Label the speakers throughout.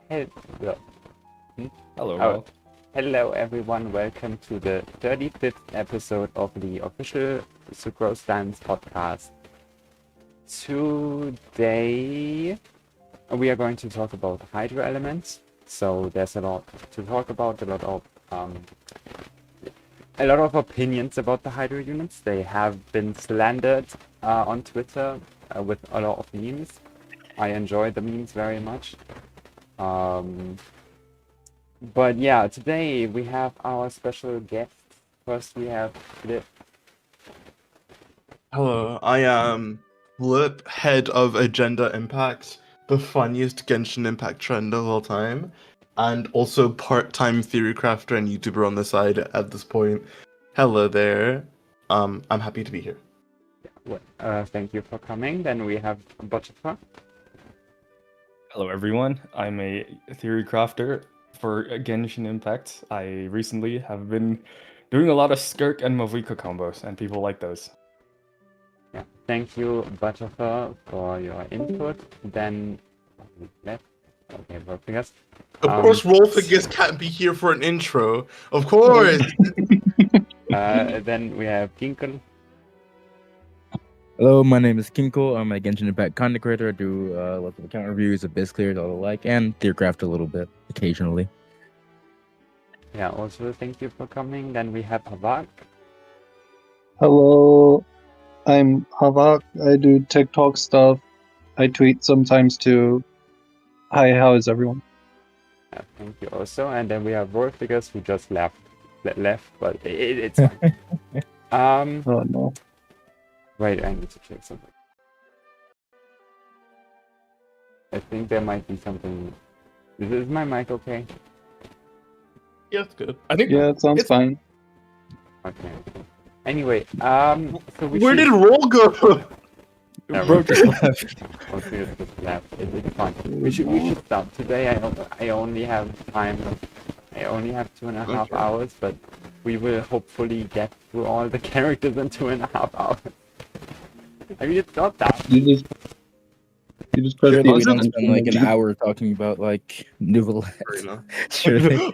Speaker 1: Hello.
Speaker 2: Hello,
Speaker 1: Oh,
Speaker 2: Raul.
Speaker 1: hello everyone, welcome to the 35th episode of the official Sucrose Stans podcast. Today we are going to talk about hydro elements. So there's a lot to talk about, a lot of opinions about the hydro units. They have been slandered on Twitter with a lot of memes. I enjoy the memes very much. But yeah, today we have our special guest. First we have Flip.
Speaker 3: Hello, I am Flip, head of Agenda Impact, the funniest Genshin Impact trend of all time, and also part-time theorycrafter and YouTuber on the side at this point. Hello there. I'm happy to be here.
Speaker 1: Thank you for coming. Then we have Butterfer.
Speaker 2: Hello, everyone. I'm a theorycrafter for Genshin Impact. I recently have been doing a lot of Skirk and Mavuika combos, and people like those.
Speaker 1: Yeah, thank you, Butterfer, for your input. Then left. Okay, Raulfigas.
Speaker 3: Of course, Raulfigas can't be here for an intro. Of course!
Speaker 1: Then we have Kinkle.
Speaker 4: Hello, my name is Kinkle. I'm a Genshin Impact content creator. I do lots of account reviews, of biz clears, all the like, and theorycraft a little bit occasionally.
Speaker 1: Yeah, also thank you for coming. Then we have Havak.
Speaker 5: Hello, I'm Havak. I do TikTok stuff. I tweet sometimes too. Hi, how is everyone?
Speaker 1: Thank you also. And then we have Raulfigas, who just left, but it's fine.
Speaker 5: Oh no.
Speaker 1: Wait, I need to check something. I think there might be something. Is my mic okay?
Speaker 3: Yeah, it's good.
Speaker 2: I think.
Speaker 5: Yeah, it sounds fine.
Speaker 1: Okay. Anyway, so
Speaker 3: Where did Roll go?
Speaker 1: Bro just left. It's fine. We should start today. I only have time. I only have 2.5 hours, but we will hopefully get through all the characters in 2.5 hours. I mean, it's not that.
Speaker 5: You just press
Speaker 4: Surely we
Speaker 5: the
Speaker 4: don't spend like an hour talking about like Neuvillette.
Speaker 3: Furina.
Speaker 4: Surely.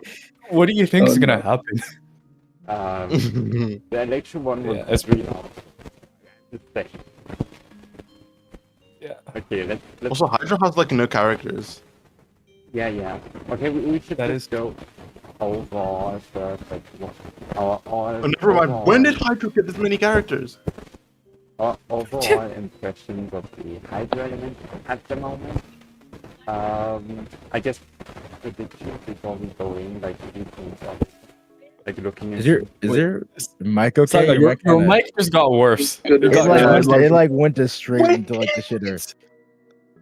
Speaker 2: What do you think is
Speaker 5: Oh,
Speaker 2: gonna
Speaker 5: no.
Speaker 2: happen?
Speaker 1: The election one was
Speaker 2: Yeah, it's
Speaker 1: really hard. Just say.
Speaker 2: Yeah.
Speaker 1: Okay, let's
Speaker 3: Also, Hydra has like no characters.
Speaker 1: yeah. Okay, we should
Speaker 2: That
Speaker 1: just go overall first, like our all.
Speaker 3: Oh, never mind.
Speaker 1: overall-
Speaker 3: When did Hydra get this many characters?
Speaker 1: our overall impressions of the hydro element at the moment. I guess predictions before we go in, like a few things of like looking
Speaker 4: Is
Speaker 1: into.
Speaker 4: your mic okay?
Speaker 2: Saga, your
Speaker 4: kinda-
Speaker 2: mic just got worse.
Speaker 5: Good.
Speaker 4: It
Speaker 5: Yeah,
Speaker 4: like went to straight
Speaker 3: Wait.
Speaker 4: into like the shitter.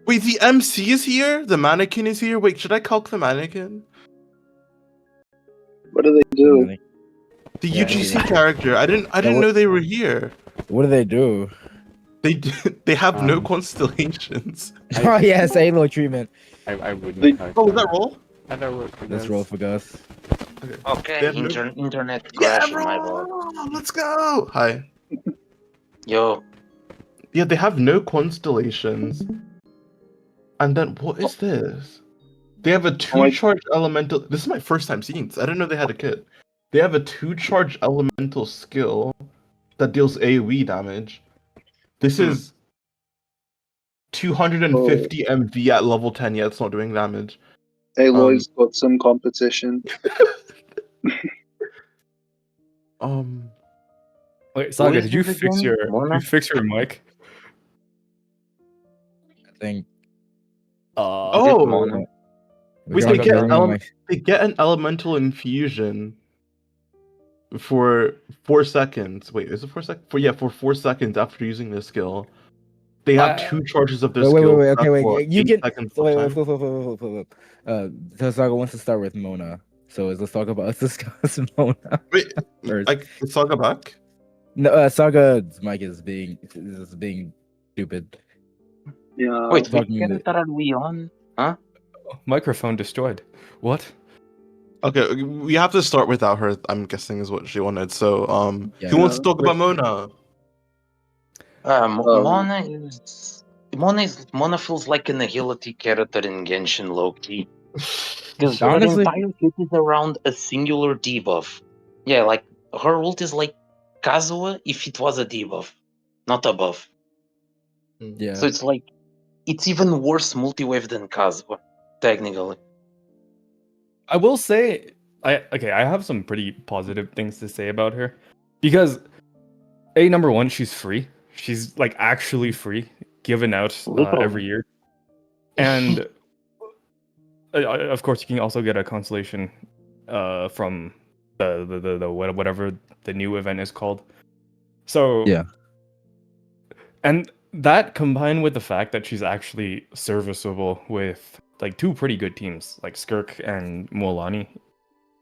Speaker 3: Wait, the MC is here? The mannequin is here? Wait, should I calc the mannequin?
Speaker 5: What do they do?
Speaker 3: The
Speaker 1: Yeah,
Speaker 3: UGC
Speaker 4: yeah.
Speaker 3: character. I didn't
Speaker 4: what-
Speaker 3: know they were here.
Speaker 4: What do they do?
Speaker 3: They have no
Speaker 1: Um,
Speaker 3: constellations.
Speaker 4: Oh yes, Halo treatment.
Speaker 1: I wouldn't.
Speaker 5: They-
Speaker 1: touch
Speaker 3: Oh, is
Speaker 1: them.
Speaker 3: that roll?
Speaker 1: I don't know.
Speaker 4: Let's roll for Gus.
Speaker 6: Okay,
Speaker 3: They have no-
Speaker 6: internet
Speaker 3: Yeah,
Speaker 6: crashing, my
Speaker 3: bro!
Speaker 6: bad.
Speaker 3: Let's go! Hi.
Speaker 6: Yo,
Speaker 3: Yeah, they have no constellations. And then, what is this? They have a
Speaker 5: Oh,
Speaker 3: 2-charge elemental. This is my first time seeing this. I didn't know they had a kit. They have a 2-charge elemental skill that deals AoE damage. This is 250 MV at level 10. Yeah, it's not doing damage.
Speaker 5: Aloy's got some competition.
Speaker 2: Wait, Saga,
Speaker 6: is
Speaker 2: did you
Speaker 6: it
Speaker 2: fix
Speaker 6: again?
Speaker 2: your
Speaker 6: Mona?
Speaker 2: mic?
Speaker 4: I think.
Speaker 3: Oh!
Speaker 6: Mona?
Speaker 4: we
Speaker 3: Wait,
Speaker 4: don't
Speaker 3: they
Speaker 4: have
Speaker 3: get,
Speaker 4: everyone,
Speaker 3: they get an elemental infusion for 4 seconds. Wait, is it 4 seconds? For 4 seconds after using this skill. They have 2 charges of this
Speaker 4: Wait,
Speaker 3: skill.
Speaker 4: okay,
Speaker 3: That's
Speaker 4: wait.
Speaker 3: what,
Speaker 4: You
Speaker 3: 8
Speaker 4: can.
Speaker 3: seconds of
Speaker 4: Wait,
Speaker 3: time.
Speaker 4: flip. So Saga wants to start with Mona. So let's discuss Mona.
Speaker 3: Wait,
Speaker 4: First.
Speaker 3: is Saga back?
Speaker 4: No, Saga's mic is being stupid.
Speaker 5: Yeah.
Speaker 6: wait, which
Speaker 4: talking to-
Speaker 6: character are we on?
Speaker 2: Microphone destroyed. What?
Speaker 3: Okay, we have to start without her. I'm guessing is what she wanted. So,
Speaker 4: Yeah.
Speaker 3: who wants to talk about Mona?
Speaker 6: Mona feels like an agility character in Genshin low-key. Because her
Speaker 4: Honestly-
Speaker 6: entire kit is around a singular debuff. Yeah, like her ult is like Kazuha if it was a debuff, not a buff.
Speaker 4: Yeah.
Speaker 6: So it's like it's even worse multi-wave than Kazuha, technically.
Speaker 2: I will say, I have some pretty positive things to say about her, because number one, she's free. She's like actually free, given out
Speaker 6: Literally.
Speaker 2: every year, and of course you can also get a constellation from the whatever the new event is called. So
Speaker 4: Yeah.
Speaker 2: and that combined with the fact that she's actually serviceable with like two pretty good teams like Skirk and Mualani,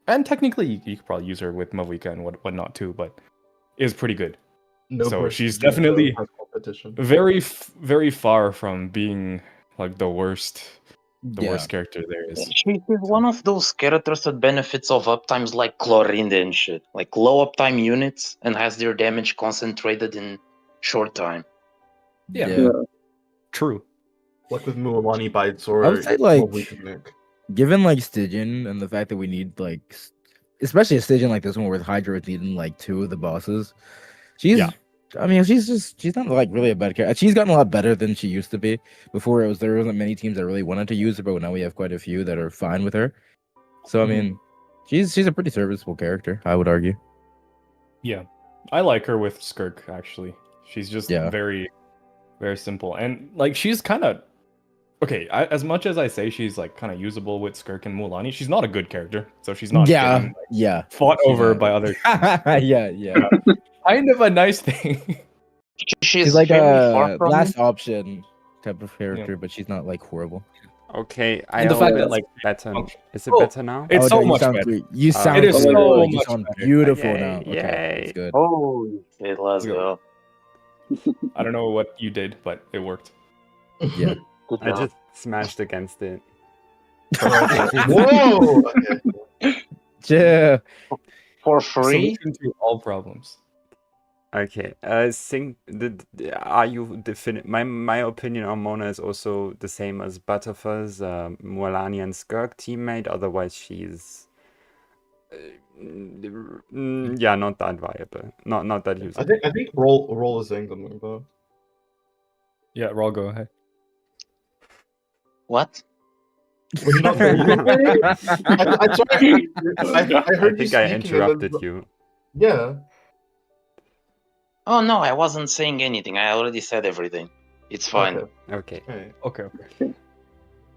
Speaker 2: and technically you could probably use her with Mavuika and whatnot too, but is pretty good.
Speaker 3: No
Speaker 2: So
Speaker 3: person
Speaker 2: she's
Speaker 3: who
Speaker 2: definitely
Speaker 3: has competition.
Speaker 2: very far from being like the worst
Speaker 4: Yeah.
Speaker 2: character there is.
Speaker 6: She's one of those characters that benefits of uptimes like Clorinde and shit. Like low uptime units and has their damage concentrated in short time.
Speaker 2: Yeah. True.
Speaker 3: Like with Mualani bites or
Speaker 4: I would say, like,
Speaker 3: Nick.
Speaker 4: given like Stygian and the fact that we need like, especially a Stygian like this one where Hydra is needing like two of the bosses, she's.
Speaker 2: Yeah.
Speaker 4: I mean, she's not like really a bad character. She's gotten a lot better than she used to be. Before there wasn't many teams that really wanted to use her, but now we have quite a few that are fine with her. So I mean, she's a pretty serviceable character, I would argue.
Speaker 2: Yeah. I like her with Skirk actually. She's just
Speaker 4: Yeah.
Speaker 2: very simple, and like she's kind of okay. As much as I say she's like kind of usable with Skirk and Mualani, she's not a good character. So she's not getting, like, fought
Speaker 4: She's
Speaker 2: over
Speaker 4: not.
Speaker 2: by other.
Speaker 4: yeah.
Speaker 2: Kind of a nice thing.
Speaker 4: She's like
Speaker 6: very far
Speaker 4: a
Speaker 6: from
Speaker 4: last option type of character, but she's not like horrible.
Speaker 1: Okay, I
Speaker 2: And the fact that,
Speaker 1: always
Speaker 2: like,
Speaker 1: better.
Speaker 2: oh,
Speaker 1: Is it
Speaker 2: oh,
Speaker 1: better now?
Speaker 2: It's so
Speaker 4: no, you
Speaker 2: much
Speaker 4: sound
Speaker 2: better.
Speaker 4: great. You sound
Speaker 1: It is
Speaker 4: really
Speaker 1: so
Speaker 4: good. You
Speaker 2: much
Speaker 4: sound
Speaker 2: better.
Speaker 4: beautiful
Speaker 1: Yay,
Speaker 4: now. Okay,
Speaker 1: yay.
Speaker 4: that's good.
Speaker 6: Holy shit, let's go.
Speaker 2: I don't know what you did, but it worked.
Speaker 4: Yeah.
Speaker 6: Good
Speaker 1: I
Speaker 6: job.
Speaker 1: just smashed against it.
Speaker 3: Whoa! Okay.
Speaker 4: Yeah.
Speaker 6: For free?
Speaker 2: Solution to all problems.
Speaker 1: Okay, are you definite? My opinion on Mona is also the same as Butterfer's Mualani and Skirk teammate. Otherwise, she's yeah, not that viable. Not that usable.
Speaker 3: I think roll is England though.
Speaker 2: Yeah, Raul, go ahead.
Speaker 6: What?
Speaker 3: Were you not there? I heard
Speaker 1: I think I
Speaker 3: you speaking and
Speaker 1: interrupted
Speaker 3: then-
Speaker 1: you.
Speaker 3: Yeah.
Speaker 6: Oh no, I wasn't saying anything. I already said everything. It's fine.
Speaker 3: Okay.
Speaker 1: Okay,
Speaker 3: Okay.
Speaker 2: Okay.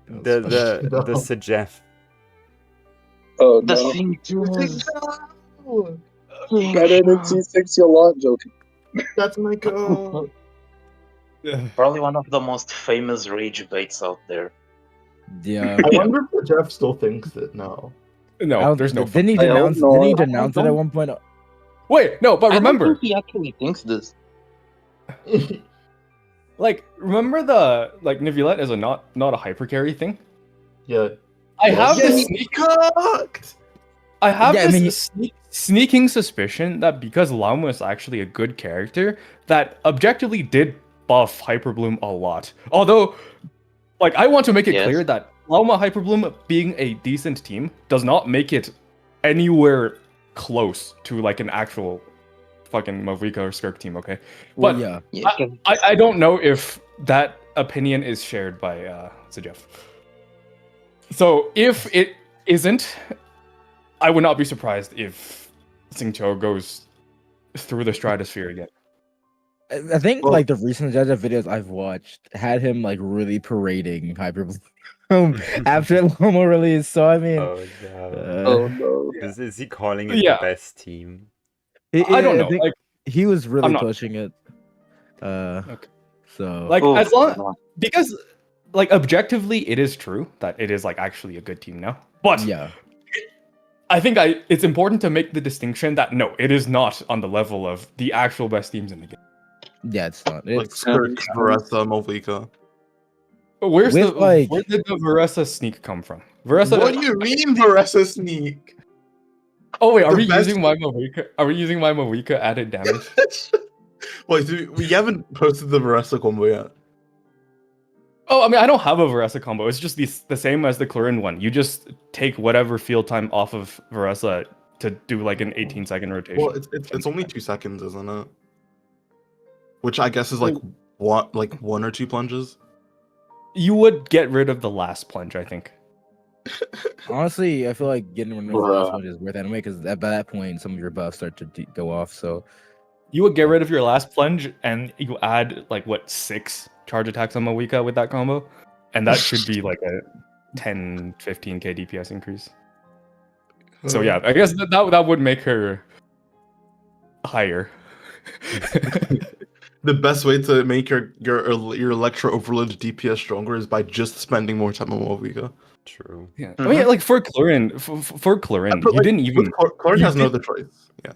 Speaker 1: the Sejef.
Speaker 5: Oh
Speaker 6: The
Speaker 5: no.
Speaker 6: thing is,
Speaker 5: Got it in C6 Yelan joking.
Speaker 3: That's my goal.
Speaker 6: probably one of the most famous rage baits out there.
Speaker 4: Yeah.
Speaker 3: I wonder if Jeff still thinks it now.
Speaker 2: No, there's no.
Speaker 4: Didn't he
Speaker 5: I don't
Speaker 4: denounce?
Speaker 5: know.
Speaker 4: Didn't he
Speaker 6: I
Speaker 4: denounce it at
Speaker 6: don't-
Speaker 4: one point?
Speaker 2: Wait, no, but
Speaker 6: I don't
Speaker 2: remember,
Speaker 6: think he actually thinks this.
Speaker 2: like, remember the like Neuvillette is a not a hyper carry thing.
Speaker 3: Yeah.
Speaker 2: I have
Speaker 3: Yeah,
Speaker 2: this
Speaker 3: he
Speaker 2: sneak.
Speaker 3: cooked!
Speaker 2: I have
Speaker 4: Yeah, I
Speaker 2: this sneaking suspicion that because Llama is actually a good character, that objectively did buff Hyperbloom a lot. Although, like, I want to make it
Speaker 6: Yes.
Speaker 2: clear that Llama Hyperbloom being a decent team does not make it anywhere close to like an actual fucking Mavuika or Skirk team. Okay,
Speaker 4: Well,
Speaker 2: but
Speaker 4: yeah.
Speaker 6: Yeah, 'cause
Speaker 2: I don't know if that opinion is shared by Sejef. So if it isn't, I would not be surprised if Xingqiu goes through the stratosphere again.
Speaker 4: I think
Speaker 3: Well-
Speaker 4: like the recent Jedi videos I've watched had him like really parading Hyperbloom after Lomo release. So I mean,
Speaker 1: Oh no.
Speaker 5: Oh no.
Speaker 1: Is he calling it
Speaker 2: Yeah.
Speaker 1: the best team?
Speaker 2: I don't know.
Speaker 4: think
Speaker 2: Like,
Speaker 4: he was really
Speaker 2: I'm not-
Speaker 4: pushing it.
Speaker 2: Okay.
Speaker 4: So
Speaker 2: Like
Speaker 6: oh,
Speaker 2: as long
Speaker 6: no.
Speaker 2: because like objectively, it is true that it is like actually a good team now. But
Speaker 4: yeah,
Speaker 2: I think it's important to make the distinction that no, it is not on the level of the actual best teams in the game.
Speaker 4: yeah, it's not.
Speaker 3: Like
Speaker 4: It's
Speaker 3: Skirk, Varessa, Malvika.
Speaker 2: Where
Speaker 4: With,
Speaker 2: did
Speaker 4: like-
Speaker 2: the Varessa sneak come from? Varessa.
Speaker 3: What do you mean Varessa sneak?
Speaker 2: Oh wait, are
Speaker 3: The
Speaker 2: we
Speaker 3: best-
Speaker 2: using my Mavuika? Are we using my Mavuika added damage?
Speaker 3: Wait, so we haven't posted the Varessa combo yet.
Speaker 2: Oh, I mean, I don't have a Varesa combo. It's just the same as the Clorinde one. You just take whatever field time off of Varesa to do like an 18-second rotation.
Speaker 3: Well, it's only 2 seconds, isn't it? Which I guess is like what, like 1 or 2 plunges.
Speaker 2: You would get rid of the last plunge, I think.
Speaker 4: Honestly, I feel like getting rid of the last one is worth it anyway, because by that point, some of your buffs start to go off. So
Speaker 2: You would get rid of your last plunge, and you add like what 6 charge attacks on Mawika with that combo, and that should be like a 10, 15k DPS increase. So yeah, I guess that would make her higher.
Speaker 3: The best way to make your Electro Overload DPS stronger is by just spending more time on Mualani.
Speaker 1: True.
Speaker 2: Yeah, I mean, like for Clorinde, for Clorinde, you didn't even.
Speaker 3: Clorinde has no other choice. Yeah.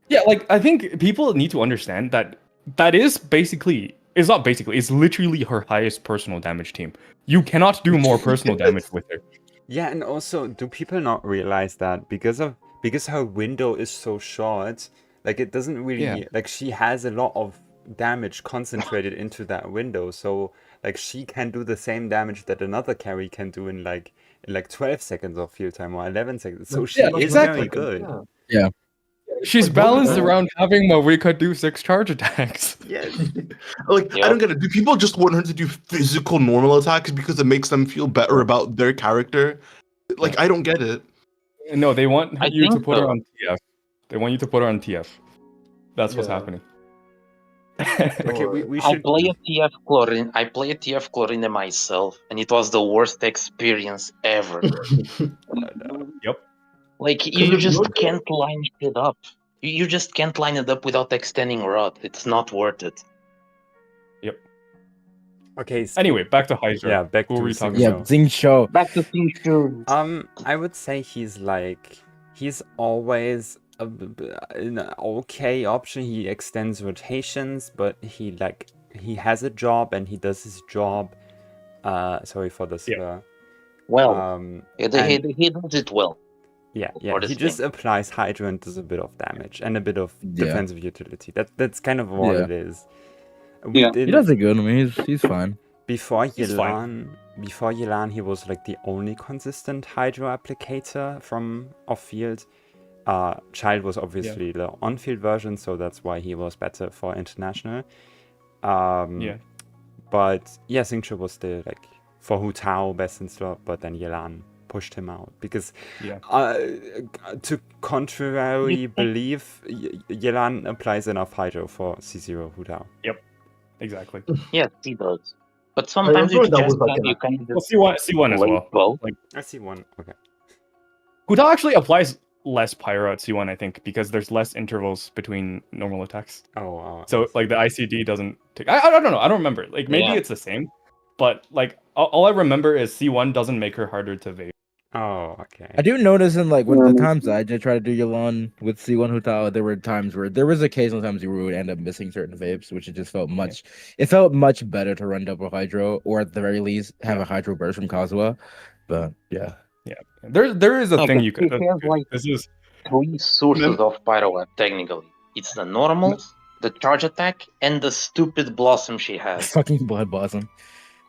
Speaker 2: Yeah, like I think people need to understand that is basically. It's not basically. It's literally her highest personal damage team. You cannot do more personal damage with her.
Speaker 1: Yeah, and also, do people not realize that because her window is so short, like it doesn't really like she has a lot of damage concentrated into that window, so like she can do the same damage that another carry can do in like 12 seconds of field time or 11 seconds. So she is
Speaker 2: exactly.
Speaker 1: very good.
Speaker 4: yeah.
Speaker 2: She's balanced around having Mawika do 6 charge attacks.
Speaker 1: Yes.
Speaker 3: Like I don't get it. Do people just want her to do physical normal attacks because it makes them feel better about their character? Like I don't get it.
Speaker 2: No, they want you to put her
Speaker 6: so.
Speaker 2: on TF. They want you to put her on TF. That's what's happening.
Speaker 1: Okay, we
Speaker 6: I
Speaker 1: should.
Speaker 6: play a TF Clorinde. I play a TF Clorinde myself, and it was the worst experience ever.
Speaker 2: Yep.
Speaker 6: Like you just can't line it up. You just can't line it up without extending rot. It's not worth it.
Speaker 2: Yep.
Speaker 1: Okay.
Speaker 2: Anyway, back to Hydra.
Speaker 1: Yeah, back
Speaker 2: Who
Speaker 1: to
Speaker 2: were we talking
Speaker 4: Yeah,
Speaker 2: about?
Speaker 4: Xingqiu.
Speaker 6: Back to Xingqiu.
Speaker 1: I would say he's always an okay option. He extends rotations, but he has a job and he does his job. Sorry for the slur.
Speaker 6: Well, he does it well.
Speaker 1: Yeah.
Speaker 6: For
Speaker 1: He
Speaker 6: this
Speaker 1: just
Speaker 6: game.
Speaker 1: applies Hydra and does a bit of damage and a bit of
Speaker 4: Yeah.
Speaker 1: defensive utility. That's kind of all
Speaker 4: Yeah.
Speaker 1: it is.
Speaker 5: Yeah.
Speaker 4: He does it good. I mean, he's fine.
Speaker 1: Before
Speaker 2: He's
Speaker 1: Yelan, he was like the only consistent Hydro applicator from off-field. Child was obviously the on-field version, so that's why he was better for international. But yeah, Xingqiu was still like for Hu Tao best in slot, but then Yelan pushed him out because to contrary belief, Yelan applies enough Hydro for C0 Hu Tao.
Speaker 2: Yep. Exactly.
Speaker 6: Yes, he does. But sometimes you
Speaker 3: remember that
Speaker 6: just
Speaker 3: was like
Speaker 6: you can
Speaker 2: Well,
Speaker 6: just
Speaker 2: C1 as well. Like
Speaker 1: I see one. Okay.
Speaker 2: Hu Tao actually applies less pyro at C1, I think, because there's less intervals between normal attacks. So like the ICD doesn't take. I don't know. I don't remember. Like maybe it's the same, but like all I remember is C1 doesn't make her harder to evade.
Speaker 1: Oh, okay.
Speaker 4: I do notice in like when the times I did try to do Yelan with C1 Hu Tao, there were times where there was occasional times you would end up missing certain vapes, which it just felt much. It felt much better to run double Hydro, or at the very least have a Hydro burst from Kazuha. But yeah.
Speaker 2: There is a thing you could.
Speaker 6: He has like
Speaker 2: This is
Speaker 6: 3 sources of pyro technically. It's the normals, the charge attack, and the stupid blossom she has.
Speaker 4: Fucking Blood Blossom.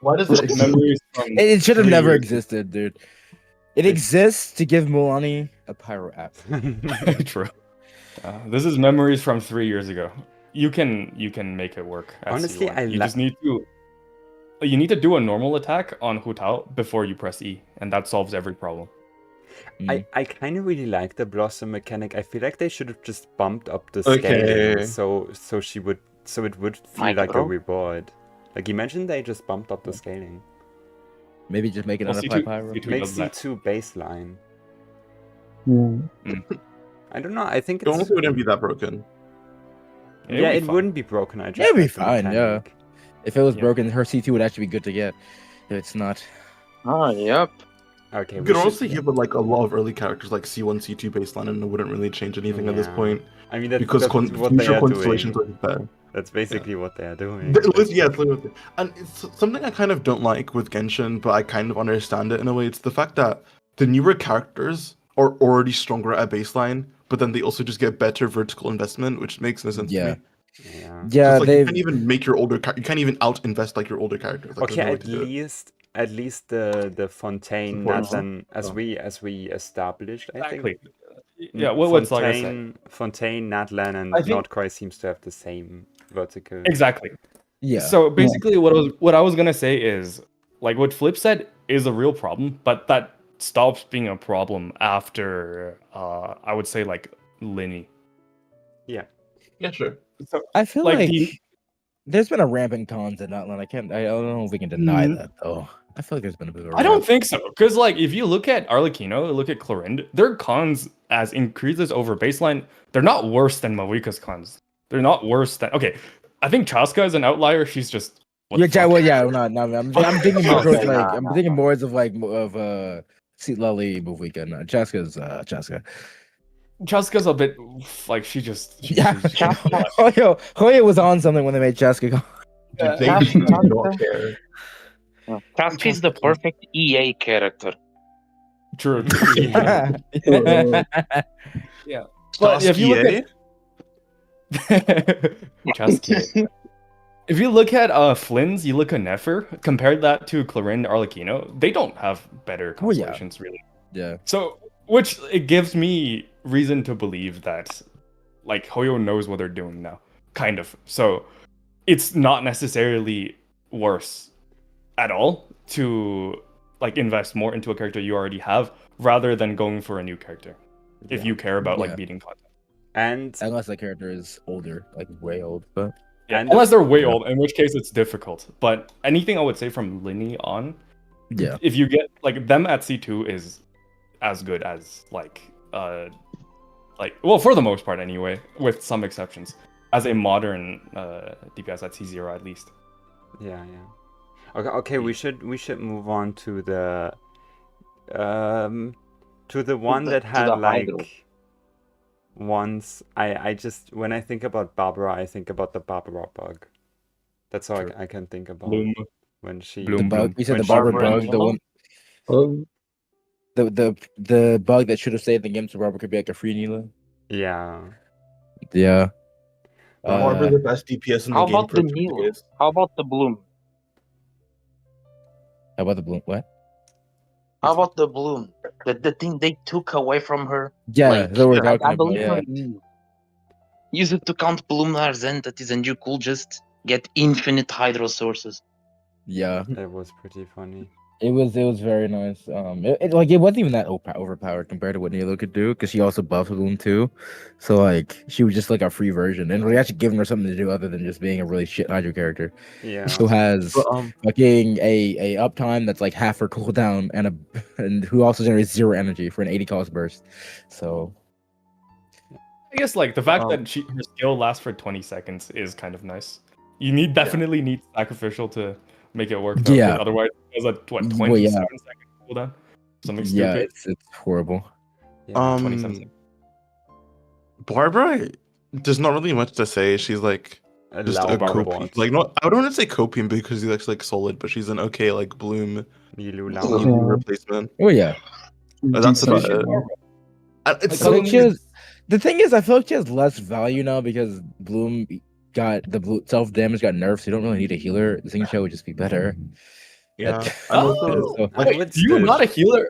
Speaker 3: Why does it?
Speaker 2: memories from
Speaker 4: It should have
Speaker 2: 3
Speaker 4: never
Speaker 2: years
Speaker 4: existed, dude. It exists to give Mualani a pyro app.
Speaker 2: True. This is memories from 3 years ago. You can make it work. At
Speaker 1: Honestly,
Speaker 2: C1. You just need to. You need to do a normal attack on Hu Tao before you press E, and that solves every problem.
Speaker 1: I kind of really like the blossom mechanic. I feel like they should have just bumped up the scaling, so it would feel like a reward. Like imagine they just bumped up the scaling.
Speaker 4: Maybe just make another
Speaker 2: C2
Speaker 4: pyro.
Speaker 2: C2
Speaker 1: Make
Speaker 2: does that.
Speaker 1: C2 baseline.
Speaker 5: Yeah.
Speaker 1: I don't know. I think
Speaker 3: It
Speaker 1: it's
Speaker 3: honestly wouldn't be that broken.
Speaker 1: it wouldn't be broken. I just
Speaker 4: It'd be
Speaker 1: like the
Speaker 4: fine, yeah.
Speaker 1: mechanic.
Speaker 4: If it was
Speaker 2: Yeah.
Speaker 4: broken, her C2 would actually be good to get. If it's not.
Speaker 6: Oh, yep.
Speaker 1: Okay.
Speaker 3: You
Speaker 1: we
Speaker 3: could
Speaker 1: should-
Speaker 3: honestly hit with like a lot of early characters like C1, C2 baseline, and it wouldn't really change anything at this
Speaker 1: Yeah.
Speaker 3: point
Speaker 1: I mean, that's
Speaker 3: because
Speaker 1: what they
Speaker 3: future
Speaker 1: are
Speaker 3: constellations
Speaker 1: doing.
Speaker 3: are there.
Speaker 1: That's basically what they are doing.
Speaker 3: Yeah, it's literally- and it's something I kind of don't like with Genshin, but I kind of understand it in a way. It's the fact that the newer characters are already stronger at baseline, but then they also just get better vertical investment, which makes no sense to
Speaker 4: Yeah.
Speaker 3: me.
Speaker 1: Yeah.
Speaker 4: Yeah,
Speaker 3: you
Speaker 4: they've
Speaker 3: can't even make your older. You can't even out invest like your older characters. Like,
Speaker 1: Okay,
Speaker 3: there's no way to do it.
Speaker 1: at least the Fontaine
Speaker 3: Support.
Speaker 1: Natlan
Speaker 3: Oh.
Speaker 1: as we established, I think.
Speaker 2: Exactly. Yeah, what's like I said.
Speaker 1: Fontaine, Natlan, and
Speaker 2: I think-
Speaker 1: Nordkreuz seems to have the same vertical.
Speaker 2: Exactly.
Speaker 4: yeah.
Speaker 2: So basically, what I was gonna say is, like what Flip said is a real problem, but that stops being a problem after I would say like Linny.
Speaker 1: Yeah.
Speaker 3: Yeah, sure.
Speaker 2: So
Speaker 4: I feel
Speaker 2: like
Speaker 4: like
Speaker 2: the-
Speaker 4: there's been a rampant cons in Natlan. I don't know if we can deny that though. I feel like there's been a bit of a
Speaker 2: I don't
Speaker 4: ramp.
Speaker 2: think so, because like if you look at Arlecchino, look at Clorinde, their cons as increases over baseline, they're not worse than Mavika's cons. They're not worse than I think Chaska is an outlier. She's just what the fuck?
Speaker 4: Well, yeah, I'm thinking more towards
Speaker 6: Okay,
Speaker 4: like
Speaker 6: nah,
Speaker 4: I'm
Speaker 6: nah,
Speaker 4: thinking more of like Seat Lully Mavika. No, Chaska's Chaska.
Speaker 2: Chaska's a bit like she just
Speaker 4: Yeah.
Speaker 2: she's-
Speaker 4: Hoya was on something when they made Chaska go.
Speaker 3: Dude, they
Speaker 6: Chaska-
Speaker 3: do not care.
Speaker 6: Chaska is the perfect EA character.
Speaker 2: True.
Speaker 4: Yeah.
Speaker 2: But if you look at Chaskia. If you look at Flynn's, you look at Nefer, compare that to Clorinde Arlecchino, they don't have better
Speaker 4: Oh, yeah.
Speaker 2: constellations really.
Speaker 4: Yeah.
Speaker 2: So which it gives me reason to believe that like Hoyo knows what they're doing now. Kind of. So it's not necessarily worse at all to like invest more into a character you already have rather than going for a new character. If
Speaker 1: Yeah.
Speaker 2: you care about
Speaker 4: Yeah.
Speaker 2: like beating content.
Speaker 1: And
Speaker 4: Unless the character is older, like way old, but
Speaker 2: Yeah,
Speaker 1: And-
Speaker 2: unless they're way
Speaker 4: Yeah.
Speaker 2: old, in which case it's difficult. But anything I would say from Linny on,
Speaker 4: yeah.
Speaker 2: if you get like them at C2 is as good as like well for the most part anyway, with some exceptions, as a modern DPS at C0 at least.
Speaker 1: yeah. Okay, we should move on to the one that
Speaker 6: to
Speaker 1: had
Speaker 6: the
Speaker 1: like
Speaker 6: Hydro.
Speaker 1: once I just when I think about Barbara, I think about the Barbara bug. That's all I can think about
Speaker 2: Bloom.
Speaker 1: when she
Speaker 2: Bloom.
Speaker 4: The bug. You said
Speaker 1: When
Speaker 4: the Barbara
Speaker 6: Barbara
Speaker 4: bug,
Speaker 6: and
Speaker 4: the
Speaker 6: Neuvillette?
Speaker 4: one, the bug that should have saved the game, so Barbara could be like a free Neela.
Speaker 1: Yeah.
Speaker 4: Yeah.
Speaker 3: Barbara the best DPS in the
Speaker 6: How
Speaker 3: game
Speaker 6: about
Speaker 3: for
Speaker 6: the
Speaker 3: 3
Speaker 6: Neil?
Speaker 3: days.
Speaker 6: How about the Bloom?
Speaker 4: How about the bloom? What?
Speaker 6: How about the Bloom? The thing they took away from her.
Speaker 4: Yeah,
Speaker 6: Like,
Speaker 4: that's what we're
Speaker 3: yeah,
Speaker 4: talking
Speaker 6: I
Speaker 4: about.
Speaker 6: believe
Speaker 4: Yeah.
Speaker 6: her Neil. Use it to count Bloomlar's entities and you could just get infinite hydro sources.
Speaker 4: Yeah.
Speaker 1: It was pretty funny.
Speaker 4: It was very nice. It wasn't even that overpowered compared to what Nilo could do because she also buffed Bloom too. So like she was just like a free version, and we actually giving her something to do other than just being a really shit Hydro character
Speaker 1: Yeah.
Speaker 4: who has
Speaker 3: But,
Speaker 4: fucking a uptime that's like half her cooldown and who also generates 0 energy for an 80 cost burst. So
Speaker 2: I guess like the fact that her skill lasts for 20 seconds is kind of nice. You definitely need sacrificial to make it work. Though, 'cause
Speaker 4: Yeah.
Speaker 2: Otherwise, it was a what
Speaker 4: Well,
Speaker 2: 27
Speaker 4: yeah.
Speaker 2: second cooldown. Something
Speaker 4: yeah,
Speaker 2: stupid.
Speaker 4: it's horrible.
Speaker 1: Yeah.
Speaker 2: 27 seconds.
Speaker 3: Barbara, there's not really much to say. She's like just a
Speaker 1: Barbara
Speaker 3: copium.
Speaker 1: bots.
Speaker 3: Like not, I don't want to say copium because he looks like solid, but she's an okay like Bloom
Speaker 1: Milu
Speaker 5: Yeah.
Speaker 1: Lau.
Speaker 3: Eevee replacement.
Speaker 4: Oh yeah.
Speaker 3: That's about
Speaker 5: Decent.
Speaker 3: it. It's
Speaker 4: I feel
Speaker 3: so
Speaker 4: like she has, the thing is, I feel like she has less value now because Bloom got the self damage got nerfed, so you don't really need a healer. The Xingqiu would just be better.
Speaker 3: yeah.
Speaker 4: That-
Speaker 3: And also,
Speaker 4: So-
Speaker 1: I
Speaker 2: Wait,
Speaker 1: would
Speaker 2: do you
Speaker 1: still-
Speaker 2: not a healer?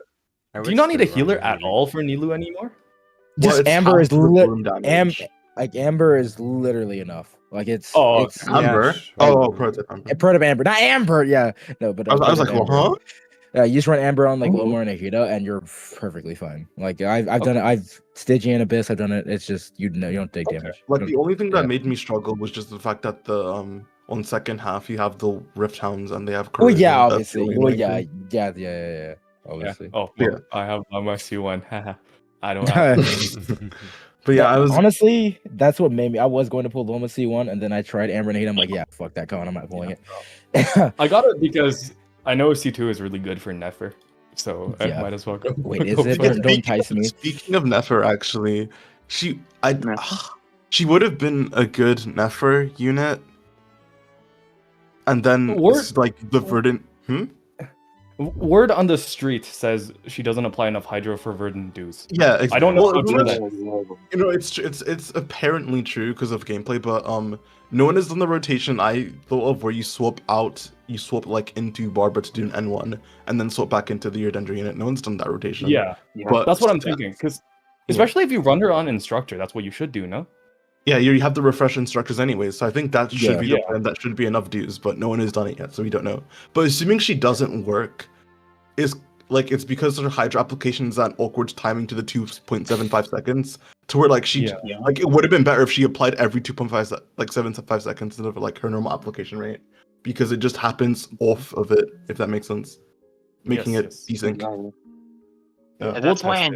Speaker 1: I
Speaker 2: Do
Speaker 1: would
Speaker 2: you not need a
Speaker 1: still
Speaker 2: healer
Speaker 1: run
Speaker 2: at
Speaker 1: Milu.
Speaker 2: all for Nilu anymore?
Speaker 4: Just
Speaker 3: it's
Speaker 4: Amber is
Speaker 3: half the
Speaker 4: lit.
Speaker 3: Bloom damage.
Speaker 4: Amber is literally enough. Like it's
Speaker 2: Oh,
Speaker 4: it's
Speaker 1: Yeah,
Speaker 3: Amber.
Speaker 1: sure.
Speaker 3: Oh, prototype Amber.
Speaker 4: a prototype Amber, not Amber. Yeah, no, but
Speaker 3: I was like,
Speaker 4: prototype
Speaker 3: well,
Speaker 4: Amber.
Speaker 3: huh?
Speaker 4: Yeah, you just run Amber on like
Speaker 3: Oh.
Speaker 4: Lomar and Ahita, and you're perfectly fine. Like I've done it. I've Stygian and Abyss. I've done it. It's just you don't take
Speaker 2: Okay.
Speaker 4: damage.
Speaker 3: Like
Speaker 4: You
Speaker 3: the
Speaker 4: don't-
Speaker 3: only thing that
Speaker 4: yeah.
Speaker 3: made me struggle was just the fact that the on second half you have the Rift Hounds and they have.
Speaker 4: Well,
Speaker 3: Charisma.
Speaker 4: yeah,
Speaker 3: That's the
Speaker 4: obviously.
Speaker 3: only
Speaker 4: Well,
Speaker 3: thing.
Speaker 4: yeah. Obviously.
Speaker 2: Oh,
Speaker 3: Yeah.
Speaker 2: well, I have my C1. I don't have.
Speaker 3: But yeah, I was
Speaker 4: honestly, that's what made me. I was going to pull Loma C1, and then I tried Amber and Ahita. I'm like, yeah, fuck that con. I'm not pulling it.
Speaker 2: I got it because I know C2 is really good for Nefer, so I
Speaker 4: Yeah.
Speaker 2: might as well go.
Speaker 4: Wait, is
Speaker 2: go
Speaker 4: it?
Speaker 2: for
Speaker 4: Don't entice me.
Speaker 3: Speaking of Nefer, actually, she
Speaker 6: Nefer.
Speaker 3: she would have been a good Nefer unit, and then
Speaker 2: Were-
Speaker 3: it's like the verdant.
Speaker 2: Word on the street says she doesn't apply enough hydro for verdant dews.
Speaker 3: Yeah,
Speaker 2: I don't know
Speaker 3: well,
Speaker 2: how true
Speaker 3: it's-
Speaker 2: that is.
Speaker 3: You know, it's apparently true because of gameplay, but no one has done the rotation I thought of where you swap like into Barbara to do an N1 and then swap back into the Urdendra unit. No one's done that rotation.
Speaker 2: Yeah,
Speaker 3: but
Speaker 2: that's what I'm thinking. Because especially if you run her on instructor, that's what you should do, no?
Speaker 3: Yeah, you have the refresh instructors anyways, so I think that should be the
Speaker 2: Yeah.
Speaker 3: plan. That should be enough dues, but no one has done it yet, so we don't know. But assuming she doesn't work, it's because her Hydra application is that awkward timing to the 2.75 seconds, to where like it would have been better if she applied every 2.75 seconds instead of like her normal application rate, because it just happens off of it, if that makes sense, making it desync.
Speaker 6: And that's why I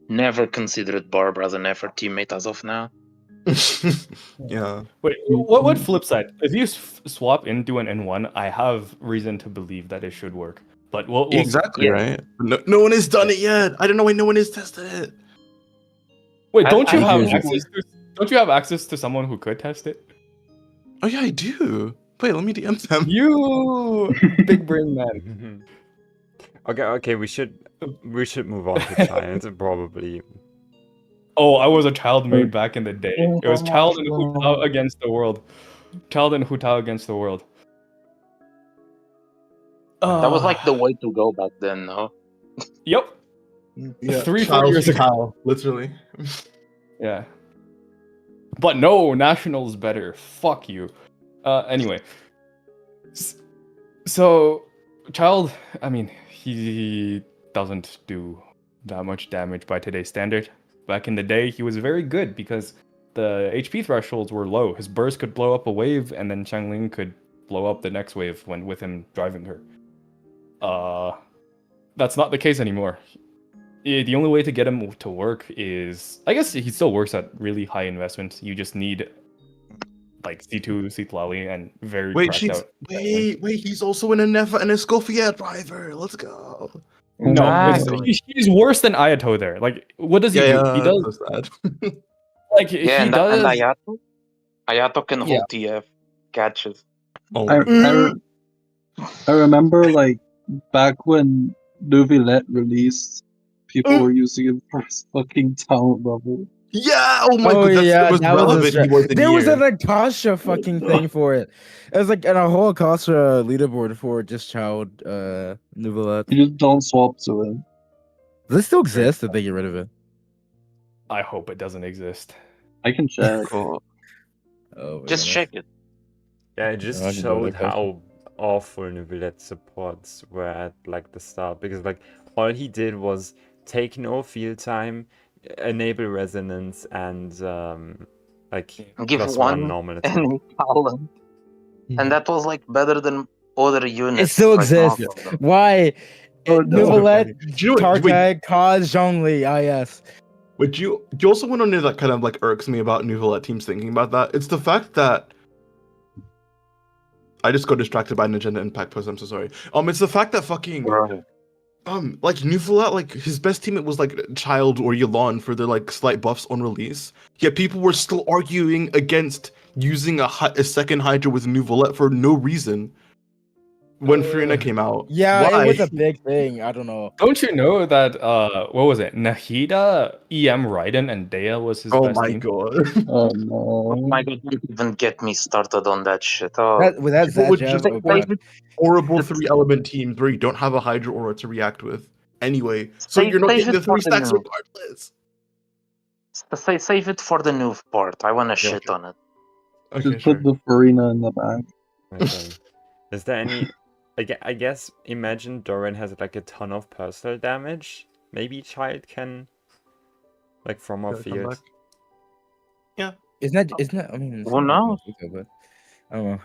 Speaker 6: never considered Barbara as an effort teammate as of now.
Speaker 3: Yeah.
Speaker 2: Wait, what flip side? If you swap into an N1, I have reason to believe that it should work. But we'll
Speaker 3: Exactly right. No one has done it yet. I don't know why no one has tested it.
Speaker 2: Wait, don't you
Speaker 6: I
Speaker 2: have
Speaker 6: think-
Speaker 2: access to? Don't you have access to someone who could test it?
Speaker 3: Oh yeah, I do. Wait, let me DM them.
Speaker 2: You big brain man.
Speaker 1: Okay, we should move on to Giants probably.
Speaker 2: Oh, I was a child maid back in the day. It was Child and Hu Tao against the world. Child and Hu Tao against the world.
Speaker 6: That was like the way to go back then, no?
Speaker 2: Yep.
Speaker 3: Yeah,
Speaker 2: 3-4 years ago.
Speaker 3: How, literally.
Speaker 2: Yeah. But no, National's better. Fuck you. Anyway. So, Child, I mean, he doesn't do that much damage by today's standard. Back in the day, he was very good because the HP thresholds were low. His burst could blow up a wave, and then Xiangling could blow up the next wave with him driving her. That's not the case anymore. The only way to get him to work is, I guess he still works at really high investments. You just need like C2, C-Tlali, and very
Speaker 3: Wait,
Speaker 2: cracked out.
Speaker 3: he's also in a Nefa and a Scofiat driver. Let's go.
Speaker 2: No,
Speaker 6: Nice.
Speaker 2: he's worse than Ayato there. Like, what does he do? He does
Speaker 3: that's so sad.
Speaker 2: like
Speaker 6: Yeah,
Speaker 2: he
Speaker 6: and
Speaker 2: does.
Speaker 6: Ayato can
Speaker 2: Yeah.
Speaker 6: hold TF catches.
Speaker 3: Oh,
Speaker 5: I remember like back when Neuvillette released, people were using it for his fucking talent level.
Speaker 3: yeah! Oh my
Speaker 4: Oh,
Speaker 3: god,
Speaker 4: yeah,
Speaker 3: that was
Speaker 4: that was a
Speaker 3: relevant.
Speaker 4: stra-
Speaker 3: He was in
Speaker 4: There was
Speaker 3: here.
Speaker 4: an Akasha fucking thing for it. It was like a whole Akasha leaderboard for just Child Neuvillette.
Speaker 5: You just don't swap to it.
Speaker 4: Does it still exist if they get rid of it?
Speaker 2: I hope it doesn't exist.
Speaker 5: I can check.
Speaker 6: Cool.
Speaker 4: Oh, my
Speaker 6: Just
Speaker 4: goodness.
Speaker 6: check it.
Speaker 1: Yeah, it just
Speaker 4: I can do
Speaker 1: showed
Speaker 4: that question.
Speaker 1: how awful Neuvillette supports were at like the start, because like all he did was take no field time, enable resonance, and like
Speaker 6: Give
Speaker 1: +1
Speaker 6: one
Speaker 1: normal attack.
Speaker 6: any talent. And that was like better than other units.
Speaker 4: It still
Speaker 6: like,
Speaker 4: exists.
Speaker 6: most of them.
Speaker 4: Why?
Speaker 3: Oh, no.
Speaker 4: Neuvillette,
Speaker 3: Do you know what? Wait,
Speaker 4: Tartaglia, Kaz, Zhongli. Ah, yes.
Speaker 3: do you also want to know that kind of like irks me about Neuvillette teams thinking about that? It's the fact that I just got distracted by an agenda impact post. I'm so sorry. It's the fact that fucking
Speaker 6: Right.
Speaker 3: like Neuvillette, like his best teammate was like Child or Yelan for their like slight buffs on release. Yet people were still arguing against using a second Hydra with Neuvillette for no reason when Furina came out.
Speaker 4: Yeah,
Speaker 3: Why?
Speaker 4: it was a big thing. I don't know.
Speaker 2: Don't you know that what was it? Nahida, EM Raiden, and Dea was his
Speaker 3: Oh
Speaker 2: best
Speaker 3: my
Speaker 2: team?
Speaker 3: god.
Speaker 5: Oh
Speaker 6: Oh
Speaker 5: no.
Speaker 6: my god, don't even get me started on that shit. Oh,
Speaker 4: With that
Speaker 3: People would
Speaker 4: Zajab,
Speaker 3: just
Speaker 4: oh god.
Speaker 3: like horrible 3-element teams where you don't have a Hydra aura to react with. Anyway, so
Speaker 6: Save-
Speaker 3: you're not
Speaker 6: save
Speaker 3: getting the
Speaker 6: it for
Speaker 3: 3
Speaker 6: the
Speaker 3: stacks
Speaker 6: noob.
Speaker 3: regardless.
Speaker 6: save it for the new part. I wanna shit on it.
Speaker 3: Okay,
Speaker 5: Just
Speaker 3: sure.
Speaker 5: put the Furina in the back.
Speaker 1: Okay. Is there any? I guess imagine Doran has like a ton of personal damage. Maybe Child can, like from our
Speaker 3: Gotta come
Speaker 1: field.
Speaker 3: back.
Speaker 4: Isn't that? I mean, it's
Speaker 6: Who
Speaker 4: not
Speaker 6: knows?
Speaker 4: but I don't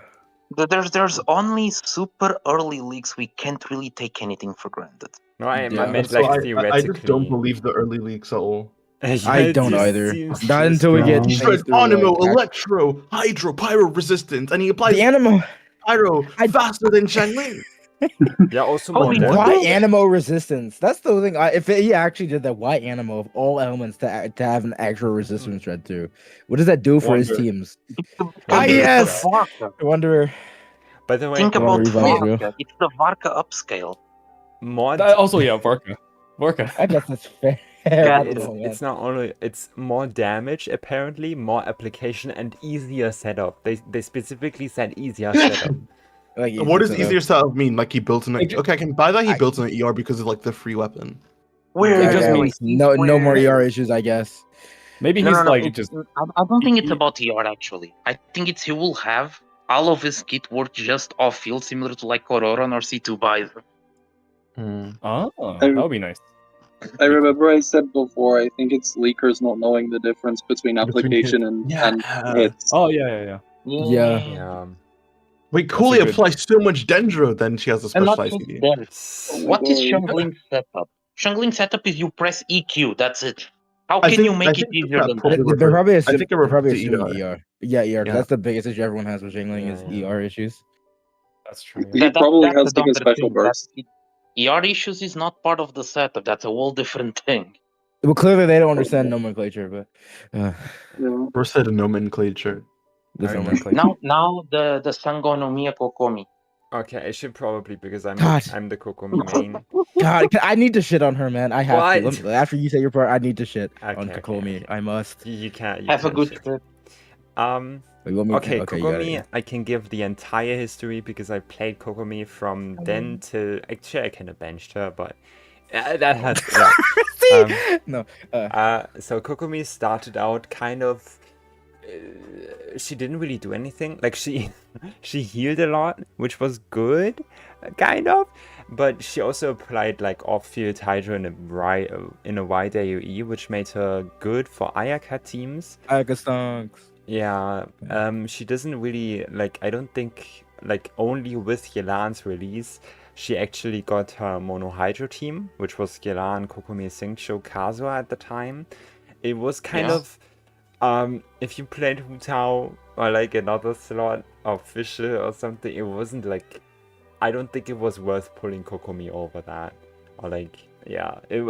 Speaker 4: know.
Speaker 6: There's only super early leagues. We can't really take anything for granted.
Speaker 1: No, I
Speaker 4: Yeah.
Speaker 1: meant
Speaker 3: So
Speaker 1: like
Speaker 3: I
Speaker 1: theoretically.
Speaker 3: just don't believe the early leaks at all.
Speaker 1: Yeah,
Speaker 4: I
Speaker 1: it
Speaker 4: don't
Speaker 1: just
Speaker 4: either.
Speaker 1: seems
Speaker 4: Not
Speaker 1: too
Speaker 4: until we get
Speaker 1: strong.
Speaker 3: He
Speaker 4: things
Speaker 3: tried
Speaker 4: through,
Speaker 3: Animo,
Speaker 4: like,
Speaker 3: Electro, Hydro, Pyro resistance, and he applies
Speaker 4: The animal.
Speaker 3: Pyro
Speaker 4: I-
Speaker 3: faster than Xiangling.
Speaker 1: Yeah, also
Speaker 6: Oh,
Speaker 1: more
Speaker 6: we-
Speaker 1: damage.
Speaker 4: Why Animo resistance? That's the thing. If he actually did that, why Animo of all elements to have an actual resistance thread too? What does that do for his
Speaker 2: Wonder.
Speaker 4: teams?
Speaker 6: Ah,
Speaker 4: yes!
Speaker 6: Varka.
Speaker 4: I wonder.
Speaker 1: By the way,
Speaker 6: Think
Speaker 4: I
Speaker 6: about
Speaker 4: wanna revive you.
Speaker 6: Varka. It's the Varka upscale.
Speaker 1: more.
Speaker 2: Also, yeah, Vorka.
Speaker 4: I guess that's fair.
Speaker 6: Yeah,
Speaker 4: I don't
Speaker 1: it's,
Speaker 4: know, man.
Speaker 1: it's not only it's more damage apparently, more application and easier setup. They specifically said easier setup.
Speaker 4: Like,
Speaker 3: What does
Speaker 4: setup.
Speaker 3: easier setup mean? Like he built an
Speaker 2: Like,
Speaker 3: okay, I can buy that he
Speaker 4: I-
Speaker 3: built an ER because of like the free weapon.
Speaker 6: Where?
Speaker 2: It just
Speaker 4: Yeah,
Speaker 2: means
Speaker 4: no more
Speaker 6: where-
Speaker 4: ER issues, I guess.
Speaker 2: maybe
Speaker 6: No,
Speaker 2: he's
Speaker 6: no, no.
Speaker 2: like just.
Speaker 6: I don't think it's
Speaker 2: he-
Speaker 6: about ER actually. I think it's he will have all of his kit work just off field, similar to like Cororon or C2 Bison.
Speaker 2: Oh, that would be nice.
Speaker 5: I remember I said before, I think it's leakers not knowing the difference between application and hits.
Speaker 2: Oh yeah.
Speaker 4: Yeah.
Speaker 1: Yeah.
Speaker 3: Wait, Cooley
Speaker 2: a good-
Speaker 3: applies so much Dendro, then she has a
Speaker 6: And not
Speaker 3: specialized
Speaker 6: just
Speaker 3: ED.
Speaker 6: that. What is
Speaker 5: God.
Speaker 6: Shungling setup? Shungling setup is you press EQ, that's it. How
Speaker 3: I
Speaker 6: can
Speaker 3: think-
Speaker 6: you
Speaker 3: I
Speaker 6: make it
Speaker 3: think
Speaker 6: easier than
Speaker 3: that's
Speaker 6: that?
Speaker 3: probably-
Speaker 4: They're probably
Speaker 3: I think it
Speaker 4: they're probably
Speaker 3: refers to
Speaker 4: assuming ER. Yeah, ER. 'Cause
Speaker 6: Yeah.
Speaker 4: that's the biggest issue everyone has with Jingling is
Speaker 1: Yeah.
Speaker 4: ER issues.
Speaker 2: That's true.
Speaker 5: He
Speaker 2: Yeah.
Speaker 5: probably
Speaker 6: that's
Speaker 5: has to get
Speaker 6: another
Speaker 5: special
Speaker 6: thing.
Speaker 5: burst.
Speaker 6: ER issues is not part of the setup. That's a whole different thing.
Speaker 4: Well, clearly they don't understand nomenclature, but
Speaker 5: Yeah.
Speaker 3: First said nomenclature.
Speaker 4: this
Speaker 1: Okay.
Speaker 4: nomenclature.
Speaker 6: Now the Sango no Miya Kokomi.
Speaker 1: Okay, I should probably because I'm
Speaker 4: God.
Speaker 1: I'm the Kokomi main.
Speaker 4: God, I need to shit on her, man. I have to.
Speaker 1: What?
Speaker 4: Let me- after you say your part, I need to shit on
Speaker 1: Okay,
Speaker 4: Kokomi.
Speaker 1: okay.
Speaker 4: I must.
Speaker 1: You can't. You
Speaker 6: Have a
Speaker 1: can't
Speaker 6: good
Speaker 1: shit.
Speaker 6: trip.
Speaker 4: Wait, you want me
Speaker 1: Okay,
Speaker 4: you got it,
Speaker 1: Kokomi,
Speaker 4: yeah.
Speaker 1: I can give the entire history because I played Kokomi from then till actually I kind of benched her, but that has
Speaker 4: No.
Speaker 1: so Kokomi started out kind of. She didn't really do anything. Like she healed a lot, which was good, kind of. But she also applied like off-field Hydro in a wide AoE, which made her good for Ayaka teams.
Speaker 4: Ayaka stonks.
Speaker 1: Yeah, she doesn't really like. I don't think like only with Yelan's release, she actually got her mono Hydro team, which was Yelan, Kokomi, Xingqiu, Kazuha at the time. It was kind
Speaker 6: Yeah.
Speaker 1: of if you played Hu Tao or like another slot of Fisher or something, it wasn't like. I don't think it was worth pulling Kokomi over that, or like yeah, it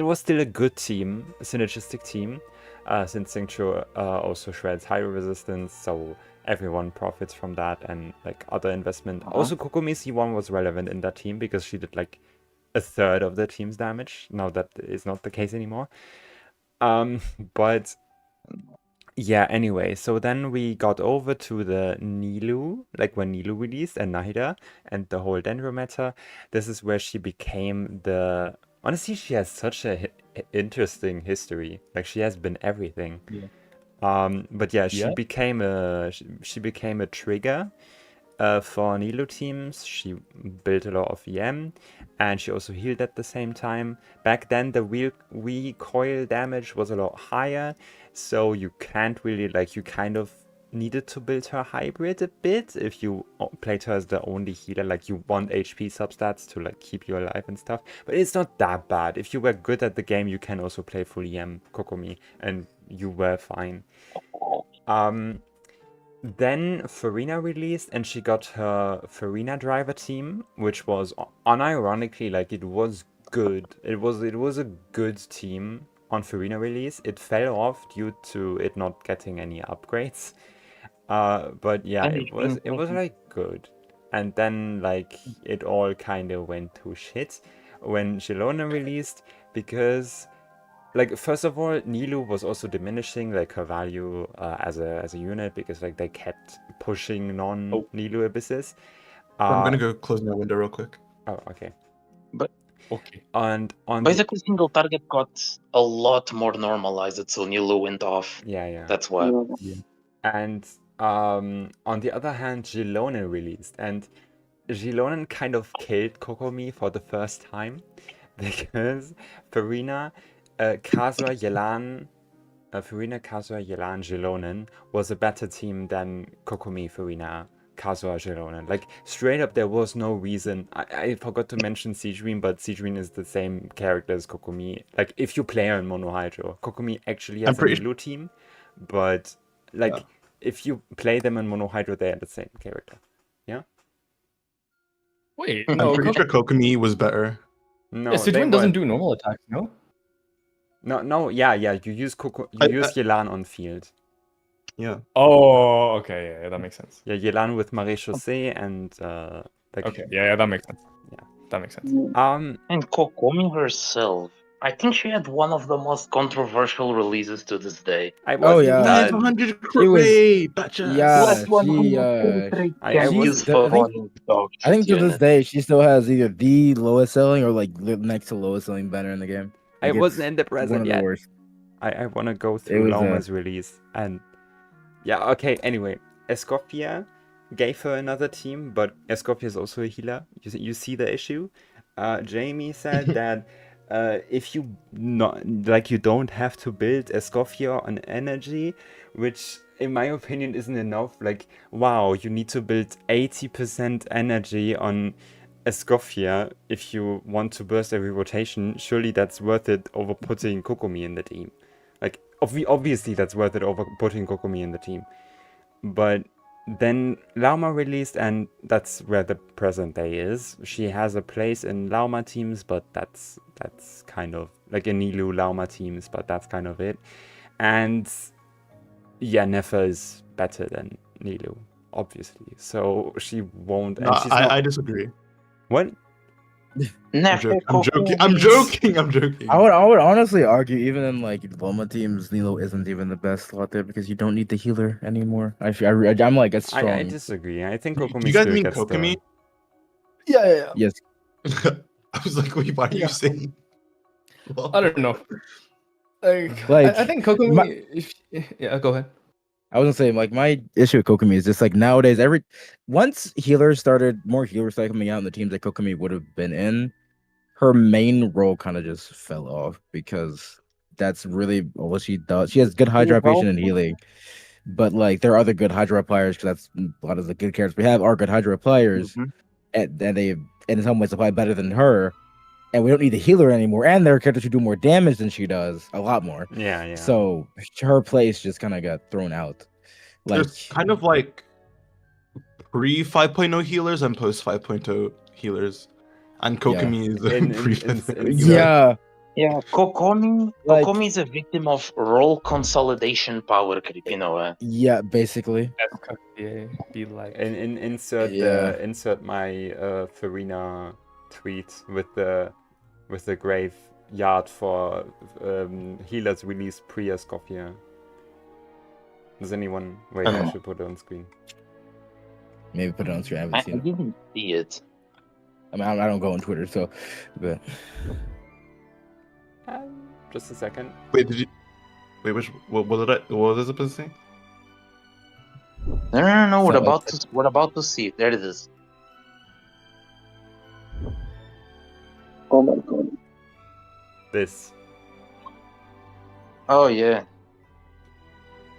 Speaker 1: was still a good team, a synergistic team. Since Xingqiu also shreds hydro resistance, so everyone profits from that and like other investment. Also, Kokomi C1 was relevant in that team because she did like a third of the team's damage. Now that is not the case anymore. But yeah, anyway, so then we got over to the Nilu, like when Nilu released and Nahida and the whole Dendro meta. This is where she became the. Honestly, she has such a interesting history. Like she has been everything.
Speaker 2: Yeah.
Speaker 1: But yeah, she
Speaker 2: Yeah.
Speaker 1: became a trigger for Nilu teams. She built a lot of EM, and she also healed at the same time. Back then, the recoil damage was a lot higher, so you can't really like. You kind of needed to build her hybrid a bit if you played her as the only healer. Like you want HP substats to like keep you alive and stuff, but it's not that bad. If you were good at the game, you can also play full EM Kokomi, and you were fine. Then Furina released, and she got her Furina driver team, which was unironically like it was good. It was a good team on Furina release. It fell off due to it not getting any upgrades. But yeah, it was like good. And then like it all kind of went to shit when Yelan released because like first of all, Nilu was also diminishing like her value as a unit because like they kept pushing non-Nilu abysses.
Speaker 3: I'm gonna go close my window real quick.
Speaker 1: Oh, okay.
Speaker 2: Okay.
Speaker 1: And on
Speaker 6: Basically, single target got a lot more normalized, so Nilu went off.
Speaker 1: yeah.
Speaker 6: That's why.
Speaker 1: And on the other hand, Yelan released, and Yelan kind of killed Kokomi for the first time because Furina, Kazuha, Yelan, Yelan was a better team than Kokomi, Furina, Kazuha, Yelan. Like straight up, there was no reason. I forgot to mention Seedream, but Seedream is the same character as Kokomi. Like if you play her in Mono Hydro, Kokomi actually has a Nilu team, but like if you play them in Mono Hydro, they are the same character. Yeah.
Speaker 2: Wait,
Speaker 3: I'm
Speaker 2: no.
Speaker 3: pretty sure Kokomi was better.
Speaker 1: No,
Speaker 2: Yeah,
Speaker 1: they
Speaker 2: Sidwin doesn't
Speaker 1: were-
Speaker 2: do normal attacks, no?
Speaker 1: No, yeah. You use Yelan on field.
Speaker 3: Yeah.
Speaker 2: Oh, okay, yeah, that makes sense.
Speaker 1: Yeah, Yelan with Marais Chaussee and like
Speaker 2: Okay, yeah, that makes sense.
Speaker 1: Yeah.
Speaker 2: That makes sense.
Speaker 6: And Kokomi herself, I think she had one of the most controversial releases to this day.
Speaker 1: I
Speaker 4: Oh,
Speaker 1: wasn't
Speaker 4: yeah.
Speaker 3: Nice
Speaker 1: that.
Speaker 3: 100
Speaker 4: It was-
Speaker 3: crate, betcha.
Speaker 4: Yeah,
Speaker 6: What
Speaker 4: she,
Speaker 6: 100
Speaker 1: I
Speaker 6: can use
Speaker 1: wasn't-
Speaker 6: for
Speaker 4: I think-
Speaker 6: one dog
Speaker 4: I think
Speaker 6: shit
Speaker 4: to this
Speaker 6: unit.
Speaker 4: day she still has either the lowest selling or like next to lowest selling banner in the game.
Speaker 1: I
Speaker 4: Like,
Speaker 1: wasn't
Speaker 4: it's
Speaker 1: in the
Speaker 4: one
Speaker 1: present
Speaker 4: of the
Speaker 1: yet.
Speaker 4: worst.
Speaker 1: I want to go through
Speaker 4: was,
Speaker 1: Lauma's release. And yeah, okay, anyway. Escoffier gave her another team, but Escoffier is also a healer. You see the issue? Jamie said that if you you don't have to build Escoffier on energy, which in my opinion isn't enough. Like, wow, you need to build 80% energy on Escoffier if you want to burst every rotation. Surely that's worth it over putting Kokomi in the team. Like, obviously that's worth it over putting Kokomi in the team. But then Lauma released, and that's where the present day is. She has a place in Lauma teams, but that's kind of like in Nilu Lauma teams, but that's kind of it. And yeah, Nefer is better than Nilu, obviously. So she won't. And
Speaker 3: No,
Speaker 1: she's not.
Speaker 3: I disagree.
Speaker 1: What?
Speaker 3: I'm joking. I'm joking.
Speaker 4: I would honestly argue even in like Loma teams, Nilo isn't even the best slot there because you don't need the healer anymore. I'm like a strong.
Speaker 1: I disagree. I think Kokomi
Speaker 3: You guys
Speaker 1: still
Speaker 3: mean
Speaker 1: gets
Speaker 3: Kokomi?
Speaker 2: Yeah.
Speaker 4: Yes.
Speaker 3: I was like, wait, why are you saying?
Speaker 2: I don't know. Like,
Speaker 4: Like,
Speaker 2: I think Kokomi. Yeah, go ahead.
Speaker 4: I was gonna say, like, my issue with Kokomi is just like nowadays, once healers started, more healers started coming out in the teams that Kokomi would have been in, her main role kind of just fell off because that's really all she does. She has good hydration and healing, but like there are other good Hydra players because that's a lot of the good characters we have are good Hydra players, and they in some ways apply better than her. And we don't need the healer anymore. And there are characters who do more damage than she does, a lot more.
Speaker 1: Yeah.
Speaker 4: So her place just kind of got thrown out. Like,
Speaker 3: There's kind of like pre 5.0 healers and post 5.0 healers, and Kokomi is a pre 5.0 healer.
Speaker 6: Yeah, Kokomi
Speaker 4: Like-
Speaker 6: is a victim of role consolidation power creep, you know.
Speaker 4: yeah, basically.
Speaker 2: Yeah, be like.
Speaker 1: And insert my Furina tweet with the graveyard for healers released pre-Escoffier. Does anyone wait? I should put it on screen.
Speaker 4: Maybe put it on screen. I haven't
Speaker 6: I
Speaker 4: seen it.
Speaker 6: didn't see it.
Speaker 4: I mean, I don't go on Twitter, so. But
Speaker 1: Just a second.
Speaker 3: Wait, did you? Wait, what was it supposed to say?
Speaker 6: No.
Speaker 4: So,
Speaker 6: We're about to see it. There it is.
Speaker 5: Oh my god.
Speaker 1: This.
Speaker 6: Oh yeah.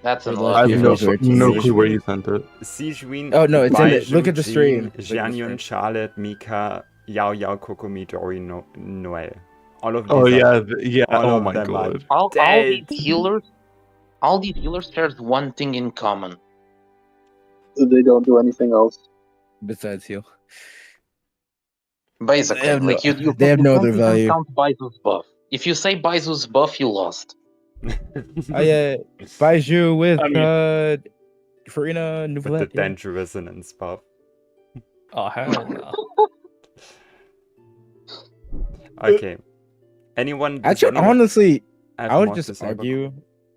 Speaker 6: That's an
Speaker 4: I
Speaker 6: lot.
Speaker 3: I have no clue where you sent it.
Speaker 1: Sijuin.
Speaker 4: Oh, no, it's in it.
Speaker 1: Baizhu,
Speaker 4: Look at the stream.
Speaker 1: Jin,
Speaker 4: Look at the
Speaker 1: Xianyun,
Speaker 4: stream.
Speaker 1: Charlotte, Mika, Yao, Kokomi, Dori, Noel. All of these.
Speaker 3: Oh
Speaker 1: are-
Speaker 3: yeah.
Speaker 1: all
Speaker 3: Oh
Speaker 1: of
Speaker 3: my
Speaker 1: them are
Speaker 3: god.
Speaker 6: All
Speaker 1: dead.
Speaker 6: these healers share one thing in common.
Speaker 5: They don't do anything else.
Speaker 4: besides heal.
Speaker 6: Basically,
Speaker 4: They have no-
Speaker 6: like you
Speaker 4: they have no
Speaker 6: can't
Speaker 4: other
Speaker 6: even
Speaker 4: value.
Speaker 6: count Baizu's buff. If you say Baizu's buff, you lost.
Speaker 4: Oh yeah, Baiju with
Speaker 2: I mean-
Speaker 4: Furina,
Speaker 1: With the
Speaker 4: Neuvillette. Yeah.
Speaker 1: Danger Resonance buff.
Speaker 2: Oh hell no.
Speaker 1: Okay. Anyone? does
Speaker 4: Actually,
Speaker 1: anyone
Speaker 4: honestly,
Speaker 1: have
Speaker 4: I would
Speaker 1: more to
Speaker 4: just
Speaker 1: say about
Speaker 4: argue.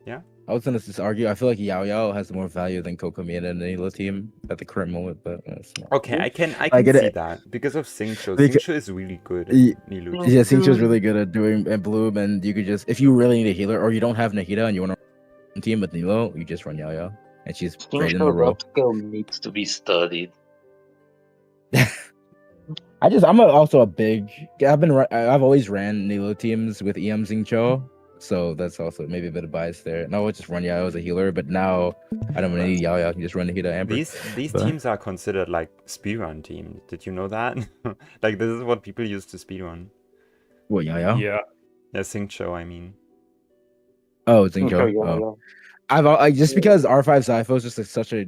Speaker 1: Yeah?
Speaker 4: I was gonna just argue. I feel like Yao has more value than Kokomi and the Nila team at the current moment, but that's not
Speaker 1: Okay, I can
Speaker 4: I get
Speaker 1: see
Speaker 4: it.
Speaker 1: that because of Xingqiu.
Speaker 4: Because-
Speaker 1: Xingqiu is really good
Speaker 4: Ye-
Speaker 1: at Nilu.
Speaker 4: Yeah, Xingqiu's really good at doing and Bloom, and you could just if you really need a healer or you don't have Nahida and you want to team with Nilo, you just run Yao, and she's great in the
Speaker 6: Xingqiu's
Speaker 4: role.
Speaker 6: upskill needs to be studied.
Speaker 4: Also a big. I've always ran Nilo teams with EM Xingqiu, so that's also maybe a bit of bias there. And I would just run Yao as a healer, but now I don't need Yao. I can just run Nahida Amber.
Speaker 1: These
Speaker 4: But-
Speaker 1: teams are considered like speedrun teams. Did you know that? Like this is what people use to speedrun.
Speaker 4: What Yao?
Speaker 2: Yeah.
Speaker 1: Yeah, Xingqiu, I mean.
Speaker 4: Oh, Xingqiu. Oh. I just because R5 Zypho is just such a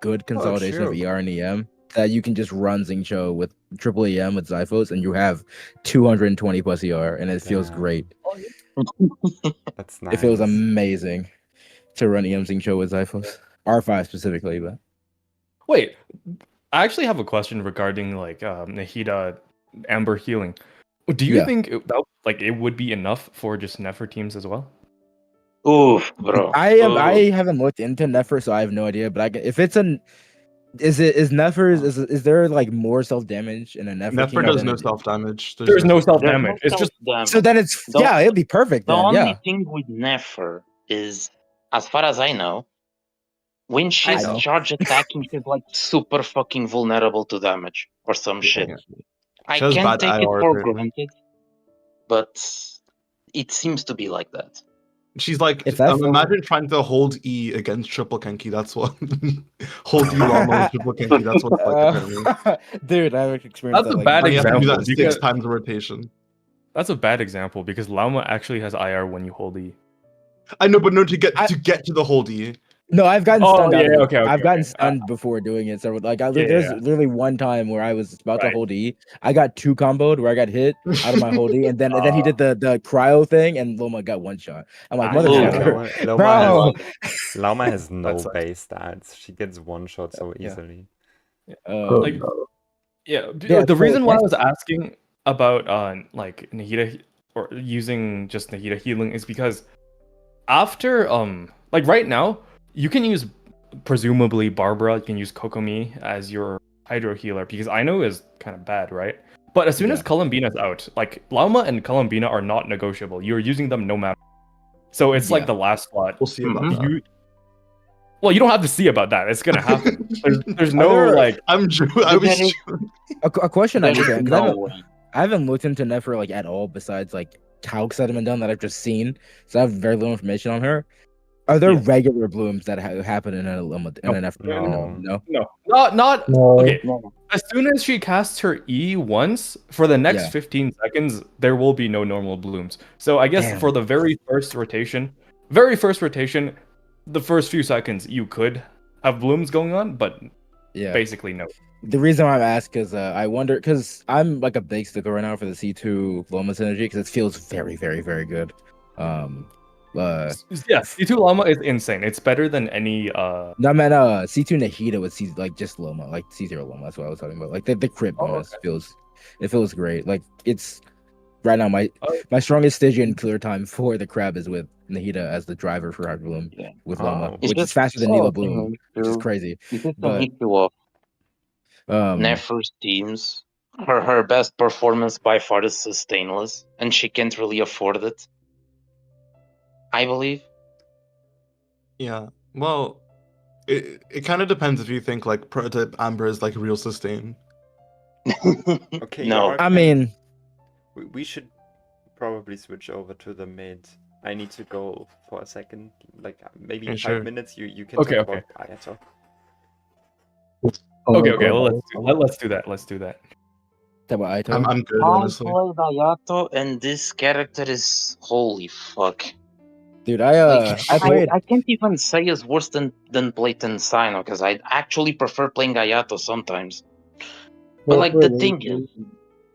Speaker 4: good consolidation of
Speaker 1: true.
Speaker 4: ER and EM that you can just run Xingqiu with triple EM with Zyphos and you have 220 plus ER and it feels
Speaker 1: Damn.
Speaker 4: great.
Speaker 1: That's nice.
Speaker 4: It feels amazing to run EM Xingqiu with Zyphos. R5 specifically, but
Speaker 2: Wait, I actually have a question regarding like Nahida Amber healing. Do you
Speaker 4: Yeah.
Speaker 2: think it would be enough for just Nefer teams as well?
Speaker 6: Oof, bro.
Speaker 4: I haven't looked into Nefer, so I have no idea. But if it's is Nefer is there like more self damage in a Nefer
Speaker 3: Nefer
Speaker 4: team
Speaker 3: does
Speaker 4: than
Speaker 3: no
Speaker 4: it-
Speaker 3: self damage.
Speaker 2: There's no self
Speaker 6: There's
Speaker 2: damage.
Speaker 6: no
Speaker 2: It's just
Speaker 6: self-damage.
Speaker 4: So then it's
Speaker 6: The-
Speaker 4: it'd be perfect
Speaker 6: The
Speaker 4: then.
Speaker 6: only
Speaker 4: Yeah.
Speaker 6: thing with Nefer is, as far as I know, when she's
Speaker 4: know.
Speaker 6: charge attacking, she's like super fucking vulnerable to damage or some shit.
Speaker 3: Yeah.
Speaker 6: I
Speaker 3: She has
Speaker 6: can't
Speaker 3: bad
Speaker 6: take it
Speaker 3: IR
Speaker 6: for
Speaker 3: apparently.
Speaker 6: granted, but it seems to be like that.
Speaker 3: She's like,
Speaker 4: If that's the-
Speaker 3: imagine trying to hold E against triple Kenki. That's what hold E Llama with triple Kenki. That's what it's like apparently.
Speaker 4: Dude, I've experienced
Speaker 2: That's
Speaker 4: that.
Speaker 2: a bad
Speaker 3: And you have to do
Speaker 2: example.
Speaker 3: that 6
Speaker 2: because-
Speaker 3: times a rotation.
Speaker 2: That's a bad example because Llama actually has IR when you hold E.
Speaker 3: I know, but no, to get to the hold E.
Speaker 4: No, I've gotten
Speaker 2: Oh,
Speaker 4: stunned. out of
Speaker 2: yeah,
Speaker 4: it.
Speaker 2: okay,
Speaker 4: I've gotten
Speaker 2: okay.
Speaker 4: stunned before doing it. So like,
Speaker 2: Yeah,
Speaker 4: there's
Speaker 2: yeah.
Speaker 4: literally one time where I was about to
Speaker 2: Right.
Speaker 4: hold E. I got 2 comboed where I got hit out of my hold E, and then he did the cryo thing, and Loma got 1 shot. I'm like, motherfucker, bro.
Speaker 1: Loma has no
Speaker 2: That sucks.
Speaker 1: base stats. She gets 1 shot so
Speaker 2: Yeah.
Speaker 1: easily.
Speaker 2: Like,
Speaker 4: Yeah,
Speaker 2: the reason
Speaker 4: so
Speaker 2: why I
Speaker 4: next-
Speaker 2: was asking about like Nahida or using just Nahida healing is because after like right now you can use presumably Barbara, you can use Kokomi as your hydro healer because I know is kind of bad, right? But as soon as Colombina's out, like Llama and Colombina are not negotiable. You're using them no matter. So it's like the last slot.
Speaker 3: We'll see about that.
Speaker 2: Well, you don't have to see about that. It's gonna happen. There's no
Speaker 4: there-
Speaker 2: like.
Speaker 3: I was
Speaker 4: a question I
Speaker 6: There's
Speaker 4: understand, 'cause
Speaker 6: no way.
Speaker 4: I haven't looked into Nefer like at all besides like calcs that have been done that I've just seen, so I have very little information on her. Are there
Speaker 2: Yeah.
Speaker 4: regular blooms that happen in an Nefer?
Speaker 1: No.
Speaker 4: No.
Speaker 2: Not
Speaker 5: No.
Speaker 2: okay.
Speaker 6: No.
Speaker 2: As soon as she casts her E once, for the next
Speaker 4: Yeah.
Speaker 2: 15 seconds, there will be no normal blooms. So I guess
Speaker 4: Damn.
Speaker 2: for the very first rotation, the first few seconds you could have blooms going on, but
Speaker 4: Yeah.
Speaker 2: basically no.
Speaker 4: The reason why I'm asking is I wonder because I'm like a big sticker right now for the C2 Loma synergy because it feels very, very, very good.
Speaker 2: Yeah, C2 Llama is insane. It's better than any
Speaker 4: No, I meant C2 Nahida with C like just Loma, like C0 Loma. That's what I was talking about. Like the crit bonus feels great. Like it's right now my strongest Stygian clear time for the crab is with Nahida as the driver for Hard Bloom with Loma,
Speaker 6: It's
Speaker 4: which is
Speaker 6: just
Speaker 4: faster than Nila Bloom, which is
Speaker 6: to-
Speaker 4: crazy.
Speaker 6: It's just
Speaker 4: But-
Speaker 6: an issue of Nefer's teams. Her best performance by far is sustainless, and she can't really afford it. I believe.
Speaker 3: Yeah. Well, it kind of depends if you think like prototype Amber is like real sustain.
Speaker 1: Okay,
Speaker 6: No.
Speaker 1: York,
Speaker 4: I mean,
Speaker 1: we should probably switch over to the mid. I need to go for a second, like maybe
Speaker 3: Yeah,
Speaker 1: 5
Speaker 3: sure.
Speaker 1: minutes. You can
Speaker 2: Okay,
Speaker 1: talk
Speaker 2: okay.
Speaker 1: about Ayato.
Speaker 2: Okay, well, let's do that. Let's do that.
Speaker 4: talk about Aito.
Speaker 3: I'm good,
Speaker 6: I
Speaker 3: honestly.
Speaker 6: played Ayato, and this character is holy fuck.
Speaker 4: Dude,
Speaker 6: Like,
Speaker 4: I played.
Speaker 6: I can't even say it's worse than play Tensino, because I actually prefer playing Ayato sometimes. But like the thing is,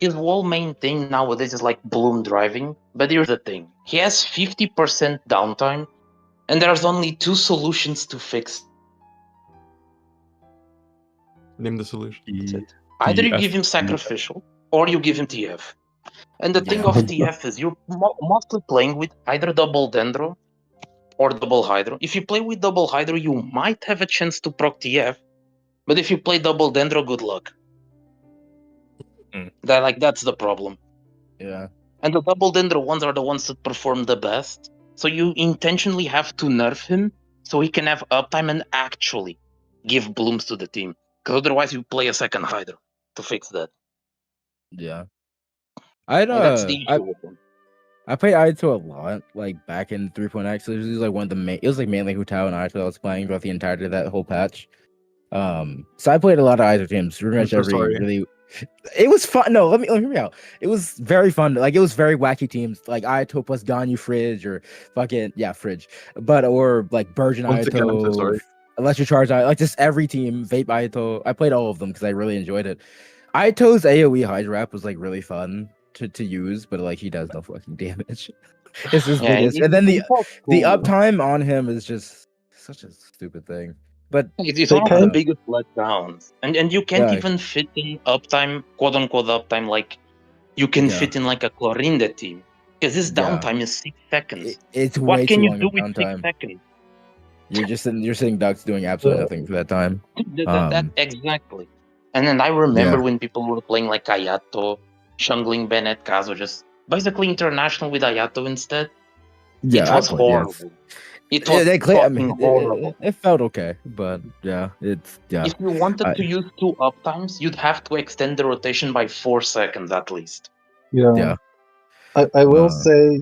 Speaker 6: his whole main thing nowadays is like bloom driving. But here's the thing: he has 50% downtime, and there's only 2 solutions to fix
Speaker 3: Name the solution.
Speaker 6: it. Either you give him sacrificial, or you give him TF. And the thing of TF is you're mostly playing with either double Dendro or double Hydro. If you play with double Hydro, you might have a chance to proc TF. But if you play double Dendro, good luck. That's the problem.
Speaker 4: Yeah.
Speaker 6: And the double Dendro ones are the ones that perform the best. So you intentionally have to nerf him so he can have uptime and actually give blooms to the team. Because otherwise you play a second Hydro to fix that.
Speaker 4: Yeah.
Speaker 6: And that's the issue with him.
Speaker 4: I played Ayato a lot, like back in 3.x. It was like one of the main. It was like mainly Hu Tao and Ayato I was playing throughout the entirety of that whole patch. So I played a lot of Ayato teams. Pretty much
Speaker 3: so sorry.
Speaker 4: really. It was fun. No, let me hear me out. It was very fun. Like it was very wacky teams, like Ayato plus Ganyu Fridge or fucking Fridge, or like Burgeon
Speaker 3: Once again, I'm so
Speaker 4: Ayato,
Speaker 3: sorry.
Speaker 4: Electric Charge Ayato, like just every team. Vape Ayato. I played all of them because I really enjoyed it. Ayato's AoE Hydra Wrap was like really fun to use, but like he does no fucking damage. It's just biggest. And then the uptime on him is just such a stupid thing. But
Speaker 6: It's one of the biggest letdowns. And you can't even fit in uptime, quote unquote uptime, like you can fit in like a Clorinde team. Because his downtime is 6 seconds.
Speaker 4: It's
Speaker 6: What
Speaker 4: way
Speaker 6: can
Speaker 4: too
Speaker 6: you
Speaker 4: long
Speaker 6: do
Speaker 4: of
Speaker 6: with 6
Speaker 4: downtime.
Speaker 6: seconds?
Speaker 4: You're sitting ducks doing absolutely nothing for that time.
Speaker 6: Exactly. And then I remember when people were playing like Ayato, Shungling Bennett, Kazo, just basically international with Ayato instead.
Speaker 4: Yeah,
Speaker 6: it was horrible. It was horrible.
Speaker 4: It felt okay, but it's
Speaker 6: If you wanted to use 2 uptimes, you'd have to extend the rotation by 4 seconds at least.
Speaker 5: Yeah. I will say,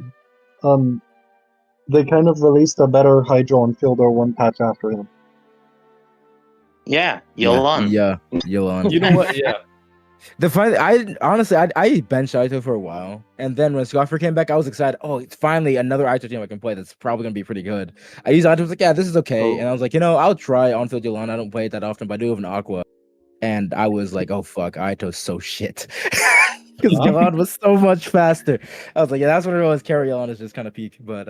Speaker 5: they kind of released a better Hydro on Fielder 1 patch after him.
Speaker 6: Yeah, Yelan.
Speaker 4: Yeah, Yelan.
Speaker 2: You know what? Yeah.
Speaker 4: The fun, I benched Ayato for a while, and then when Scoffer came back, I was excited. Oh, it's finally another Ayato team I can play that's probably gonna be pretty good. I used Ayato, was like, yeah, this is okay, and I was like, I'll try on-field Yelan. I don't play it that often, but I do have an Aqua, and I was like, oh fuck, Ayato's so shit because Yelan was so much faster. I was like, yeah, that's what it was. Carry Yelan is just kind of peak, but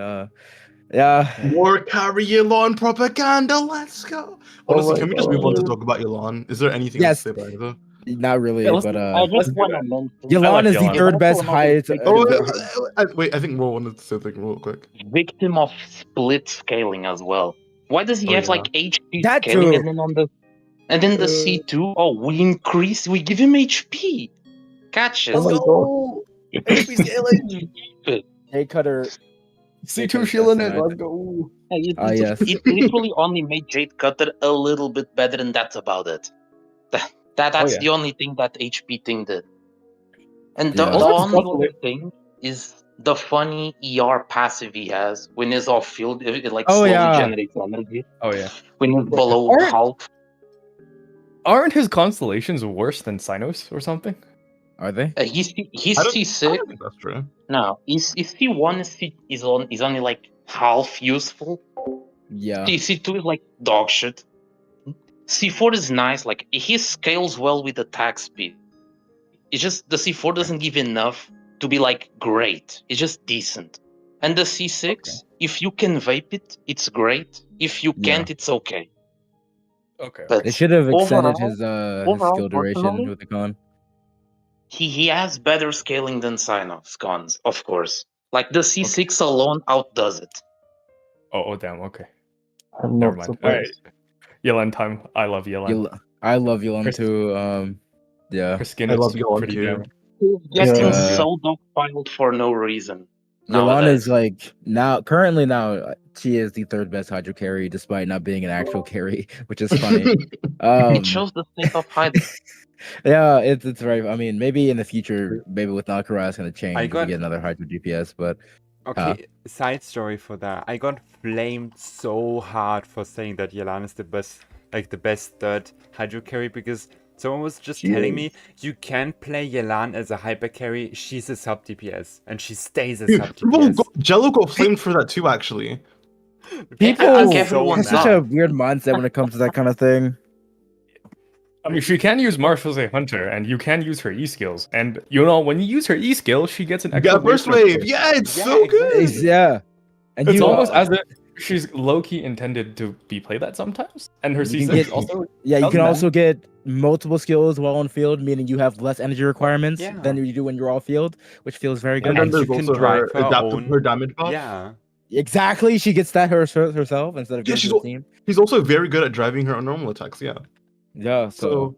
Speaker 3: more carry Yelan propaganda. Let's go. Honestly, can we just move on to talk about Yelan? Is there anything else to say about it?
Speaker 4: Not really, but
Speaker 6: I just want to mention
Speaker 4: Yelan is the third best highest.
Speaker 3: Wait, I think Mo wanted to say something real quick.
Speaker 6: Victim of split scaling as well. Why does he have like HP
Speaker 4: that
Speaker 6: scaling
Speaker 4: too.
Speaker 6: and then on the C2? Oh, we give him HP. Catches.
Speaker 3: Oh my god. HP scaling.
Speaker 4: Hey, Cutter.
Speaker 2: C2 shielding it. Let's go.
Speaker 4: Yes.
Speaker 6: It literally only made Jade Cutter a little bit better, and that's about it. That's the only thing that HP thing did. And the only other thing is the funny ER passive he has when he's off field. It like slowly generates energy.
Speaker 2: Oh yeah.
Speaker 6: When he's below half.
Speaker 2: Aren't his constellations worse than Sinos or something?
Speaker 4: Are they?
Speaker 6: He's C6.
Speaker 3: I don't think that's true.
Speaker 6: No, he's C1 is only like half useful.
Speaker 4: Yeah.
Speaker 6: C2 is like dog shit. C4 is nice, like he scales well with attack speed. It's just the C4 doesn't give enough to be like great. It's just decent. And the C6, if you can vape it, it's great. If you can't, it's okay.
Speaker 2: Okay.
Speaker 6: But
Speaker 4: they should have extended his skill duration with the con.
Speaker 6: He has better scaling than Sinov's cons, of course. Like the C6 alone outdoes it.
Speaker 2: Oh damn, okay.
Speaker 5: I'm
Speaker 2: Never
Speaker 5: not
Speaker 2: mind.
Speaker 5: surprised.
Speaker 2: Alright. Yelan time. I love Yelan.
Speaker 4: I love Yelan too. Yeah.
Speaker 2: Her skin
Speaker 3: I
Speaker 2: is
Speaker 3: love Yelan
Speaker 2: pretty
Speaker 3: too.
Speaker 6: He's getting so dogpiled for no reason.
Speaker 4: Yelan is like currently she is the third best Hydro carry despite not being an actual carry, which is funny.
Speaker 6: It shows the state of Hydro.
Speaker 4: Yeah, it's right. I mean, maybe in the future, maybe with Nakara, it's gonna change. We get another Hydro DPS, but
Speaker 1: okay. Side story for that, I got flamed so hard for saying that Yelan is the best third Hydro carry because someone was just telling me you can play Yelan as a hyper carry. She's a sub DPS and she stays a sub DPS.
Speaker 3: Jello got flamed for that too, actually.
Speaker 4: People have such a weird mindset when it comes to that kind of thing.
Speaker 2: I mean, she can use Marsh as a hunter, and you can use her E skills. And when you use her E skill, she gets an extra
Speaker 3: burst wave. Yeah, it's so good.
Speaker 4: Yeah, and
Speaker 2: it's almost as if she's low key intended to be played at sometimes. And her C6 also.
Speaker 4: Yeah, you can also get multiple skills while on field, meaning you have less energy requirements than you do when you're off field, which feels very good.
Speaker 3: And then there's also her damage buff.
Speaker 1: Yeah.
Speaker 4: Exactly, she gets that herself instead of getting the team.
Speaker 3: She's also very good at driving her normal attacks.
Speaker 4: Yeah, so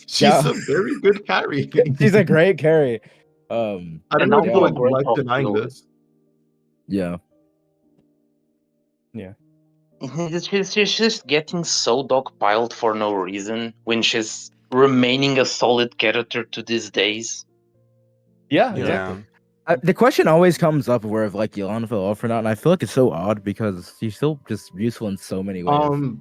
Speaker 3: she's a very good carry.
Speaker 4: She's a great carry.
Speaker 3: I don't know if people like denying this.
Speaker 4: Yeah.
Speaker 6: She's just getting so dogpiled for no reason when she's remaining a solid character to these days.
Speaker 2: Yeah, exactly.
Speaker 4: The question always comes up where if like Yelan fell off or not, and I feel like it's so odd because she's still just useful in so many ways.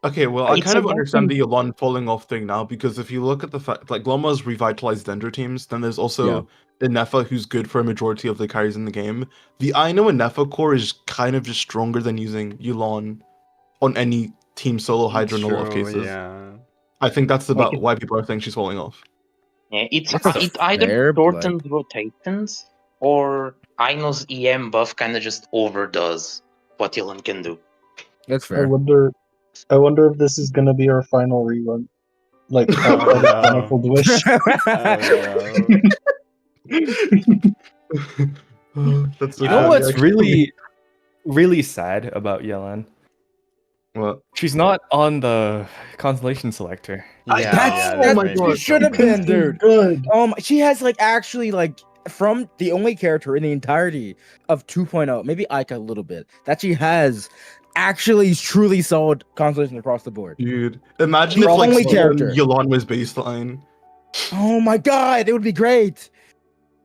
Speaker 3: Okay, well, I kind of understand the Yelan falling off thing now because if you look at the fact, like Glomma's revitalized Dendro teams, then there's also Inefa who's good for a majority of the carries in the game. The Aino Inefa core is kind of just stronger than using Yelan on any team solo Hydra in a lot of cases.
Speaker 1: Yeah.
Speaker 3: I think that's about why people are saying she's falling off.
Speaker 6: Yeah, it either shortens rotations or Aino's EM buff kind of just overdoes what Yelan can do.
Speaker 4: That's fair.
Speaker 5: I wonder if this is gonna be our final rerun, like Manifold Wish.
Speaker 3: That's so
Speaker 2: You know
Speaker 3: funny,
Speaker 2: what's
Speaker 3: actually.
Speaker 2: really sad about Yelan?
Speaker 3: What?
Speaker 2: She's not on the constellation selector.
Speaker 1: Yeah,
Speaker 4: That's
Speaker 1: that
Speaker 3: my
Speaker 1: made me
Speaker 3: God.
Speaker 4: she should have
Speaker 1: so
Speaker 4: been,
Speaker 1: mad.
Speaker 4: dude.
Speaker 5: Good.
Speaker 4: She has like actually like from the only character in the entirety of 2.0, maybe Aika a little bit, that she has actually truly solid constellation across the board.
Speaker 3: Dude, imagine
Speaker 4: The
Speaker 3: if like
Speaker 4: only
Speaker 3: someone
Speaker 4: character.
Speaker 3: Yelan was baseline.
Speaker 4: Oh my god, it would be great.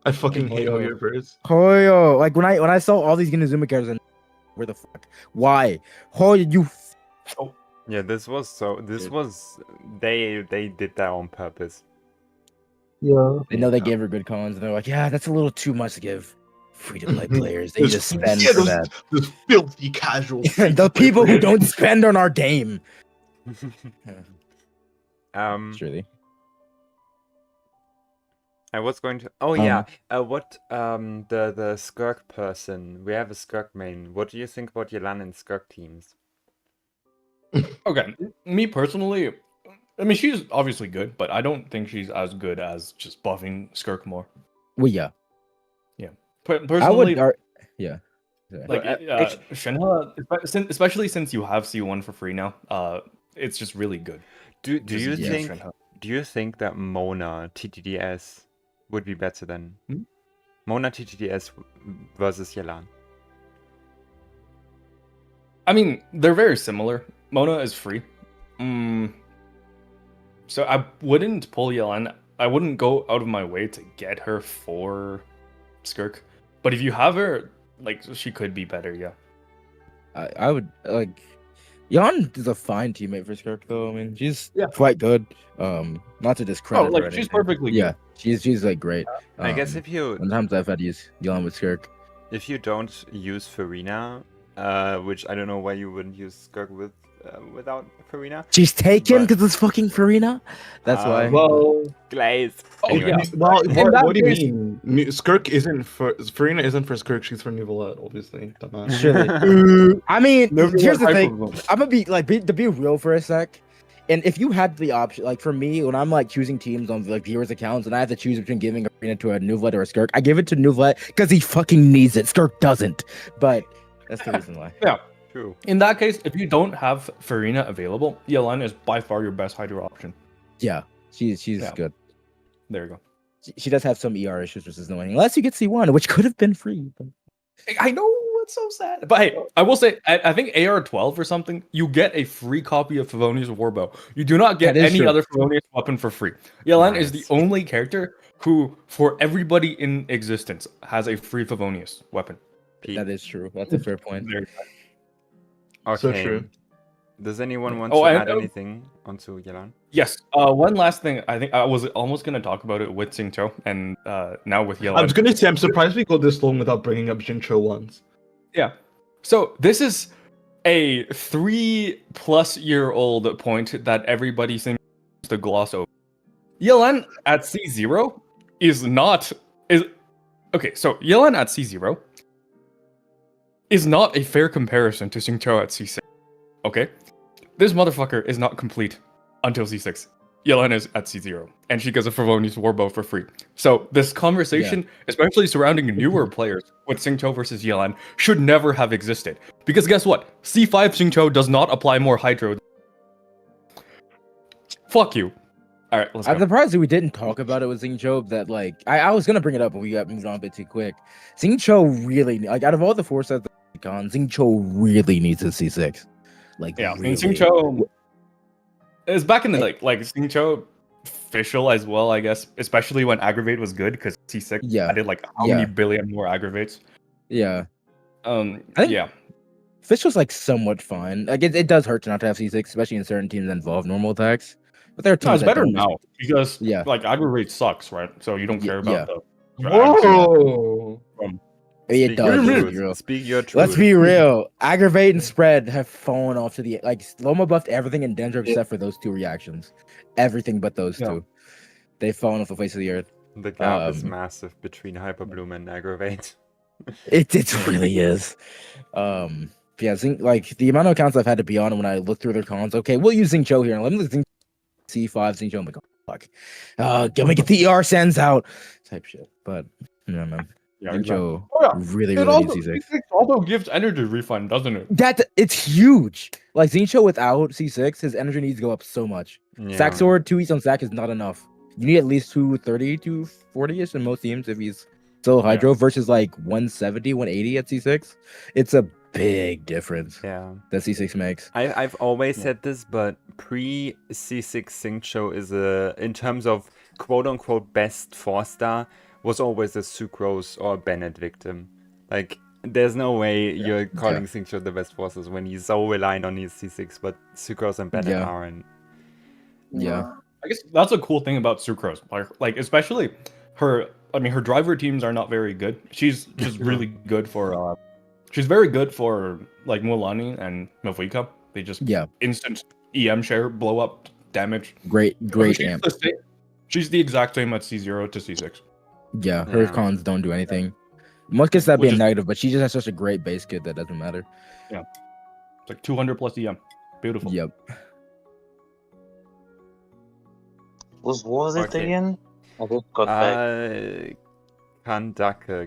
Speaker 3: I fucking hate how
Speaker 4: Hoyo.
Speaker 3: you're first.
Speaker 4: Hoyo, like when I saw all these Inazuma characters, and where the fuck? Why? Hoyo, you.
Speaker 1: Yeah, this was they did that on purpose.
Speaker 5: Yeah.
Speaker 4: They know they
Speaker 3: Yeah.
Speaker 4: gave her good cons, and they're like, yeah, that's a little too much to give free-to-play players. They
Speaker 3: Those-
Speaker 4: just spend
Speaker 3: yeah,
Speaker 4: for
Speaker 3: those,
Speaker 4: that.
Speaker 3: those filthy casuals.
Speaker 4: The people who don't spend on our game. Surely.
Speaker 1: I was going to. Oh yeah. What the Skirk person? We have a Skirk main. What do you think about Yelan and Skirk teams?
Speaker 2: Okay, me personally, I mean, she's obviously good, but I don't think she's as good as just buffing Skirk more.
Speaker 4: Well, yeah.
Speaker 2: Personally,
Speaker 4: I would. Yeah.
Speaker 2: like
Speaker 1: Well,
Speaker 2: Shenhe, especially since you have C1 for free now, it's just really good.
Speaker 1: Do
Speaker 2: Just
Speaker 1: you
Speaker 2: use
Speaker 1: think
Speaker 2: Shenhe.
Speaker 1: do you think that Mona TTDS would be better than Mona TTDS versus Yelan?
Speaker 2: I mean, they're very similar. Mona is free. So I wouldn't pull Yelan. I wouldn't go out of my way to get her for Skirk. But if you have her, like, she could be better, yeah.
Speaker 4: I would like. Jan is a fine teammate for Skirk, though. I mean, she's
Speaker 2: Yeah.
Speaker 4: quite good. Not to discredit.
Speaker 2: Oh,
Speaker 4: her
Speaker 2: like,
Speaker 4: or
Speaker 2: she's
Speaker 4: anything.
Speaker 2: perfectly good.
Speaker 4: Yeah, she's like great.
Speaker 1: I guess if you
Speaker 4: Sometimes I've had to use Jan with Skirk.
Speaker 1: don't use Furina, which I don't know why you wouldn't use Skirk without Furina.
Speaker 4: She's taken
Speaker 1: But-
Speaker 4: because it's fucking Farina. That's why.
Speaker 5: Well,
Speaker 1: Glaze.
Speaker 2: Oh,
Speaker 1: Anyway.
Speaker 2: yeah.
Speaker 3: Well,
Speaker 2: In that
Speaker 3: what do you
Speaker 2: case-
Speaker 3: mean? Skirk isn't for Furina isn't for Skirk. She's for Neuvillette, obviously. Dumbass.
Speaker 4: Surely. I mean, here's the thing.
Speaker 2: Hyper-
Speaker 4: I'm gonna be like to be real for a sec. And if you had the option, like for me, when I'm like choosing teams on like viewers' accounts, and I have to choose between giving Arena to a Neuvillette or a Skirk, I give it to Neuvillette because he fucking needs it. Skirk doesn't. But that's the reason why.
Speaker 2: Yeah.
Speaker 1: True.
Speaker 2: In that case, if you don't have Furina available, Yelan is by far your best Hydro option.
Speaker 4: Yeah, she's
Speaker 2: Yeah.
Speaker 4: good.
Speaker 2: There you go.
Speaker 4: She does have some ER issues, which is annoying. Unless you get C1, which could have been free. But...
Speaker 2: I know, it's so sad. But hey, I will say, I think AR12 or something, you get a free copy of Favonius Warbow. You do not get
Speaker 4: That is
Speaker 2: any
Speaker 4: true.
Speaker 2: other Favonius weapon for free. Yelan is the
Speaker 1: Nice.
Speaker 2: only character who, for everybody in existence, has a free Favonius weapon.
Speaker 1: Pete.
Speaker 4: That is true. That's a fair point.
Speaker 2: There you go.
Speaker 1: Okay.
Speaker 3: So true.
Speaker 1: Does anyone want
Speaker 2: Oh,
Speaker 1: to
Speaker 2: and-
Speaker 1: add anything onto Yelan?
Speaker 2: Yes. One last thing. I think I was almost going to talk about it with Xingqiu, and now with Yelan.
Speaker 3: I was gonna say I'm surprised we got this long without bringing up Xingqiu once.
Speaker 2: Yeah. So this is a 3+-year-old point that everybody seems to gloss over. Yelan at C0 is okay. So Yelan at C0 is not a fair comparison to Xingqiu at C6. Okay, this motherfucker is not complete until C6. Yelan is at C0, and she gets a Favonius Warbow for free. So this conversation, especially surrounding newer players with Xingqiu versus Yelan, should never have existed. Because guess what? C5 Xingqiu does not apply more Hydro. Fuck you. All right, let's
Speaker 4: I'm
Speaker 2: go.
Speaker 4: surprised that we didn't talk about it with Xingqiu. That like I was gonna bring it up, but we got moved on a bit too quick. Xingqiu really like out of all the 4 sets gone, Xingqiu really needs a C6. Like
Speaker 2: Yeah,
Speaker 4: really.
Speaker 2: and Xingqiu is back in the like Xingqiu official as well, I guess, especially when aggravate was good because C6
Speaker 4: Yeah.
Speaker 2: added like how
Speaker 4: Yeah.
Speaker 2: many billion more aggravates.
Speaker 4: Yeah, I think-
Speaker 2: Yeah.
Speaker 4: Fish was like somewhat fine. Like it does hurt to not to have C6, especially in certain teams that involve normal attacks. But there are teams
Speaker 2: No, it's
Speaker 4: that
Speaker 2: better
Speaker 4: don't.
Speaker 2: now because
Speaker 4: Yeah.
Speaker 2: like aggravate sucks, right? So you don't care about the
Speaker 3: Whoa!
Speaker 4: It
Speaker 1: Speak
Speaker 4: does.
Speaker 1: your
Speaker 4: let's
Speaker 1: truth.
Speaker 4: be real.
Speaker 1: Speak your truth.
Speaker 4: Let's be real. Aggravate and spread have fallen off to the like Loma buffed everything in Dendro except for those 2 reactions. Everything but those
Speaker 2: Yeah.
Speaker 4: 2. They've fallen off the face of the earth.
Speaker 1: The gap is
Speaker 4: Um,
Speaker 1: massive between Hyperbloom and Aggravate.
Speaker 4: It really is. Yeah, like the amount of accounts I've had to be on when I look through their cons. Okay, we'll use Xingqiu here. Let me look at C5 Xingqiu. I'm like, fuck. Can we get the ER sends out? Type shit. But yeah, man.
Speaker 2: Yeah,
Speaker 4: Xingqiu
Speaker 2: Oh, yeah.
Speaker 4: really,
Speaker 2: It
Speaker 4: really
Speaker 2: also,
Speaker 4: needs C6.
Speaker 2: C6 also gives energy refund, doesn't it?
Speaker 4: It's huge. Like Xingqiu without C6, his energy needs to go up so much.
Speaker 1: Yeah.
Speaker 4: Sack sword, 2 eats on sack is not enough. You need at least 230, 240ish in most teams if he's still hydro versus like 170, 180 at C6. It's a big difference
Speaker 1: Yeah.
Speaker 4: that C6 makes.
Speaker 1: I've always said this, but pre C6 Xingqiu is in terms of quote unquote best 4-star was always a Sucrose or a Bennett victim. Like there's no way you're calling Xingqiu the best forces when he's so reliant on his C6, but Sucrose and Bennett aren't.
Speaker 4: Yeah.
Speaker 2: I guess that's a cool thing about Sucrose. Like especially her driver teams are not very good. She's just really good for she's very good for like Mualani and Mavika. They just instant EM share, blow up damage.
Speaker 4: Great amp.
Speaker 2: She's the exact same at C0 to C6.
Speaker 4: Yeah, her cons don't do anything. Most cases that being negative, but she just has such a great base kit that doesn't matter.
Speaker 2: Yeah. It's like 200 plus EM. Beautiful.
Speaker 4: Yep.
Speaker 6: What was it again? I just got back.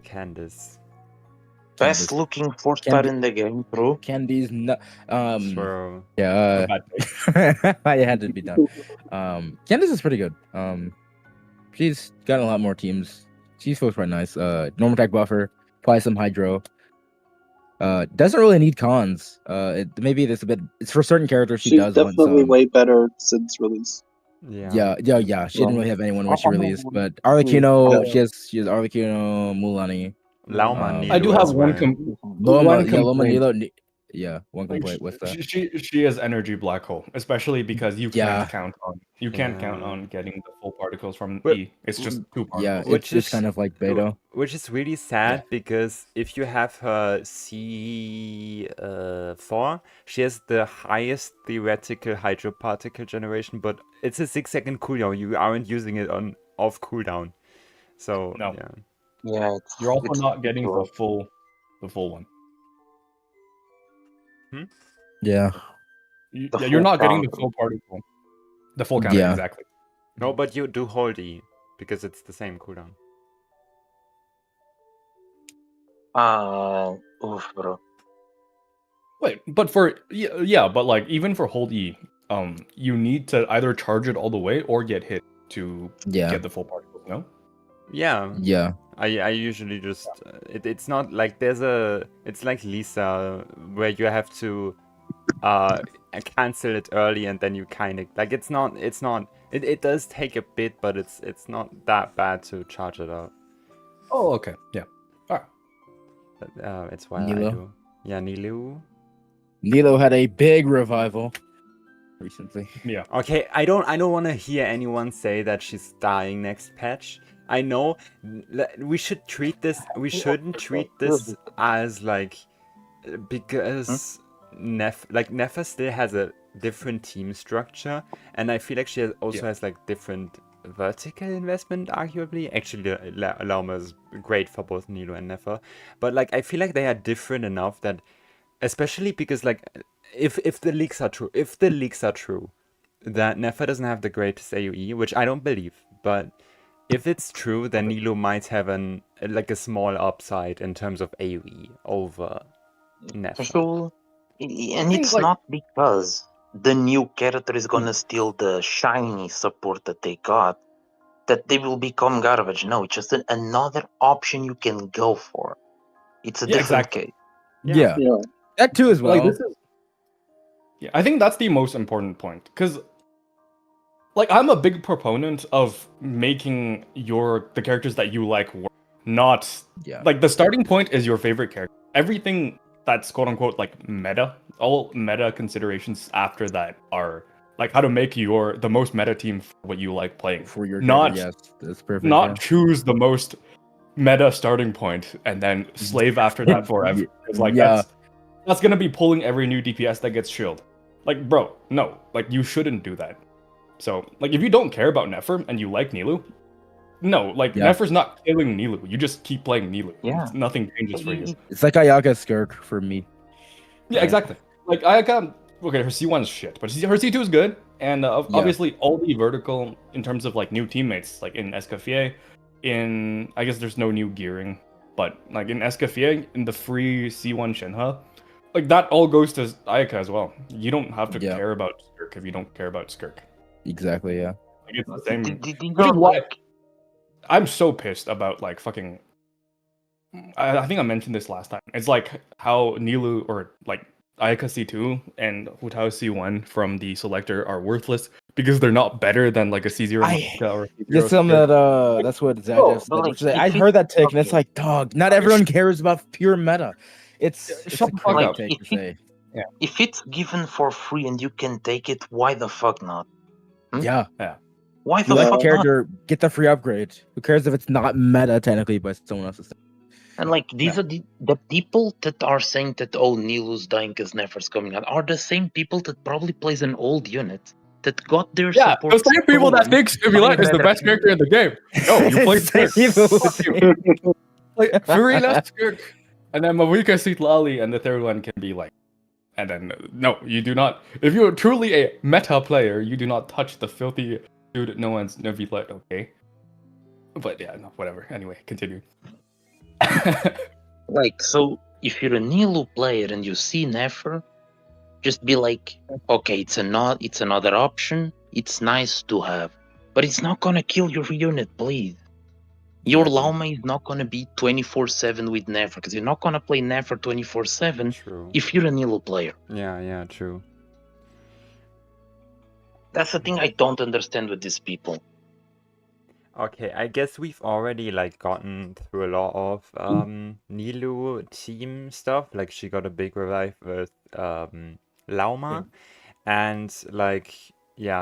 Speaker 1: Candace.
Speaker 6: Best looking 4-star in the game, bro.
Speaker 4: Candy's not.
Speaker 1: Bro.
Speaker 4: Yeah. I had to be done. Candace is pretty good. She's got a lot more teams. She's feels quite nice. Normal attack buffer, probably some hydro. Doesn't really need cons. Maybe it's a bit. It's for certain characters. She's
Speaker 5: definitely way better since release.
Speaker 1: Yeah.
Speaker 4: She didn't really have anyone when she released, but Arlecchino, she has Arlecchino, Mualani.
Speaker 2: I do have one complaint.
Speaker 4: One complaint. What's that?
Speaker 2: She has energy black hole, especially because you can't count on getting the full particles from E. It's just 2 particles.
Speaker 4: Yeah, which is kind of like beta.
Speaker 1: Which is really sad because if you have her C4, she has the highest theoretical hydro particle generation, but it's a 6-second cooldown. You aren't using it off cooldown. So
Speaker 2: no.
Speaker 6: Yeah,
Speaker 2: you're also not getting the full one.
Speaker 4: Yeah.
Speaker 2: You're not getting the full particle. The full count, exactly.
Speaker 1: No, but you do hold E because it's the same cooldown.
Speaker 6: Bro.
Speaker 2: Wait, but but like even for hold E, you need to either charge it all the way or get hit to get the full particle. No.
Speaker 1: Yeah.
Speaker 4: Yeah.
Speaker 1: I usually just it's not like it's like Lisa where you have to cancel it early and then you kind of like it does take a bit, but it's not that bad to charge it out.
Speaker 2: Oh, okay. Yeah. All right.
Speaker 1: But, it's why
Speaker 4: Nilo.
Speaker 1: I do. Yeah,
Speaker 4: Nilo had a big revival recently.
Speaker 2: Yeah.
Speaker 1: Okay, I don't want to hear anyone say that she's dying next patch. I know we shouldn't treat this as like because Nefa still has a different team structure, and I feel like she also has like different vertical investment, arguably. Actually, Lauma is great for both Nilo and Nefa, but like I feel like they are different enough that, especially because like if the leaks are true, that Nefa doesn't have the greatest AoE, which I don't believe, but if it's true, then Nilo might have a small upside in terms of AoE over Nefa.
Speaker 6: For sure. And it's not because the new character is gonna steal the shiny support that they got, that they will become garbage. No, it's just another option you can go for. It's a different case.
Speaker 4: Yeah. That too as well.
Speaker 2: I think that's the most important point, because like I'm a big proponent of making the characters that you like work, not like the starting point is your favorite character. Everything that's quote unquote like meta, all meta considerations after that are like how to make the most meta team for what you like playing.
Speaker 4: For your
Speaker 2: that's perfect. Choose the most meta starting point and then slave after that forever. It's like that's gonna be pulling every new DPS that gets shielded. Like, bro, no, like you shouldn't do that. So, like, if you don't care about Nefer and you like Nilou, no, like Nefer's not killing Nilou. You just keep playing Nilou.
Speaker 6: Yeah,
Speaker 2: nothing changes for you.
Speaker 4: It's like Ayaka Skirk for me.
Speaker 2: Yeah, exactly. Like Ayaka, okay, her C1 is shit, but her C2 is good. And obviously, all the vertical in terms of like new teammates, like in Escoffier, I guess there's no new gearing, but like in Escoffier, in the free C1 Shenhe, like that all goes to Ayaka as well. You don't have to care about Skirk if you don't care about Skirk.
Speaker 4: Exactly, yeah.
Speaker 2: Like it's the same.
Speaker 6: Which is
Speaker 2: why I'm so pissed about like fucking. I think I mentioned this last time. It's like how Nilou or like Ayaka C2 and Hu Tao C1 from the selector are worthless because they're not better than like a C0 or a C0
Speaker 4: Just some that that's what Zach just said. Which I heard that take, and it's like, dog, not everyone cares about pure meta. It's a crazy take to say.
Speaker 2: Yeah.
Speaker 6: If it's given for free and you can take it, why the fuck not?
Speaker 4: Yeah.
Speaker 6: Why
Speaker 4: You
Speaker 6: the
Speaker 4: like
Speaker 6: fuck
Speaker 4: the character, get the free upgrade. Who cares if it's not meta technically by someone else's thing?
Speaker 6: And like these are the people that are saying that Nilou's dying because Nefer's coming out are the same people that probably plays an old unit that got their support.
Speaker 2: The same people that think Neuvillette is the best character in the game. No, you play Skirk. Like Furina, Skirk, and then Mavika Sitlali, and the third one can be like. And then no, you do not. If you're truly a meta player, you do not touch the filthy dude. No one's Neuvillette, okay? But yeah, no, whatever. Anyway, continue.
Speaker 6: Like, so if you're a Nilou player and you see Nefer, just be like, okay, it's another option. It's nice to have, but it's not gonna kill your unit, please. Your Lauma is not gonna be 24/7 with Nefer, because you're not gonna play Nefer 24/7 if you're a Nilou player.
Speaker 1: Yeah, true.
Speaker 6: That's the thing I don't understand with these people.
Speaker 1: Okay, I guess we've already like gotten through a lot of Nilou team stuff. Like she got a big revive with Lauma, and like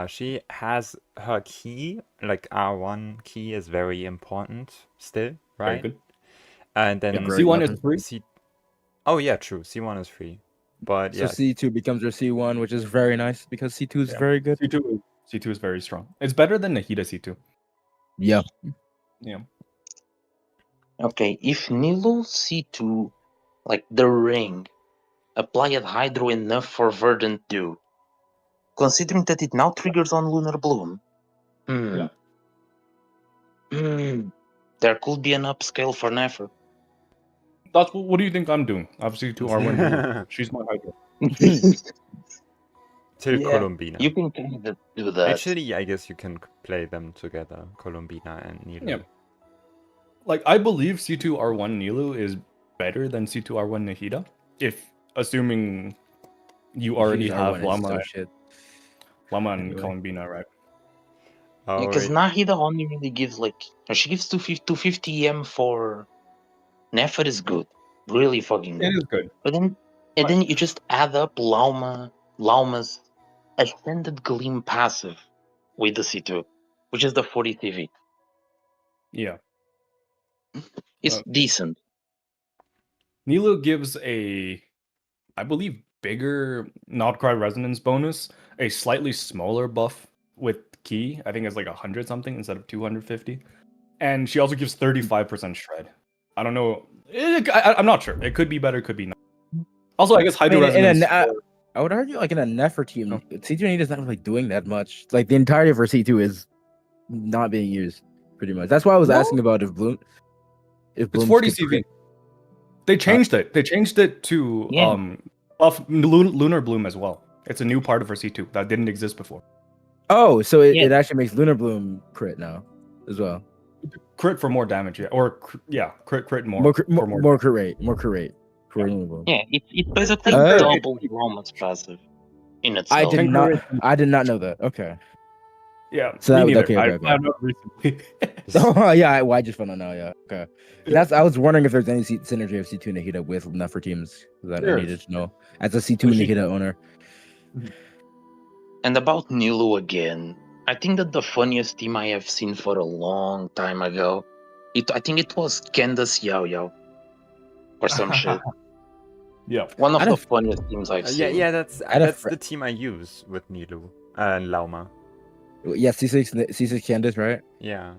Speaker 1: she has her key. Like R1 key is very important still, right?
Speaker 2: Very good.
Speaker 1: And then
Speaker 2: C1 is free.
Speaker 1: Oh yeah, true. C1 is free, but
Speaker 4: so C2 becomes your C1, which is very nice because C2 is very good.
Speaker 2: C2 is very strong. It's better than Nahida C2.
Speaker 4: Yeah.
Speaker 6: Okay, if Nilou C2, like the ring, applied Hydro enough for Verdant Dew, considering that it now triggers on Lunar Bloom, there could be an upscale for Nefer.
Speaker 2: That's what do you think I'm doing? Obviously, C2R1. She's my Hydro.
Speaker 1: Till Colombina.
Speaker 6: You can kind of do that.
Speaker 1: Actually, I guess you can play them together, Colombina and Nilou.
Speaker 2: Yeah. Like, I believe C2R1 Nilou is better than C2R1 Nahida, if assuming you already have Llama and Colombina, right?
Speaker 6: Because Nahida only really gives she gives 250 EM for Nefer is good, really fucking good.
Speaker 2: It is good.
Speaker 6: But then you just add up Lauma's Ascended Gleam passive with the C2, which is the 40 TV.
Speaker 2: Yeah.
Speaker 6: It's decent.
Speaker 2: Nilou gives I believe, bigger Not Cry Resonance bonus, a slightly smaller buff with key. I think it's like 100 something instead of 250. And she also gives 35% shred. I don't know. I'm not sure. It could be better, could be not. Also, I guess Hydro Resonance.
Speaker 4: I would argue, like in a Nefer team, C2 Nahida is not really doing that much. Like the entirety of her C2 is not being used, pretty much. That's why I was asking about if Bloom.
Speaker 2: It's 40 CV. They changed it. They changed it to buff Lunar Bloom as well. It's a new part of her C2 that didn't exist before.
Speaker 4: Oh, so it actually makes Lunar Bloom crit now as well.
Speaker 2: Crit for more damage, crit more.
Speaker 4: More crit rate.
Speaker 6: Yeah, it's basically double Lauma's passive in itself.
Speaker 4: I did not know that. Okay.
Speaker 2: Yeah.
Speaker 4: So that
Speaker 2: me
Speaker 4: okay.
Speaker 2: I know recently.
Speaker 4: Oh yeah, I just found out now. Yeah. Okay. I was wondering if there's any synergy of C2 Nahida with Nefer teams that I needed to know as a C2 Nahida owner.
Speaker 6: And about Nilou again, I think that the funniest team I have seen for a long time ago, I think it was Candace Yao Yao or some shit.
Speaker 2: Yeah,
Speaker 6: one of the funniest teams I've seen.
Speaker 1: Yeah, that's the team I use with Nilou and Lauma.
Speaker 4: Yeah, C6 Candace, right?
Speaker 1: Yeah.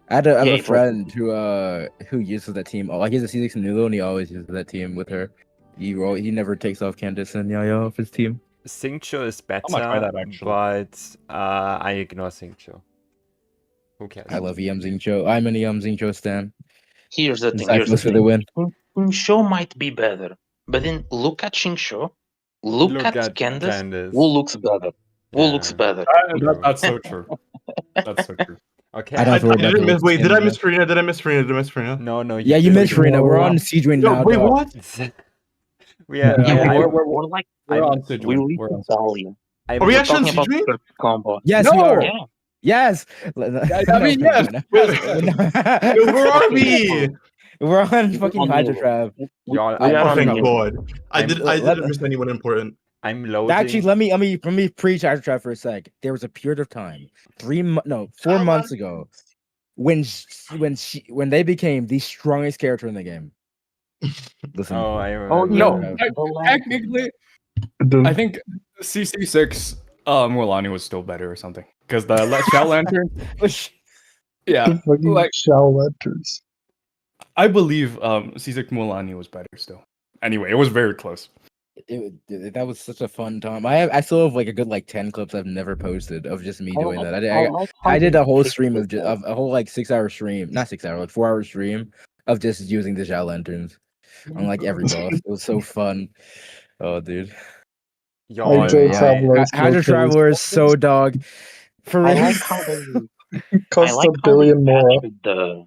Speaker 4: I had a friend who uses that team. Like he's a C6 Nilou, and he always uses that team with her. He never takes off Candace and Yao Yao off his team.
Speaker 1: Xingqiu is better,
Speaker 2: try that, actually.
Speaker 1: but I ignore Xingqiu. Who cares?
Speaker 4: I love Xingqiu. I'm an Xingqiu stan.
Speaker 6: Here's the thing.
Speaker 4: Cyclist for the win.
Speaker 6: Xingqiu might be better, but then look at Xingqiu. Look at Candace. Who looks better? Who looks better?
Speaker 2: That's so true. That's so true.
Speaker 1: Okay.
Speaker 4: I don't throw
Speaker 3: Did I miss Furina? Did I miss Furina?
Speaker 1: No.
Speaker 4: Yeah, you missed Furina. We're on Siege right now.
Speaker 3: Wait,
Speaker 4: dog.
Speaker 3: what?
Speaker 6: Yeah, we're like
Speaker 2: We're on Siege.
Speaker 6: we
Speaker 2: We're
Speaker 6: reached
Speaker 2: on
Speaker 6: Tartaglia.
Speaker 3: Are we actually on
Speaker 6: Talking
Speaker 3: Siege?
Speaker 6: about the combo.
Speaker 4: Yes,
Speaker 3: No!
Speaker 4: we are.
Speaker 6: Yeah.
Speaker 4: Yes.
Speaker 2: I mean, yes.
Speaker 3: Where are we?
Speaker 4: We're on fucking
Speaker 6: On
Speaker 4: Hydra
Speaker 6: Neuvillette.
Speaker 4: Trap.
Speaker 1: Y'all,
Speaker 6: We are
Speaker 3: Oh,
Speaker 6: on
Speaker 3: thank
Speaker 6: Neuvillette.
Speaker 3: God. I didn't miss anyone important.
Speaker 1: I'm loading.
Speaker 4: Actually, let me preach Hydra Trap for a sec. There was a period of time, 4 months ago, when they became the strongest character in the game. Listen.
Speaker 1: Oh, I remember.
Speaker 6: Oh
Speaker 2: No,
Speaker 6: yeah.
Speaker 2: technically, I think CC6 Mualani was still better or something. Because the Shell Lantern, yeah,
Speaker 5: The fucking
Speaker 2: like
Speaker 5: shell letters.
Speaker 2: I believe C6 Mualani was better still. Anyway, it was very close.
Speaker 4: That was such a fun time. I still have like a good 10 clips I've never posted of just me doing that. I did a whole stream of a whole 6-hour stream, not 6 hour, 4-hour stream of just using the Zhao lanterns on every boss. It was so fun. Oh, dude.
Speaker 1: Y'all,
Speaker 4: Hydra Traveler is so dog. For
Speaker 6: I
Speaker 4: real.
Speaker 6: like how they
Speaker 5: Cost
Speaker 6: like
Speaker 5: a billion more.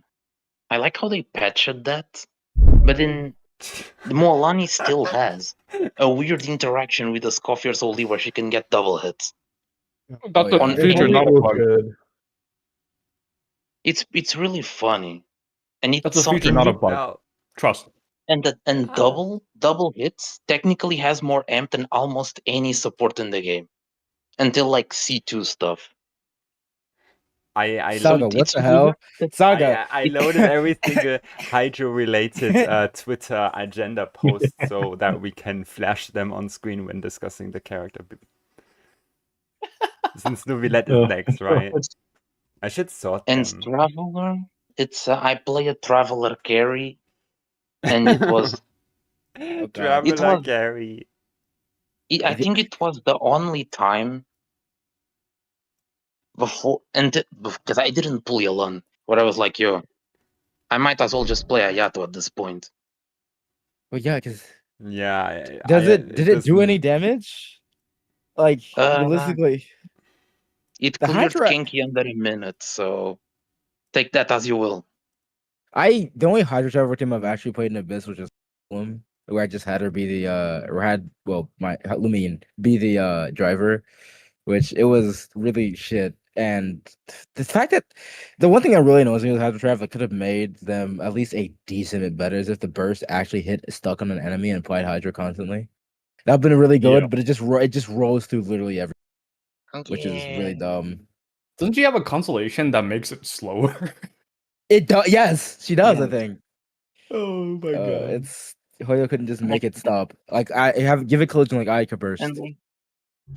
Speaker 6: I like how they patched that, but then the Mualani still has a weird interaction with the Scoffier's Holy where she can get double hits.
Speaker 2: That's
Speaker 4: Oh,
Speaker 2: a
Speaker 4: yeah.
Speaker 2: feature, not a bug.
Speaker 6: It's really funny, and it's
Speaker 2: That's a feature, not a bug.
Speaker 1: now,
Speaker 2: Trust.
Speaker 6: and double hits technically has more amp than almost any support in the game until C2 stuff.
Speaker 1: I
Speaker 4: Saga, what the hell? Saga.
Speaker 1: I loaded every single Hydro-related Twitter agenda post so that we can flash them on screen when discussing the character. Since Neuvillette is next, right? I should sort
Speaker 6: And
Speaker 1: them.
Speaker 6: Traveler, it's I play a Traveler carry, and it was
Speaker 1: Traveler carry.
Speaker 6: I think it was the only time before, because I didn't pull Yelan, where I was like, yo, I might as well just play Ayato at this point.
Speaker 4: Well, yeah, because
Speaker 1: Yeah.
Speaker 4: did it do any damage? Realistically,
Speaker 6: it
Speaker 4: the
Speaker 6: cleared
Speaker 4: Hydra-
Speaker 6: Kinky under a minute, so take that as you will.
Speaker 4: the only Hydra Traveler team I've actually played in Abyss was just Bloom, where I just had her be my Lumine be the driver, which it was really shit. And the fact that the one thing I really noticed with Hydra Traveler could have made them at least a decent bit better is if the burst actually stuck on an enemy and applied Hydra constantly. That'd been really good,
Speaker 2: Yeah.
Speaker 4: but it just rolls through literally every, which is really dumb.
Speaker 2: Doesn't she have a consolation that makes it slower?
Speaker 4: It does. Yes, she does.
Speaker 6: Yeah.
Speaker 4: I think.
Speaker 2: Oh my god!
Speaker 4: It's Hoyo couldn't just make it stop. Give it collision Ayaka burst.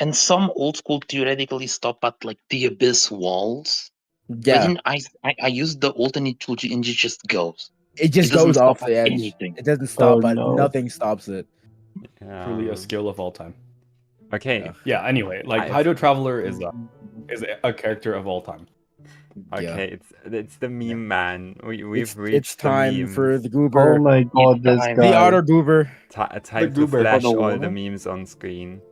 Speaker 6: And some old school theoretically stop at the abyss walls.
Speaker 4: Yeah,
Speaker 6: But then I used the ult and it just goes.
Speaker 4: it just
Speaker 6: doesn't
Speaker 4: goes off
Speaker 6: stop
Speaker 4: the
Speaker 6: at
Speaker 4: edge.
Speaker 6: anything.
Speaker 4: It doesn't stop,
Speaker 5: Oh,
Speaker 4: but
Speaker 5: no.
Speaker 4: nothing stops it.
Speaker 2: Truly a skill of all time.
Speaker 1: Okay.
Speaker 2: Yeah. Anyway, Hydro Traveler is a character of all time.
Speaker 1: Okay. It's the meme man. We've reached.
Speaker 4: It's time
Speaker 1: the
Speaker 4: for the goober.
Speaker 5: Oh my god, this
Speaker 6: time.
Speaker 5: guy.
Speaker 4: The outer goober.
Speaker 1: Time to
Speaker 2: goober.
Speaker 1: flash
Speaker 6: For the
Speaker 1: all the
Speaker 6: war?
Speaker 1: memes on screen.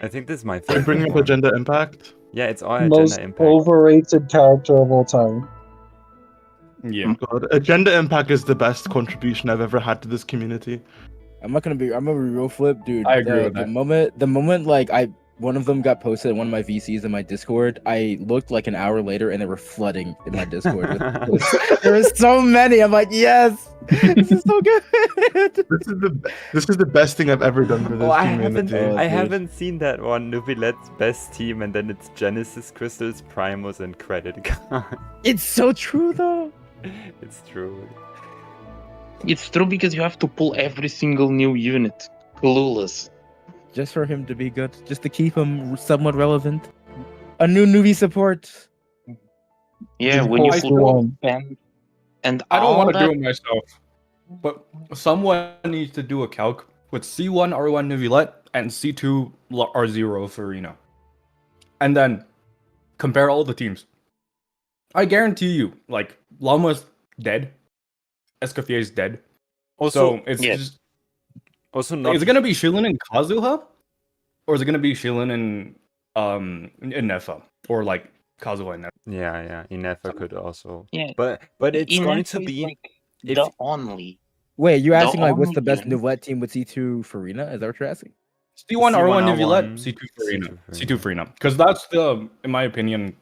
Speaker 1: I think this is my
Speaker 3: Are you
Speaker 1: favorite.
Speaker 3: bringing up
Speaker 1: one.
Speaker 3: Agenda Impact?
Speaker 1: Yeah, it's all
Speaker 5: Most
Speaker 1: agenda impact.
Speaker 5: overrated character of all time.
Speaker 2: Yeah.
Speaker 3: God, Agenda Impact is the best contribution I've ever had to this community.
Speaker 4: I'm gonna be real flip, dude.
Speaker 2: I agree with
Speaker 4: the
Speaker 2: that.
Speaker 4: moment one of them got posted in one of my VCs in my Discord, I looked an hour later and they were flooding in my Discord. There were so many. I'm like, yes, this is so good.
Speaker 3: This is the best thing I've ever done for this
Speaker 1: Oh, I
Speaker 3: community.
Speaker 1: haven't seen that one. Neuvillette's best team, and then it's Genesis, Crystals, Primus, and Credit Card.
Speaker 4: It's so true though.
Speaker 1: It's true.
Speaker 6: It's true because you have to pull every single new unit. Clueless.
Speaker 4: Just for him to be good, just to keep him somewhat relevant. A new newbie support.
Speaker 6: Yeah, when you put pen and
Speaker 2: I don't
Speaker 6: all
Speaker 2: want to
Speaker 6: that,
Speaker 2: do it myself, but someone needs to do a calc with C1 R1 Neuvillette and C2 R0 Furina. And then compare all the teams. I guarantee you, like, Llama's dead. Escoffier's dead.
Speaker 1: Also,
Speaker 2: So it's
Speaker 6: Yeah.
Speaker 2: just...
Speaker 1: also not.
Speaker 2: Is it gonna be Shilin and Kazuha? Or is it gonna be Shilin and Nefa? Or like Kazuha and Nefa?
Speaker 1: Yeah, Inefa could also.
Speaker 6: Yeah.
Speaker 1: But it's going to
Speaker 6: Inefa is,
Speaker 1: be
Speaker 6: like,
Speaker 1: if
Speaker 6: the only.
Speaker 4: Wait, you
Speaker 6: The
Speaker 4: asking like what's
Speaker 6: only
Speaker 4: the best
Speaker 6: unit-
Speaker 4: Neuvillette team with C2 Furina? Is that what you're asking?
Speaker 2: C1 R1 Neuvillette,
Speaker 1: R1,
Speaker 2: C2 Furina.
Speaker 1: C2
Speaker 2: C2 Furina. Because that's in my opinion,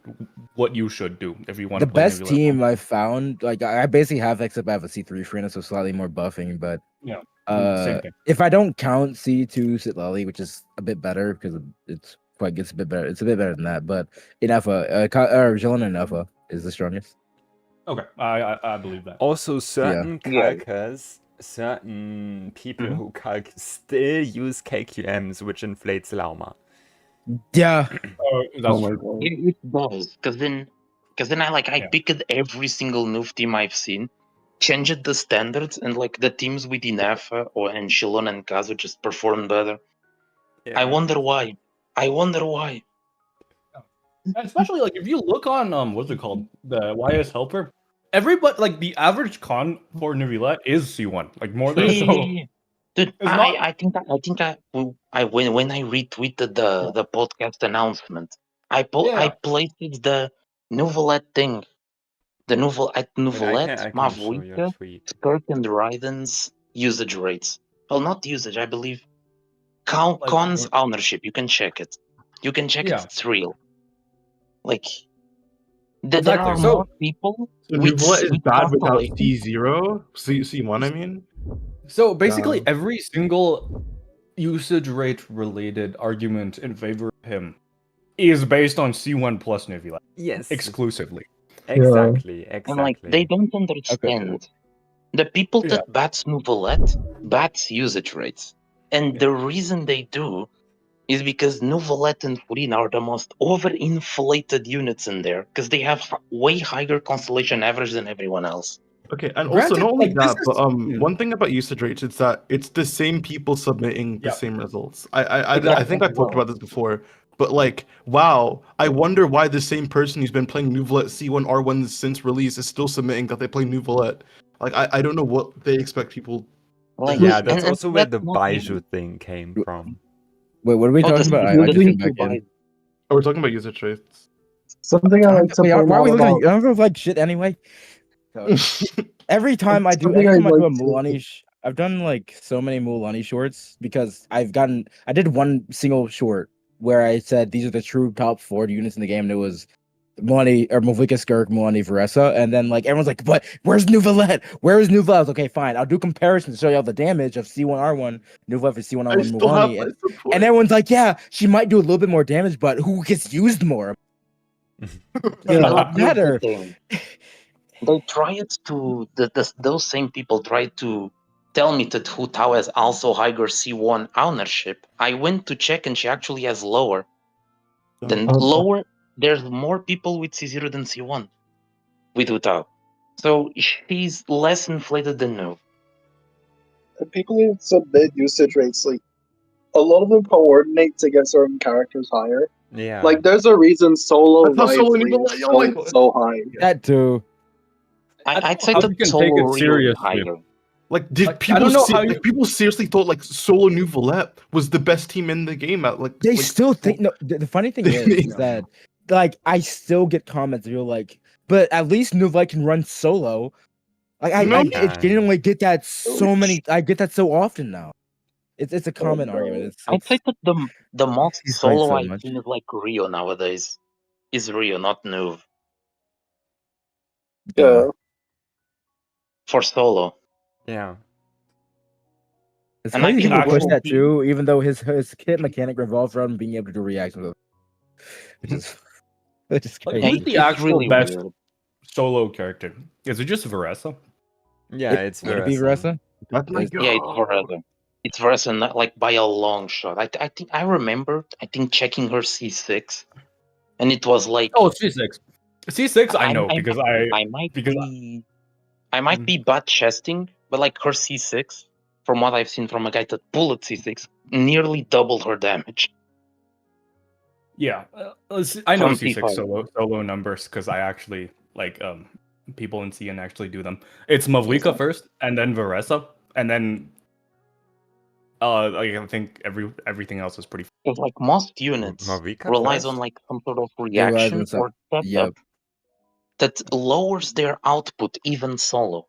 Speaker 2: what you should do if you want
Speaker 4: The
Speaker 2: to play
Speaker 4: best
Speaker 2: Neuvillette.
Speaker 4: team I found, like I basically have, except I have a C3 Furina, so slightly more buffing. But
Speaker 2: Yeah,
Speaker 4: uh,
Speaker 2: same thing.
Speaker 4: if I don't count C2 Sitlali, which is a bit better because it's a bit better. It's a bit better than that. But Inefa, Yelan and Inefa is the strongest.
Speaker 2: Okay, I believe that.
Speaker 1: also certain
Speaker 6: Yeah.
Speaker 1: calcers, certain people who calc still use KQMs, which inflates Lauma.
Speaker 4: Yeah,
Speaker 2: That's
Speaker 5: my
Speaker 2: true.
Speaker 5: god.
Speaker 6: It does, because then I picked every single Nuv team I've seen, changed the standards, and like the teams with Inefa and Shilon and Kazu just performed better.
Speaker 1: Yeah.
Speaker 6: I wonder why.
Speaker 2: And especially like if you look on what's it called, the YS helper, everybody like the average con for Neuvillette is C1, like more than so.
Speaker 6: Dude,
Speaker 2: It's not-
Speaker 6: I think when I retweeted the podcast announcement, I placed the Neuvillette thing. The
Speaker 1: Wait,
Speaker 6: Neuvillette,
Speaker 1: I can show you a
Speaker 6: Mavwika,
Speaker 1: tweet.
Speaker 6: Skirk, and Raiden's usage rates. Well, not usage, I believe.
Speaker 2: Like,
Speaker 6: Cons ownership. You can check it.
Speaker 2: Yeah.
Speaker 6: It's real. Like, there
Speaker 2: Exactly,
Speaker 6: are
Speaker 2: so-
Speaker 6: more people.
Speaker 3: So
Speaker 6: with
Speaker 3: Neuvillette is
Speaker 6: with
Speaker 3: bad without
Speaker 6: constellation.
Speaker 3: C0? C1, I mean?
Speaker 2: So basically,
Speaker 3: Yeah.
Speaker 2: every single usage rate related argument in favor of him is based on C1 plus Neuvillette
Speaker 1: Yes.
Speaker 2: exclusively.
Speaker 1: Exactly.
Speaker 6: And like, they don't understand. The people
Speaker 2: Yeah.
Speaker 6: that bats Neuvillette bats usage rates. And the reason they do is because Neuvillette and Furina are the most overinflated units in there because they have way higher constellation average than everyone else.
Speaker 3: Okay, and
Speaker 2: Granted,
Speaker 3: also not only
Speaker 2: like, this
Speaker 3: that, but
Speaker 2: is-
Speaker 3: one thing about usage rates is that it's the same people submitting the
Speaker 2: Yeah.
Speaker 3: same results. I
Speaker 2: Exactly.
Speaker 3: think I talked about this before, but like, wow, I wonder why the same person who's been playing Neuvillette C1 R1 since release is still submitting that they play Neuvillette. Like, I don't know what they expect people.
Speaker 6: Like,
Speaker 1: Yeah, that's
Speaker 6: and
Speaker 1: also where the
Speaker 6: that's not
Speaker 1: Baiju
Speaker 6: even-
Speaker 1: thing came from.
Speaker 4: wait, what are we
Speaker 6: Oh,
Speaker 4: talking
Speaker 6: the
Speaker 4: about? I
Speaker 6: the
Speaker 4: just came
Speaker 6: link
Speaker 4: back
Speaker 6: to
Speaker 4: in.
Speaker 6: buy-
Speaker 3: Oh, we're talking about usage rates.
Speaker 5: Something I like to
Speaker 4: Wait,
Speaker 5: point
Speaker 4: why are we
Speaker 5: out
Speaker 4: looking
Speaker 5: about
Speaker 4: at you? I don't like shit anyway. Every time I do,
Speaker 5: Something
Speaker 4: every
Speaker 5: I
Speaker 4: time I do a
Speaker 5: like to-
Speaker 4: Mualani, I've done like so many Mualani shorts because I did one single short where I said these are the true top 4 units in the game, and it was Mualani or Mavika Skirk, Mualani Varesa, and then like everyone's like, but where's Neuvillette? Where is Neuvillette? I was like, okay, fine, I'll do comparisons to show you all the damage of C1R1, Neuvillette for
Speaker 3: I
Speaker 4: C1R1
Speaker 3: still have
Speaker 4: Mualani,
Speaker 3: my support.
Speaker 4: and everyone's like, yeah, she might do a little bit more damage, but who gets used more?
Speaker 5: Yeah.
Speaker 6: Well, here's the
Speaker 4: Matter.
Speaker 6: thing. They tried to those same people tried to tell me that Hu Tao has also higher C1 ownership. I went to check and she actually has lower. Then
Speaker 5: Okay.
Speaker 6: lower, there's more people with C0 than C1 with Hu Tao. So she's less inflated than no.
Speaker 5: The people who submit usage rates, like a lot of them coordinate to get certain characters higher.
Speaker 1: Yeah.
Speaker 5: Like there's a reason solo
Speaker 3: That's how
Speaker 5: Riot
Speaker 3: solo
Speaker 5: League
Speaker 3: Neuvillette-
Speaker 5: is
Speaker 3: oh my
Speaker 5: so,
Speaker 3: God.
Speaker 5: so high.
Speaker 4: That too.
Speaker 6: I'd say
Speaker 2: how
Speaker 6: that
Speaker 2: you can take
Speaker 6: solo
Speaker 2: it
Speaker 6: Rio is
Speaker 2: seriously.
Speaker 6: higher.
Speaker 3: Like, did
Speaker 2: Like, I
Speaker 3: people
Speaker 2: don't know
Speaker 3: se-
Speaker 2: how
Speaker 3: like,
Speaker 2: you-
Speaker 3: people seriously thought like solo Neuvillette was the best team in the game at like
Speaker 4: They
Speaker 3: like,
Speaker 4: still think no. The funny thing is that like I still get comments that you're like, but at least Neuvillette can run solo. Like I
Speaker 3: No.
Speaker 4: genuinely get that so many. I get that so often now. It's a common argument.
Speaker 6: I'd say that the most
Speaker 4: He's playing
Speaker 6: solo
Speaker 4: so
Speaker 6: I've
Speaker 4: much.
Speaker 6: seen is like Rio nowadays. Is Rio, not Nuv.
Speaker 5: Yeah.
Speaker 6: For solo.
Speaker 1: Yeah.
Speaker 4: It's
Speaker 6: And I
Speaker 4: crazy
Speaker 6: think
Speaker 4: people push
Speaker 2: actual
Speaker 4: that
Speaker 6: team-
Speaker 4: too, even though his hit mechanic revolves around being able to do reactions, which is which is
Speaker 2: Like,
Speaker 4: crazy.
Speaker 2: who's the
Speaker 6: it's
Speaker 2: actual
Speaker 6: really
Speaker 2: best
Speaker 6: weird.
Speaker 2: solo character? Is it just Varesa?
Speaker 1: Yeah, it's
Speaker 4: Would it be
Speaker 1: Varesa.
Speaker 4: Varesa?
Speaker 3: that's my
Speaker 4: Yeah,
Speaker 3: god.
Speaker 6: Yeah, it's Varesa. It's Varesa, not like by a long shot. I think I remember. I think checking her C6, and it was like
Speaker 2: Oh, C6. C6, I know because
Speaker 6: I might
Speaker 2: because
Speaker 6: be I might be butt chesting, but like her C6, from what I've seen from a guy that pulled C6, nearly doubled her damage.
Speaker 2: Yeah, I know C6
Speaker 6: 25.
Speaker 2: solo numbers because I actually like people in CN actually do them. It's Mavlika first, and then Varesa, and then like, I think everything else is pretty.
Speaker 6: Because like most units
Speaker 1: Mavlika
Speaker 6: relies
Speaker 1: first?
Speaker 6: on like some sort of
Speaker 4: They relies
Speaker 6: reaction
Speaker 4: on some-
Speaker 6: or setup
Speaker 4: Yep.
Speaker 6: that lowers their output even solo.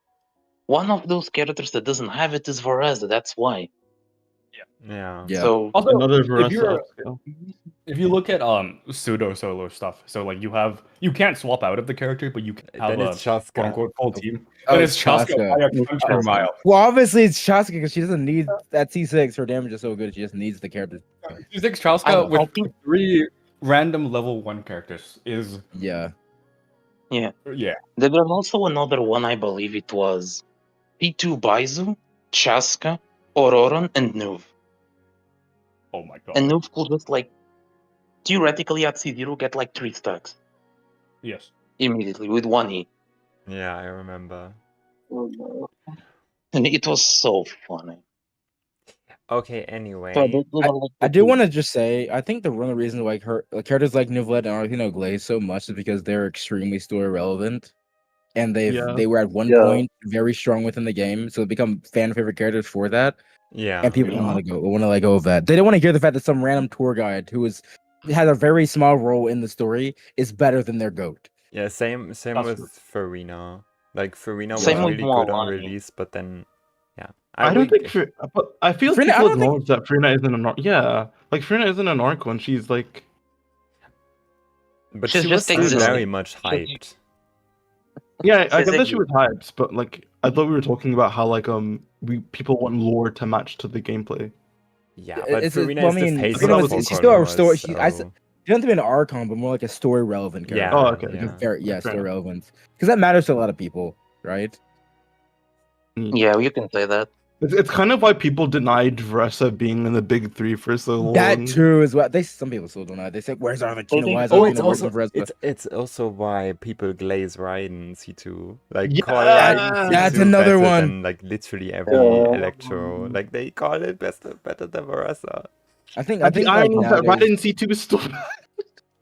Speaker 6: One of those characters that doesn't have it is Varesa. That's why.
Speaker 1: Yeah.
Speaker 4: Yeah.
Speaker 6: So
Speaker 2: Also,
Speaker 3: Another
Speaker 2: if
Speaker 3: Varesa.
Speaker 2: you look at pseudo solo stuff, so like you can't swap out of the character, but you can have
Speaker 1: Then
Speaker 2: a
Speaker 1: it's Chaska.
Speaker 2: quote unquote full team.
Speaker 4: Oh,
Speaker 2: But it's Chaska
Speaker 4: Chaska.
Speaker 2: by a country mile.
Speaker 4: Well, obviously it's Chaska because she doesn't need that C6. Her damage is so good. She just needs the character.
Speaker 2: You think Chaska
Speaker 6: I
Speaker 2: with
Speaker 6: think-
Speaker 2: 3 random level 1 characters is
Speaker 4: Yeah.
Speaker 2: yeah.
Speaker 6: there was also another one, I believe it was P2 Baizu, Chaska, Ororon, and Nuv.
Speaker 2: Oh my god.
Speaker 6: And Nuv could just like theoretically at C0 get like 3 stacks
Speaker 2: Yes.
Speaker 6: immediately with 1 hit.
Speaker 1: Yeah, I remember.
Speaker 6: And it was so funny.
Speaker 1: Okay, anyway.
Speaker 6: So those are, like,
Speaker 4: I
Speaker 6: the
Speaker 4: do
Speaker 6: two-
Speaker 4: want to just say, I think the one of the reasons like her characters like Neuvillette and Artino Glaze so much is because they're extremely story relevant, and they were at one point very strong within the game, so they become fan favorite characters for that.
Speaker 1: Yeah.
Speaker 4: And people don't want to let go of that. They don't want to hear the fact that some random tour guide who has a very small role in the story is better than their goat.
Speaker 1: Yeah, same
Speaker 2: That's
Speaker 1: with Furina. Like Furina was
Speaker 6: Same with
Speaker 1: really good on
Speaker 6: Mualani.
Speaker 1: release, but then yeah.
Speaker 3: I don't think but I feel
Speaker 4: Furina- I
Speaker 3: people
Speaker 4: don't think-
Speaker 3: acknowledge that Furina isn't an arc. Yeah, like Furina isn't an arc one. She's like,
Speaker 1: but
Speaker 6: She's
Speaker 1: she was
Speaker 6: just
Speaker 1: still
Speaker 6: existing.
Speaker 1: very much hyped.
Speaker 3: yeah, I
Speaker 6: She's
Speaker 3: get that she
Speaker 6: exi-
Speaker 3: was hyped, but like I thought we were talking about how like people want lore to match to the gameplay.
Speaker 1: Yeah, but
Speaker 4: It's-
Speaker 1: Furina
Speaker 4: well,
Speaker 1: is
Speaker 4: I mean,
Speaker 1: the face
Speaker 3: Furina
Speaker 1: of
Speaker 3: was-
Speaker 4: she's still a
Speaker 1: Kokomi,
Speaker 4: story-
Speaker 1: so-
Speaker 4: She doesn't have to be an Archon, but more like a story relevant character.
Speaker 1: Yeah.
Speaker 3: Oh, okay.
Speaker 1: Yeah.
Speaker 4: Very,
Speaker 3: Fair
Speaker 4: story
Speaker 3: enough.
Speaker 4: relevance, because that matters to a lot of people, right?
Speaker 6: Yeah, you can say that.
Speaker 3: It's kind of why people denied Vressa being in the big 3 for so long.
Speaker 4: That too is what some people still don't know. They say, "Where's Arvakino?
Speaker 6: think-
Speaker 4: Why is
Speaker 1: Oh,
Speaker 4: Arvakino
Speaker 1: it's
Speaker 4: working
Speaker 1: also
Speaker 4: for us?"
Speaker 1: it's also why people glaze Raiden C2. Like
Speaker 3: Yeah,
Speaker 1: call Raiden
Speaker 4: that's
Speaker 1: C2
Speaker 4: another
Speaker 1: better
Speaker 4: one.
Speaker 1: than like literally every Electro. Like they call it better than Varesa.
Speaker 4: I think
Speaker 3: The
Speaker 4: like,
Speaker 3: irony is that
Speaker 4: nowadays-
Speaker 3: Raiden C2 is still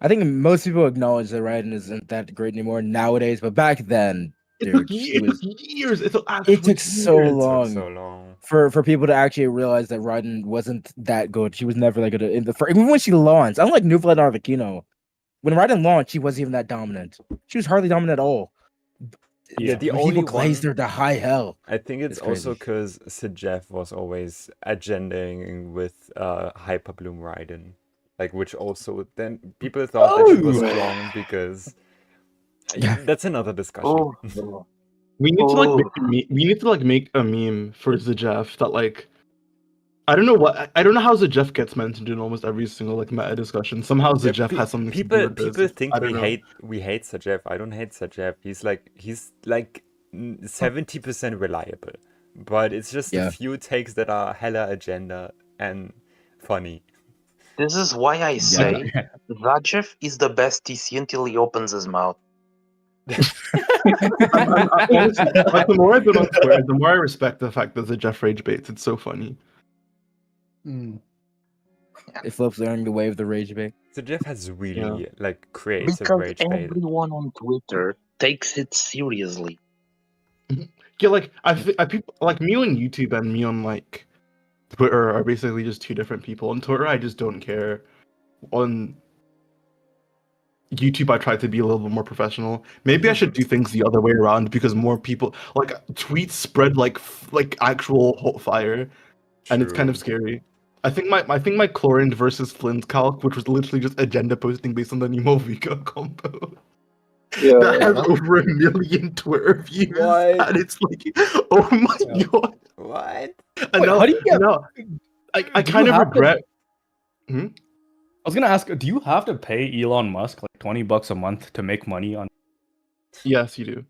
Speaker 4: I think most people acknowledge that Raiden isn't that great anymore nowadays, but back then,
Speaker 3: It
Speaker 4: dude,
Speaker 3: took
Speaker 4: she was.
Speaker 3: years. It took
Speaker 4: so
Speaker 3: years.
Speaker 4: long.
Speaker 1: Took so long.
Speaker 4: For people to actually realize that Raiden wasn't that good. She was never that good in even when she launched. Unlike Neuvillette and Arvakino, when Raiden launched, she wasn't even that dominant. She was hardly dominant at all.
Speaker 1: Yeah, the
Speaker 4: But
Speaker 1: only
Speaker 4: people glazed
Speaker 1: one
Speaker 4: her to high hell.
Speaker 1: I think it's
Speaker 4: It's
Speaker 1: also
Speaker 4: crazy.
Speaker 1: because Sejef was always agendaing with Hyper Bloom Raiden. Like which also then people thought that she was
Speaker 4: Oh!
Speaker 1: strong because
Speaker 4: Yeah.
Speaker 1: that's another discussion.
Speaker 6: Oh,
Speaker 3: We need to like
Speaker 6: Oh.
Speaker 3: we need to like make a meme for Zajef that like I don't know how Zajef gets mentioned in almost every single like meta discussion. Somehow
Speaker 1: Yeah,
Speaker 3: Zajef has something to do
Speaker 1: people
Speaker 3: with this.
Speaker 1: people think
Speaker 3: I don't know.
Speaker 1: we hate Sajef. I don't hate Sajef. He's like 70% reliable, but it's just
Speaker 4: Yeah.
Speaker 1: a few takes that are hella agenda and funny.
Speaker 6: this is why I say Zajev is the best TC until he opens his mouth.
Speaker 3: Honestly, like, the more I've been on Twitter, the more I respect the fact that Zajef rage baits. It's so funny.
Speaker 4: It flips learning the way of the rage bait.
Speaker 1: Sajef has really like creative
Speaker 6: Because
Speaker 1: rage bait.
Speaker 6: everyone on Twitter takes it seriously.
Speaker 3: Yeah, like people like me on YouTube and me on like Twitter are basically just two different people. On Twitter, I just don't care. On YouTube, I try to be a little bit more professional. Maybe I should do things the other way around because more people like tweets spread like actual hot fire, and it's kind of
Speaker 1: True.
Speaker 3: scary. I think my Clorinde versus Flint calc, which was literally just agenda posting based on the Nemo Vika combo. That has over 1 million Twitter views,
Speaker 1: What?
Speaker 3: and it's like, oh my god!
Speaker 1: What?
Speaker 3: And
Speaker 4: Wait,
Speaker 3: now,
Speaker 4: how do you get-
Speaker 3: now, I
Speaker 2: Do you
Speaker 3: kind of
Speaker 2: have to-
Speaker 3: regret.
Speaker 2: I was gonna ask, do you have to pay Elon Musk like $20 a month to make money on?
Speaker 3: Yes, you do.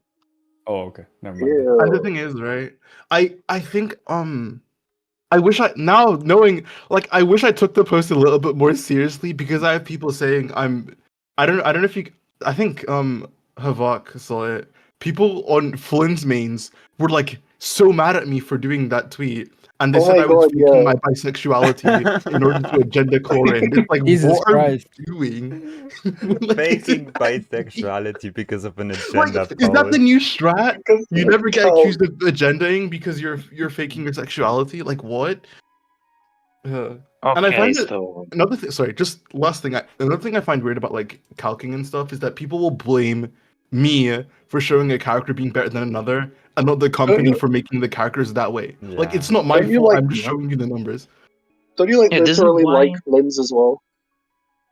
Speaker 2: Oh, okay, never mind.
Speaker 3: And the thing is, right? I think I wish I now knowing like I wish I took the post a little bit more seriously because I have people saying I don't know if you I think Havok saw it. People on Flynn's mains were like so mad at me for doing that tweet. and they
Speaker 7: Oh
Speaker 3: said
Speaker 7: my
Speaker 3: I was
Speaker 7: God,
Speaker 3: faking
Speaker 7: yeah.
Speaker 3: my bisexuality in order to agenda Clorinde. It's like,
Speaker 4: Jesus
Speaker 3: what are
Speaker 4: Christ.
Speaker 3: we doing? Like,
Speaker 1: Faking bisexuality because of an
Speaker 3: like,
Speaker 1: agenda
Speaker 3: is that the
Speaker 1: post.
Speaker 3: new strat?
Speaker 7: Because
Speaker 3: You never get
Speaker 7: Cal-
Speaker 3: accused of agendaing because you're faking your sexuality. Like what? And I
Speaker 6: Okay,
Speaker 3: find it
Speaker 6: so
Speaker 3: another thing. Sorry, just last thing. Another thing I find weird about like calcing and stuff is that people will blame me for showing a character being better than another, and not the company
Speaker 7: you-
Speaker 3: for making the characters that way. Like
Speaker 1: Yeah.
Speaker 3: it's not my
Speaker 7: Don't you
Speaker 3: fault.
Speaker 7: like-
Speaker 3: I'm just showing you the numbers.
Speaker 7: don't you like
Speaker 6: Yeah, this is
Speaker 7: literally
Speaker 6: why-
Speaker 7: like Limbs as well?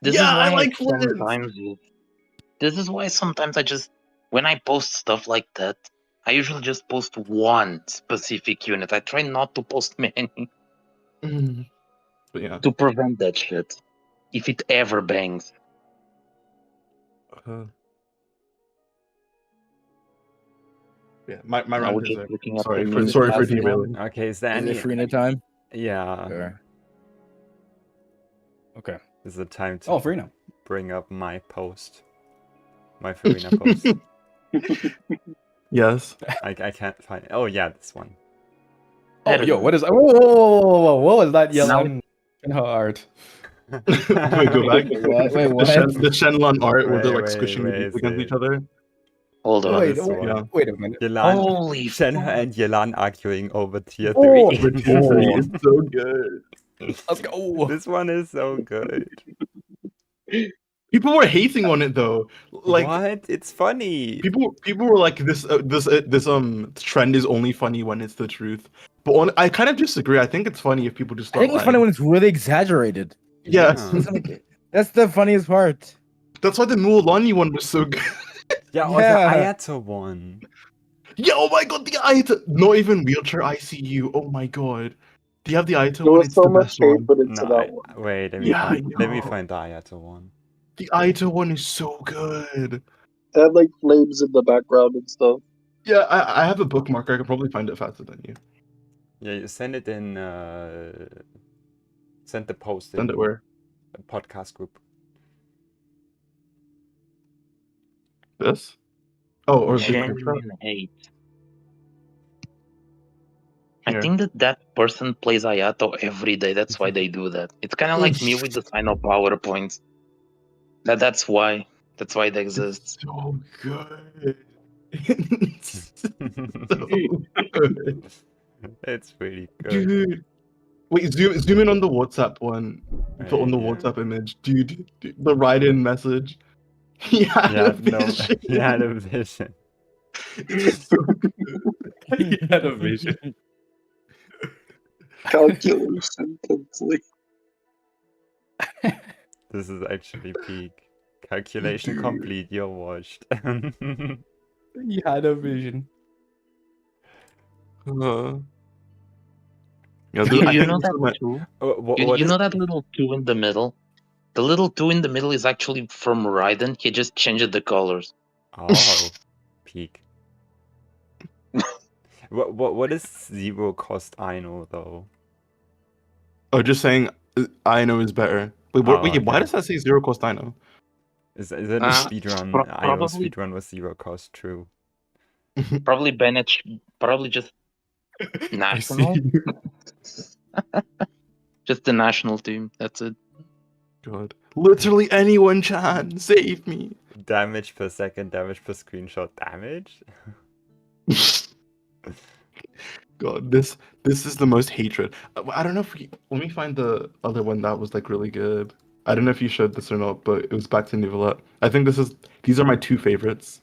Speaker 6: this
Speaker 3: Yeah,
Speaker 6: is why
Speaker 3: I like Flint.
Speaker 6: sometimes I just when I post stuff like that, I usually just post one specific unit. I try not to post many
Speaker 3: But yeah.
Speaker 6: to prevent that shit. If it ever bangs.
Speaker 3: Uh, yeah, my
Speaker 6: Now
Speaker 3: rant
Speaker 6: we're
Speaker 3: is
Speaker 6: just
Speaker 3: there.
Speaker 6: looking up
Speaker 3: Sorry
Speaker 6: the
Speaker 3: for
Speaker 6: news.
Speaker 3: sorry for
Speaker 4: Last one.
Speaker 3: derailing.
Speaker 1: Okay, is there
Speaker 4: Is
Speaker 1: any?
Speaker 4: it Furina time?
Speaker 1: Yeah,
Speaker 4: Sure.
Speaker 2: Okay.
Speaker 1: is it time to
Speaker 2: Oh, Furina.
Speaker 1: bring up my post? My Furina post.
Speaker 3: Yes.
Speaker 1: I can't find it. Oh yeah, this one.
Speaker 2: Oh, yo, what is that? Whoa, what was that
Speaker 6: Now-
Speaker 2: Yelan in her art?
Speaker 3: Wait, go back.
Speaker 4: What? Wait, what?
Speaker 3: The Shenlong art where they're like
Speaker 1: Wait,
Speaker 3: squishing the
Speaker 1: wait,
Speaker 3: beats against
Speaker 1: wait.
Speaker 3: each other.
Speaker 6: Hold on.
Speaker 2: Wait,
Speaker 1: this
Speaker 2: wait,
Speaker 1: one.
Speaker 2: wait a minute.
Speaker 1: Yelan,
Speaker 6: Holy
Speaker 1: Shenhe
Speaker 6: fuck.
Speaker 1: and Yelan arguing over tier 3.
Speaker 2: Oh,
Speaker 3: Over tier 3 is so good.
Speaker 2: Let's go.
Speaker 1: This one is so good.
Speaker 3: People were hating on it though. Like
Speaker 1: What? It's funny.
Speaker 3: people were like this trend is only funny when it's the truth. But I kind of disagree. I think it's funny if people just
Speaker 4: I
Speaker 3: start
Speaker 4: think it's funny
Speaker 3: lying.
Speaker 4: when it's really exaggerated.
Speaker 3: Yeah.
Speaker 4: It's like- That's the funniest part.
Speaker 3: That's why the Mualani one was so good.
Speaker 1: Yeah, or the
Speaker 4: Yeah.
Speaker 1: Ayato one.
Speaker 3: Yeah, oh my god, the Ayato. Not even wheelchair ICU. Oh my god. Do you have the Ayato
Speaker 7: There
Speaker 3: one?
Speaker 7: was
Speaker 3: It's
Speaker 7: so
Speaker 3: the
Speaker 7: much
Speaker 3: best
Speaker 7: hate
Speaker 3: one.
Speaker 7: put into
Speaker 1: No,
Speaker 7: that one.
Speaker 1: wait, let me
Speaker 3: Yeah,
Speaker 1: find let me
Speaker 3: I know.
Speaker 1: find the Ayato one.
Speaker 3: The Ayato one is so good.
Speaker 7: It had like flames in the background and stuff.
Speaker 3: Yeah, I have a bookmark. I can probably find it faster than you.
Speaker 1: Yeah, you send it in send the post
Speaker 3: Send
Speaker 1: in
Speaker 3: it where?
Speaker 1: a podcast group.
Speaker 3: This? Oh, or the
Speaker 6: Genuine hate. I
Speaker 3: Here.
Speaker 6: think that person plays Ayato every day. That's why they do that. It's kind of like me with the sign of PowerPoints. That's why. That's why it exists.
Speaker 3: It's so good. It's so good.
Speaker 1: It's pretty good.
Speaker 3: Dude. Wait, zoom in on the WhatsApp one. Put on the
Speaker 1: Right, yeah.
Speaker 3: WhatsApp image. Dude, the write-in message. He had
Speaker 1: Yeah,
Speaker 3: a
Speaker 1: no,
Speaker 3: vision.
Speaker 1: he had a vision.
Speaker 3: It's so good.
Speaker 2: He had a vision.
Speaker 7: Calculation complete.
Speaker 1: This is actually peak. Calculation complete, you're washed.
Speaker 2: He had a vision.
Speaker 3: Yeah,
Speaker 6: You
Speaker 3: I think
Speaker 6: know
Speaker 3: this is my-
Speaker 6: that too?
Speaker 1: what
Speaker 6: You
Speaker 1: is
Speaker 6: know that little 2 in the middle? The little 2 in the middle is actually from Raiden. He just changed the colors.
Speaker 1: Oh, peak. What is zero cost Aino though?
Speaker 3: Oh, just saying I know is better. Wait,
Speaker 1: Oh,
Speaker 3: wait, why
Speaker 1: okay.
Speaker 3: does that say zero cost I know?
Speaker 1: Is it a speedrun? Aino
Speaker 6: probably-
Speaker 1: speedrun was zero cost, true.
Speaker 6: Probably Bennett, probably just national. Just the national team. That's it.
Speaker 3: God. Literally anyone, Chan, save me.
Speaker 1: Damage per second, damage per screenshot, damage?
Speaker 3: God, this is the most hatred. I don't know if let me find the other one that was like really good. I don't know if you showed this or not, but it was back to Neuvillette. I think these are my two favorites.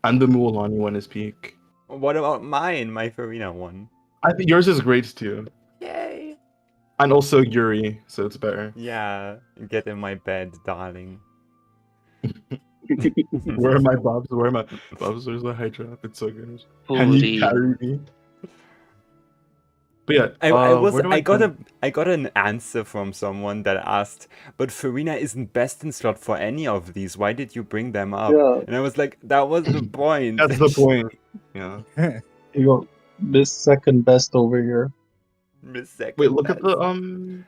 Speaker 3: And the Mualani one is peak.
Speaker 1: What about mine? My Furina one.
Speaker 3: I think yours is great too.
Speaker 1: Yay!
Speaker 3: And also Yuri, so it's better.
Speaker 1: Yeah, get in my bed, darling.
Speaker 3: Where are my bobs? Where are my bobs? Where's the high drop? It's so good. Can you
Speaker 6: Fully.
Speaker 3: carry me? But yeah,
Speaker 1: I got an answer from someone that asked, but Furina isn't best in slot for any of these. Why did you bring them up?
Speaker 7: Yeah.
Speaker 1: And I was like, that was the point.
Speaker 3: that's the point. Yeah.
Speaker 5: You go this second best over here.
Speaker 1: Miss second
Speaker 3: Wait, look at
Speaker 1: best.
Speaker 3: the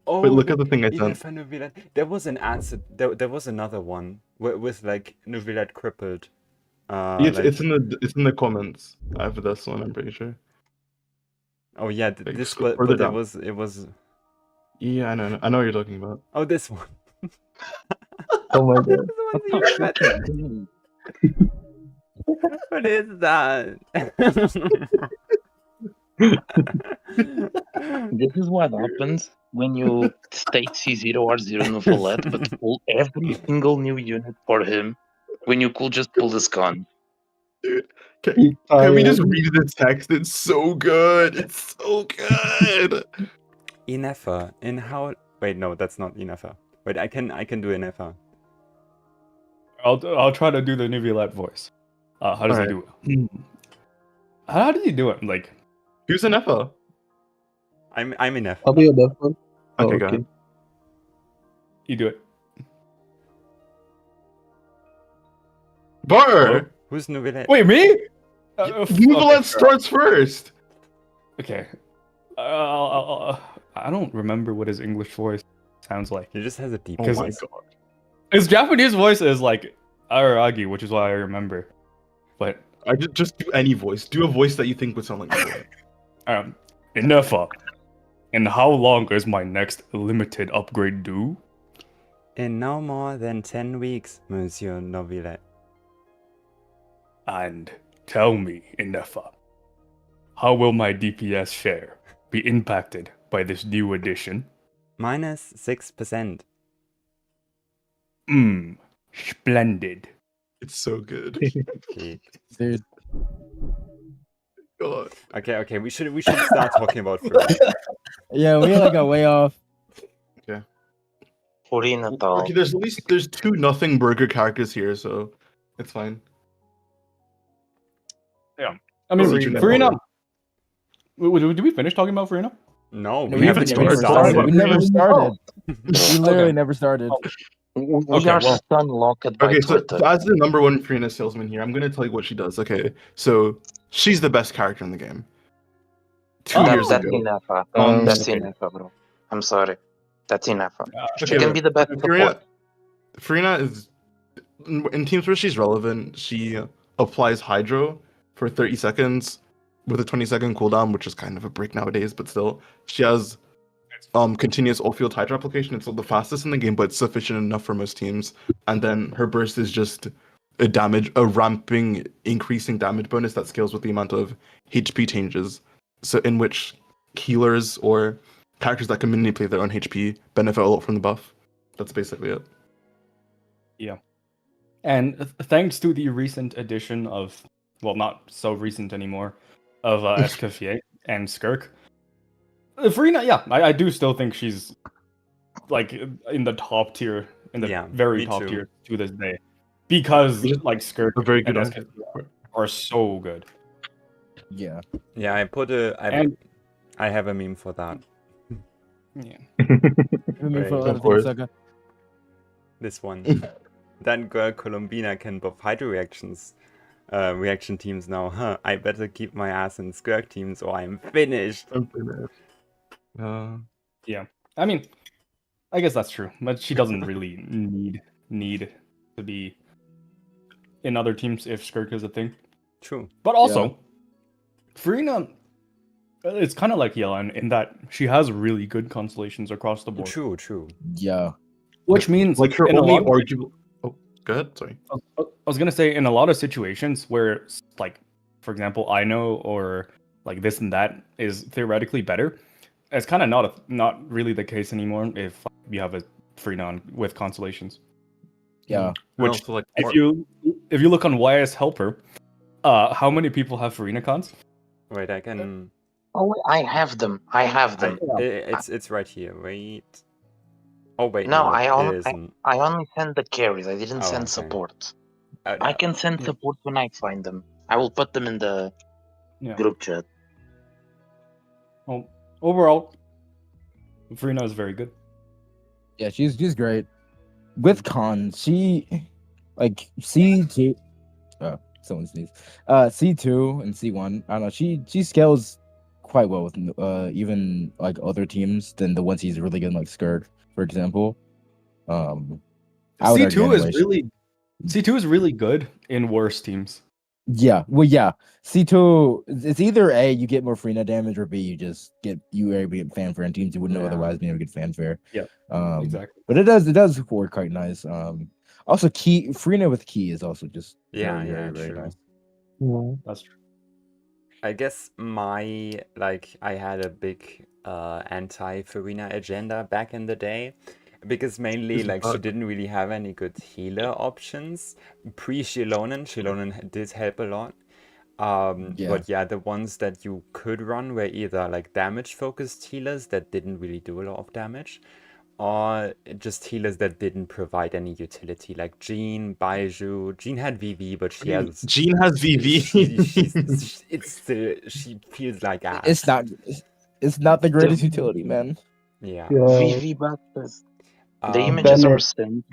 Speaker 1: Oh,
Speaker 3: wait, look at the thing I
Speaker 1: even
Speaker 3: sent.
Speaker 1: for Neuvillette. There was an answer. There was another one with like Neuvillette crippled.
Speaker 3: It's in the comments. I have this one. I'm pretty sure.
Speaker 1: Oh yeah,
Speaker 3: Like,
Speaker 1: this
Speaker 3: so further
Speaker 1: but
Speaker 3: down.
Speaker 1: it was.
Speaker 3: Yeah, I know what you're talking about.
Speaker 1: Oh, this one.
Speaker 5: Oh my god.
Speaker 6: What
Speaker 1: This
Speaker 6: the
Speaker 1: one
Speaker 6: fuck
Speaker 1: that-
Speaker 6: is this?
Speaker 1: What is that?
Speaker 6: This is what happens when you state C0 R0 Neuvillette, but pull every single new unit for him when you could just pull this gun.
Speaker 3: Dude,
Speaker 5: Keep
Speaker 3: can we just
Speaker 5: tired.
Speaker 3: read the text? It's so good. It's so good.
Speaker 1: Inefa. In how? Wait, no, that's not Inefa. Wait, I can do Inefa.
Speaker 2: I'll try to do the Neuvillette voice. How does he
Speaker 3: Alright.
Speaker 2: do it? How do you do it? Like,
Speaker 3: Who's an Effa?
Speaker 1: I'm Inefa.
Speaker 5: I'll be a deaf one. Oh,
Speaker 3: Okay, go ahead.
Speaker 2: you do it.
Speaker 3: Bar!
Speaker 1: Who's Neuvillette?
Speaker 2: Wait, me?
Speaker 3: Neuvillette
Speaker 2: Okay,
Speaker 3: starts first!
Speaker 2: Okay. I don't remember what his English voice sounds like.
Speaker 1: He just has a deep
Speaker 3: Oh
Speaker 2: Because
Speaker 3: my
Speaker 1: voice.
Speaker 3: god.
Speaker 2: His Japanese voice is like Araragi, which is why I remember. But
Speaker 3: I just do any voice. Do a voice that you think would sound like Neuvillette.
Speaker 2: Inefa. And how long is my next limited upgrade due?
Speaker 1: In no more than 10 weeks, Monsieur Neuvillette.
Speaker 2: And tell me, Inefa, how will my DPS share be impacted by this new addition?
Speaker 1: Minus 6%.
Speaker 2: Splendid.
Speaker 3: It's so good.
Speaker 1: Okay.
Speaker 4: Dude.
Speaker 3: God.
Speaker 1: Okay, we should start talking about food.
Speaker 4: Yeah, we like got way off.
Speaker 6: Furina Tao.
Speaker 3: Okay, there's two nothing burger characters here, so it's fine.
Speaker 2: I mean,
Speaker 3: Furina.
Speaker 2: Furina. Did we finish talking about Furina?
Speaker 1: No,
Speaker 4: No,
Speaker 1: we haven't even started.
Speaker 4: We never started. We literally
Speaker 2: Okay.
Speaker 4: never started.
Speaker 6: We
Speaker 2: Okay,
Speaker 6: are
Speaker 2: well-
Speaker 6: stun locked by
Speaker 3: Okay, so
Speaker 6: Twitter.
Speaker 3: as the number one Furina salesman here, I'm gonna tell you what she does. Okay, so she's the best character in the game. 2 years
Speaker 6: That's
Speaker 3: ago.
Speaker 6: enough. That's
Speaker 2: okay.
Speaker 6: enough, bro. I'm sorry. That's enough. She
Speaker 3: Okay,
Speaker 6: can be the best support.
Speaker 3: Furina is in teams where she's relevant. She applies Hydro for 30 seconds with a 20-second cooldown, which is kind of a break nowadays, but still. She has continuous all-field Hydro application. It's not the fastest in the game, but it's sufficient enough for most teams. And then her burst is just a ramping, increasing damage bonus that scales with the amount of HP changes. So in which healers or characters that can manipulate their own HP benefit a lot from the buff. That's basically it.
Speaker 2: And thanks to the recent addition of, well, not so recent anymore, of Escoffier and Skirk, Furina, yeah, I do still think she's like in the top tier, in the
Speaker 1: Yeah,
Speaker 2: very
Speaker 1: me
Speaker 2: top
Speaker 1: too.
Speaker 2: tier to this day, because like Skirk
Speaker 3: A very
Speaker 2: and
Speaker 3: good
Speaker 2: Escoffier are so good.
Speaker 4: Yeah.
Speaker 1: Yeah,
Speaker 2: And
Speaker 1: I have a meme for that.
Speaker 2: yeah,
Speaker 1: Right,
Speaker 4: For a lot
Speaker 3: of
Speaker 4: of
Speaker 3: course.
Speaker 4: things, Saka.
Speaker 1: This one. That girl Colombina can buff Hydro reaction teams now. Huh, I better keep my ass in Skirk teams or I'm finished.
Speaker 2: I mean, I guess that's true, but she doesn't really need to be in other teams if Skirk is a thing.
Speaker 1: True.
Speaker 2: But also, Furina, it's kind of like Yelan in that she has really good constellations across the board.
Speaker 1: True.
Speaker 4: Yeah.
Speaker 2: Which means,
Speaker 3: Like her
Speaker 2: in a
Speaker 3: only
Speaker 2: lot,
Speaker 3: arguable. Oh, go ahead. Sorry.
Speaker 2: I was gonna say, in a lot of situations where, like, for example, I know or like this and that is theoretically better, it's kind of not really the case anymore if you have a Furina with constellations.
Speaker 4: Yeah.
Speaker 2: Which,
Speaker 3: Also, like,
Speaker 2: if you look on YS Helper, how many people have Furina cons?
Speaker 1: Wait, I can.
Speaker 6: Oh, wait, I have them.
Speaker 1: It's right here. Wait. Oh wait,
Speaker 6: No,
Speaker 1: it isn't.
Speaker 6: I only send the carries. I didn't
Speaker 1: Oh,
Speaker 6: send
Speaker 1: okay.
Speaker 6: support.
Speaker 1: Oh,
Speaker 6: I can send support when I find them. I will put them in the group chat.
Speaker 2: Well, overall, Furina is very good.
Speaker 4: Yeah, she's great. With cons, she like C2. Someone sneezed. C2 and C1. I don't know. She scales quite well with even like other teams than the ones he's really good in, like Skirk, for example. I would argue
Speaker 2: C2 is
Speaker 4: anyway,
Speaker 2: really C2 is really good in worse teams.
Speaker 4: Yeah, well, yeah. C2, it's either A, you get more Furina damage, or B, you are able to get fanfare and teams you wouldn't know
Speaker 1: Yeah.
Speaker 4: otherwise being able to get fanfare.
Speaker 2: Yeah, exactly.
Speaker 4: But it does work quite nice. Also key Furina with key is also just
Speaker 1: Yeah,
Speaker 4: very,
Speaker 1: yeah,
Speaker 4: very, very
Speaker 1: true.
Speaker 4: nice.
Speaker 5: Yeah.
Speaker 2: That's true.
Speaker 1: I guess I had a big anti-Furina agenda back in the day, because mainly
Speaker 3: She's a
Speaker 1: she
Speaker 3: bug.
Speaker 1: didn't really have any good healer options. Shilonen did help a lot.
Speaker 4: Yeah.
Speaker 1: But yeah, the ones that you could run were either like damage focused healers that didn't really do a lot of damage, or just healers that didn't provide any utility, like Jean, Baiju. Jean had VV, but she has
Speaker 3: Jean has VV.
Speaker 1: she feels like ass.
Speaker 4: It's not the greatest utility, man.
Speaker 1: Yeah.
Speaker 6: VV buffers. The images are sent.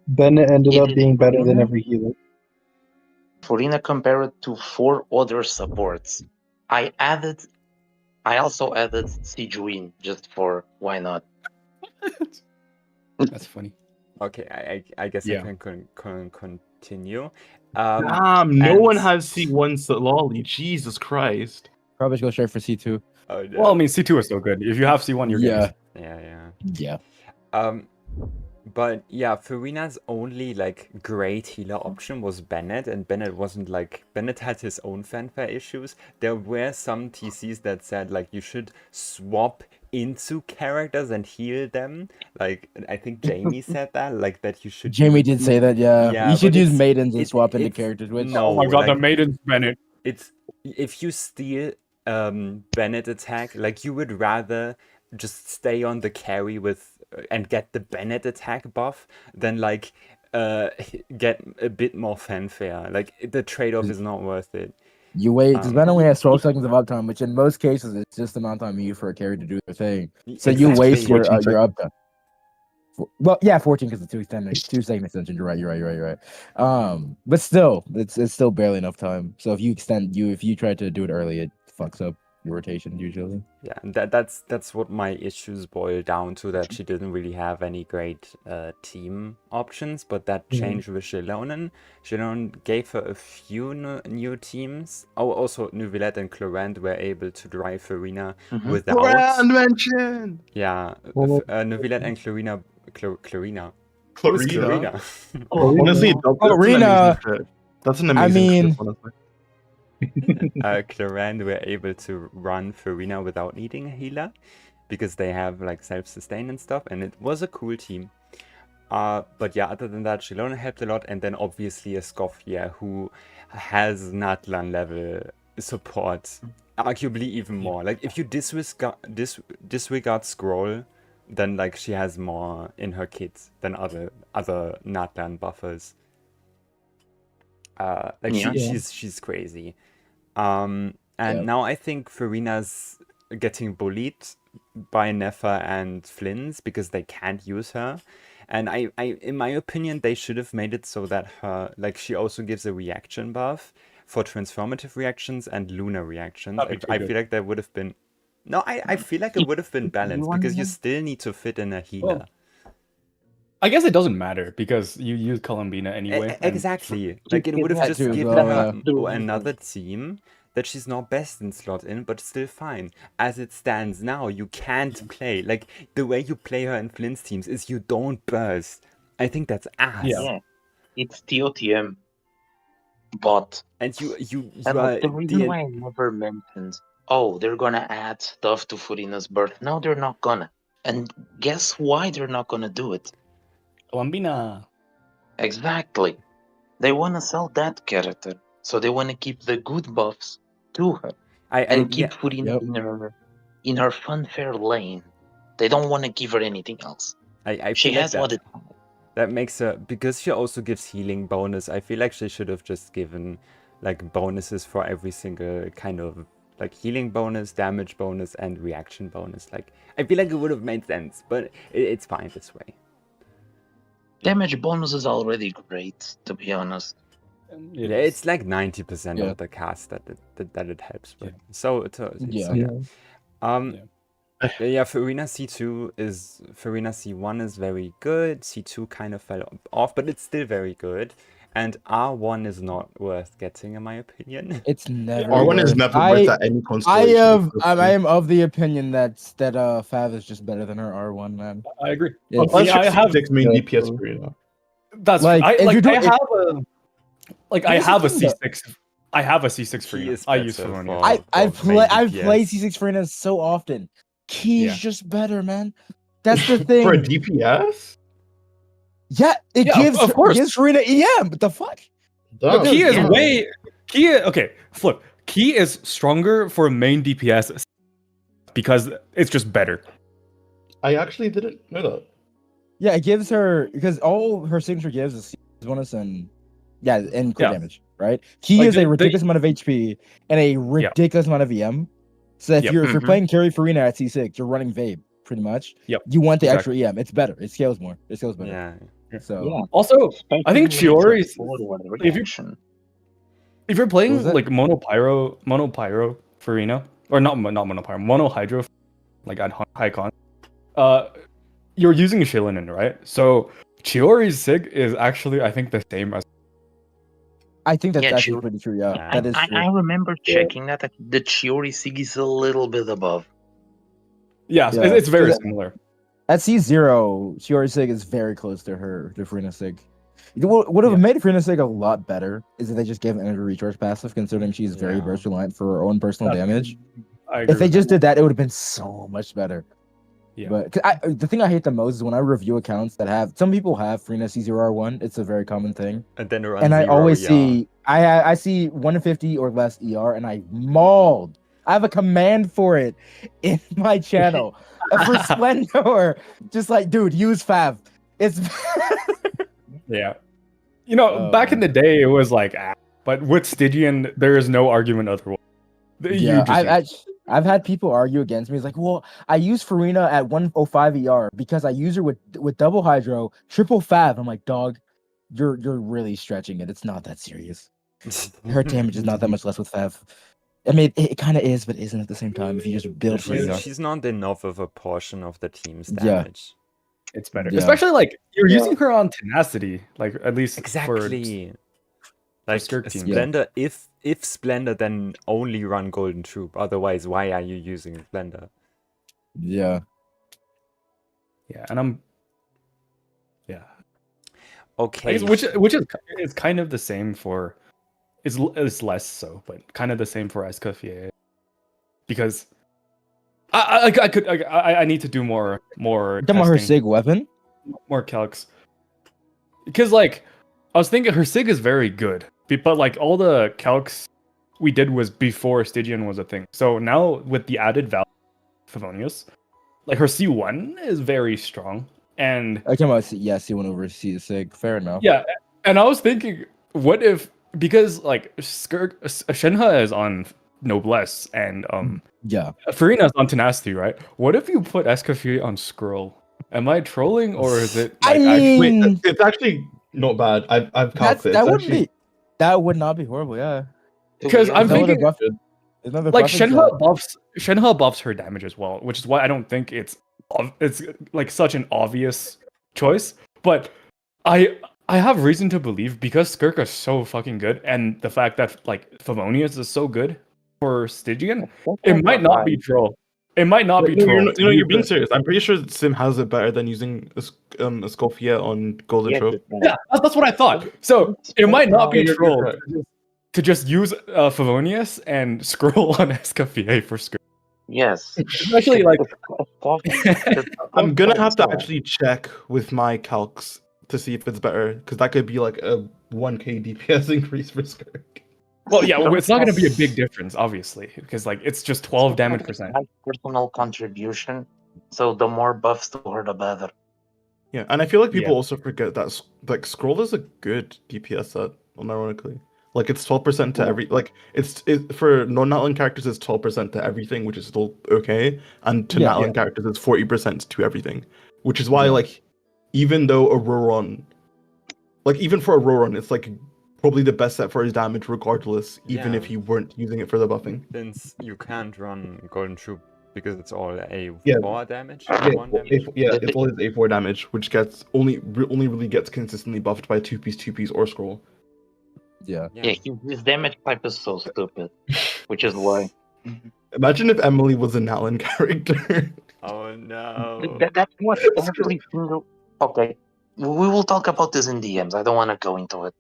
Speaker 5: Bennett ended
Speaker 6: It
Speaker 5: up
Speaker 6: is
Speaker 5: being better than
Speaker 6: Furina.
Speaker 5: every healer.
Speaker 6: Furina compared to 4 other supports. I also added Sijuin just for why not.
Speaker 2: That's funny.
Speaker 1: Okay, I guess
Speaker 2: Yeah.
Speaker 1: I can continue.
Speaker 3: No one has C1 Lolly. Jesus Christ.
Speaker 4: Probably should go straight for C2.
Speaker 1: Oh, no.
Speaker 2: Well, I mean, C2 is still good. If you have C1, you're
Speaker 4: Yeah.
Speaker 1: Yeah. But yeah, Furina's only like great healer option was Bennett, and Bennett had his own fanfare issues. There were some TCs that said like you should swap into characters and heal them. Like I think Jamie said that, like that you should.
Speaker 4: Jamie did say that, yeah. You should use maidens and swap into characters. Which
Speaker 1: No,
Speaker 2: oh my god, the maidens Bennett.
Speaker 1: It's if you steal Bennett attack, like you would rather just stay on the carry with and get the Bennett attack buff than like get a bit more fanfare. Like the trade-off is not worth it.
Speaker 4: You wait, because Ben only has 12 seconds of uptime, which in most cases it's just the amount of time you for a carry to do their thing. So you waste your uptime. Well, yeah, 14 because of 2 second extension. You're right. But still, it's still barely enough time. So if you try to do it early, it fucks up your rotation usually.
Speaker 1: Yeah, that's what my issues boil down to. That she didn't really have any great team options, but that changed with Yelan. Yelan gave her a few new teams. Oh, also Neuvillette and Clorinde were able to drive Furina without.
Speaker 3: Clorinde mention.
Speaker 1: Yeah, Neuvillette and Clorina.
Speaker 3: Honestly,
Speaker 4: Clorina.
Speaker 3: That's an amazing ship, honestly.
Speaker 1: Clorinde were able to run Furina without needing a healer because they have like self-sustain and stuff, and it was a cool team. But yeah, other than that, Yelan helped a lot, and then obviously a Xingqiu who has Natlan level support, arguably even more. Like if you disregard Scroll, then like she has more in her kit than other Natlan buffers. She's crazy. Now I think Furina's getting bullied by Nefa and Flins because they can't use her. And I in my opinion, they should have made it so that she also gives a reaction buff for transformative reactions and lunar reactions. I feel like that would have been... No, I feel like it would have been balanced because you still need to fit in a healer.
Speaker 2: Well, I guess it doesn't matter because you use Colombina anyway.
Speaker 1: Exactly. Like it would have just given her another team that she's not best in slot in, but still fine. As it stands now, you can't play. Like the way you play her in Flint's teams is you don't burst. I think that's ass.
Speaker 6: Yeah. It's TOTM. But
Speaker 1: the
Speaker 6: reason why I never mentioned, they're gonna add stuff to Furina's birth. No, they're not gonna. And guess why they're not gonna do it?
Speaker 2: Colombina.
Speaker 6: Exactly. They want to sell that character, so they want to keep the good buffs to her and keep Furina in her funfair lane. They don't want to give her anything else. She has what it.
Speaker 1: That makes her, because she also gives healing bonus. I feel like she should have just given like bonuses for every single kind of like healing bonus, damage bonus, and reaction bonus. Like I feel like it would have made sense, but it's fine this way.
Speaker 6: Damage bonus is already great, to be honest.
Speaker 1: It's like 90% of the cast that it helps with. So it's Furina C1 is very good. C2 kind of fell off, but it's still very good. And R1 is not worth getting, in my opinion.
Speaker 4: It's never.
Speaker 3: R1 is
Speaker 4: worth-
Speaker 3: never
Speaker 4: I-
Speaker 3: worth at any
Speaker 4: I
Speaker 3: constellation.
Speaker 4: am of the opinion that Fav is just better than her R1, man.
Speaker 2: I agree.
Speaker 4: It's-
Speaker 3: Unless
Speaker 2: I
Speaker 3: you're
Speaker 2: have-
Speaker 3: C6 main
Speaker 4: Yeah.
Speaker 3: DPS Furina.
Speaker 2: That's
Speaker 4: Like,
Speaker 2: I
Speaker 4: if
Speaker 2: like.
Speaker 4: you're doing-
Speaker 2: I have a like. I
Speaker 4: Here's the
Speaker 2: have a
Speaker 4: thing, though.
Speaker 2: C6. I have a C6 for
Speaker 1: He
Speaker 2: you.
Speaker 1: is
Speaker 2: I use
Speaker 1: better
Speaker 2: Furina.
Speaker 1: for-
Speaker 4: I've
Speaker 1: main
Speaker 4: played
Speaker 1: DPS.
Speaker 4: C6 Furina so often. Key
Speaker 2: Yeah.
Speaker 4: is just better, man. That's the thing.
Speaker 3: For a DPS?
Speaker 4: Yeah, it
Speaker 2: Yeah,
Speaker 4: gives
Speaker 2: of course.
Speaker 4: gives Furina EM. What the fuck?
Speaker 3: Damn.
Speaker 2: Key is
Speaker 6: Yeah.
Speaker 2: way. Okay, flip. Key is stronger for main DPS because it's just better.
Speaker 3: I actually didn't know that.
Speaker 4: Yeah, it gives her because all her signature gives is bonus and and crit
Speaker 2: Yeah.
Speaker 4: damage, right? Key
Speaker 2: Like,
Speaker 4: is a
Speaker 2: they-
Speaker 4: ridiculous amount of HP and a ridiculous amount of EM. So if
Speaker 2: Yep.
Speaker 4: you're
Speaker 6: Mhm.
Speaker 4: playing carry Furina at C6, you're running Vape pretty much.
Speaker 2: Yep.
Speaker 4: You want the
Speaker 2: Exactly.
Speaker 4: extra EM. It's better. It scales more. It scales better.
Speaker 1: Yeah.
Speaker 4: So
Speaker 2: Also, I think Chiori's- if you-
Speaker 6: reaction.
Speaker 2: if you're
Speaker 4: What
Speaker 2: playing
Speaker 4: was that?
Speaker 2: like mono pyro Furina, or not mono pyro, mono hydro, like at high con, you're using Yelan, right? So Chiori's sig is actually, I think, the same as.
Speaker 4: I think that's
Speaker 6: Yeah,
Speaker 4: actually
Speaker 6: Chiori-
Speaker 4: pretty true. Yeah,
Speaker 1: Yeah.
Speaker 4: that is true.
Speaker 6: I remember checking that the Chiori Sig is a little bit above.
Speaker 2: Yeah,
Speaker 4: Yeah.
Speaker 2: it's very
Speaker 4: So that-
Speaker 2: similar.
Speaker 4: At C0, Shiori Sig is very close to Furina Sig. What would have
Speaker 2: Yeah.
Speaker 4: made Furina Sig a lot better is if they just gave an energy recharge passive, considering she's very
Speaker 1: Yeah.
Speaker 4: burst reliant for her own personal
Speaker 2: That's-
Speaker 4: damage.
Speaker 2: I agree
Speaker 4: If they
Speaker 2: with
Speaker 4: just did that, it would have been so much better.
Speaker 2: Yeah.
Speaker 4: But 'cause the thing I hate the most is when I review accounts that have some people have Furina C0R1. It's a very common thing,
Speaker 1: And then run
Speaker 4: and I
Speaker 1: zero,
Speaker 4: always
Speaker 1: yeah.
Speaker 4: see I see 150 or less ER, and I mauled. I have a command for it in my channel for Splendor. Just like, dude, use Fav. It's
Speaker 2: Yeah. You know, back in the day, it was like, but with Stygian, there is no argument otherwise. You
Speaker 4: yeah.
Speaker 2: just-
Speaker 4: I've had people argue against me. It's like, well, I use Furina at 105 ER because I use her with double hydro, triple Fav. I'm like, dog, you're really stretching it. It's not that serious. Her damage is not that much less with Fav. I mean, it kind of is, but isn't at the same time if you just build Furina.
Speaker 1: She's not enough of a portion of the team's
Speaker 4: Yeah.
Speaker 1: damage.
Speaker 2: it's better.
Speaker 4: Yeah.
Speaker 2: Especially like you're
Speaker 7: Yeah.
Speaker 2: using her on tenacity, like at least
Speaker 1: Exactly. Like
Speaker 2: Skirk teams.
Speaker 1: Splendor, if Splendor, then only run Golden Troop. Otherwise, why are you using Splendor?
Speaker 4: Yeah.
Speaker 2: Yeah, and I'm. Yeah,
Speaker 1: Okay.
Speaker 2: which is it's kind of the same for, it's less so, but kind of the same for Escoffier, because I need to do more
Speaker 4: Talking about her
Speaker 2: testing,
Speaker 4: Sig weapon.
Speaker 2: more calcs, because like I was thinking her Sig is very good, but like all the calcs we did was before Stygian was a thing. So now with the added value of Favonius, like her C1 is very strong. And
Speaker 4: I talking about C1 over C Sig. Fair enough.
Speaker 2: yeah, and I was thinking, what if, because like Shenhe is on Noblesse and
Speaker 4: Yeah.
Speaker 2: Furina is on Tenacity, right? What if you put Escoffier on Scroll? Am I trolling or is it?
Speaker 4: I
Speaker 2: Like, actually-
Speaker 4: mean,
Speaker 3: Wait, it's actually not bad. I've calculated.
Speaker 4: that
Speaker 3: It's
Speaker 4: would
Speaker 3: actually-
Speaker 4: be. That would not be horrible. Yeah.
Speaker 2: because I'm
Speaker 4: Is that what
Speaker 2: thinking
Speaker 4: a buff- another
Speaker 2: like
Speaker 4: buffing
Speaker 2: Shenhe buffs her damage as well, which is why I don't think it's like such an obvious choice. But I have reason to believe, because Skirk is so fucking good, and the fact that like Favonius is so good for Stygian, it might not be troll. It might not be
Speaker 3: No,
Speaker 2: troll.
Speaker 3: you're being serious. I'm pretty sure Sim has it better than using Escoffier on Golden Trope.
Speaker 2: Yeah, that's what I thought. So it might not be
Speaker 3: You're
Speaker 2: troll
Speaker 3: correct.
Speaker 2: to just use Favonius and scroll on Escoffier for Skirk.
Speaker 6: Yes.
Speaker 2: Especially like
Speaker 3: I'm gonna have to actually check with my calcs to see if it's better, because that could be like a 1k DPS increase for Skirk.
Speaker 2: well, yeah, well, it's not going to be a big difference, obviously, because like it's just 12 damage percent.
Speaker 6: High personal contribution. So the more buffs to her, the better.
Speaker 3: Yeah, and I feel like people
Speaker 2: Yeah.
Speaker 3: also forget that like Scroll is a good DPS set, unironically. Like it's 12% to every, like it's for non-Natlan characters it's 12% to everything, which is still okay, and to
Speaker 4: Yeah.
Speaker 3: Natlan characters it's 40% to everything, which is why
Speaker 4: Yeah.
Speaker 3: like even though Auroron, like even for Auroron, it's like probably the best set for his damage regardless, even
Speaker 1: Yeah.
Speaker 3: if you weren't using it for the buffing.
Speaker 1: Since you can't run Golden Troop because it's all A4
Speaker 3: Yeah.
Speaker 1: damage.
Speaker 3: Yeah,
Speaker 1: A1 damage.
Speaker 3: yeah, it's all his A4 damage, which gets only really gets consistently buffed by 2-piece or Scroll.
Speaker 4: Yeah.
Speaker 6: Yeah, his damage type is so stupid, which is why.
Speaker 3: Imagine if Emily was an Alan character.
Speaker 1: Oh no.
Speaker 6: That's what every single. Okay, we will talk about this in DMs. I don't want to go into it.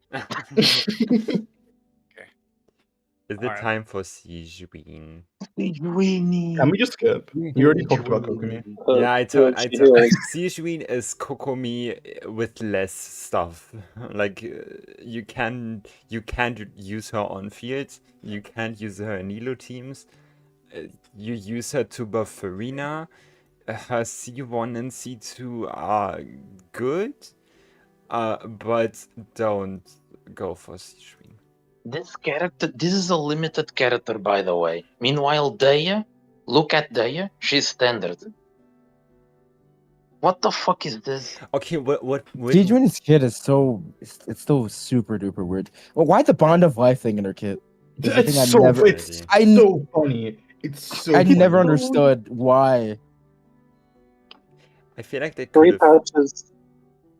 Speaker 1: Is it
Speaker 2: Alright.
Speaker 1: time for Sijuin?
Speaker 3: Can we just skip? We already talked about Kokomi.
Speaker 1: Yeah, I
Speaker 7: yeah,
Speaker 1: told.
Speaker 7: she heals.
Speaker 1: Sijuin is Kokomi with less stuff. Like you can't use her on field. You can't use her in Elo teams. You use her to buff Furina. Her C1 and C2 are good, but don't go for Sijuin.
Speaker 6: This character, this is a limited character, by the way. Meanwhile, Daya, look at Daya. She's standard. What the fuck is this?
Speaker 1: Okay, what?
Speaker 4: Sijuin's kit is so it's so super duper weird. Well, why the Bond of Life thing in her kit? It's a
Speaker 3: It's
Speaker 4: thing I
Speaker 3: so
Speaker 4: never-
Speaker 3: it's
Speaker 4: I-
Speaker 3: so funny. It's so
Speaker 4: I
Speaker 3: funny.
Speaker 4: never understood why.
Speaker 1: I feel like they
Speaker 7: Three
Speaker 1: could have.
Speaker 7: patches.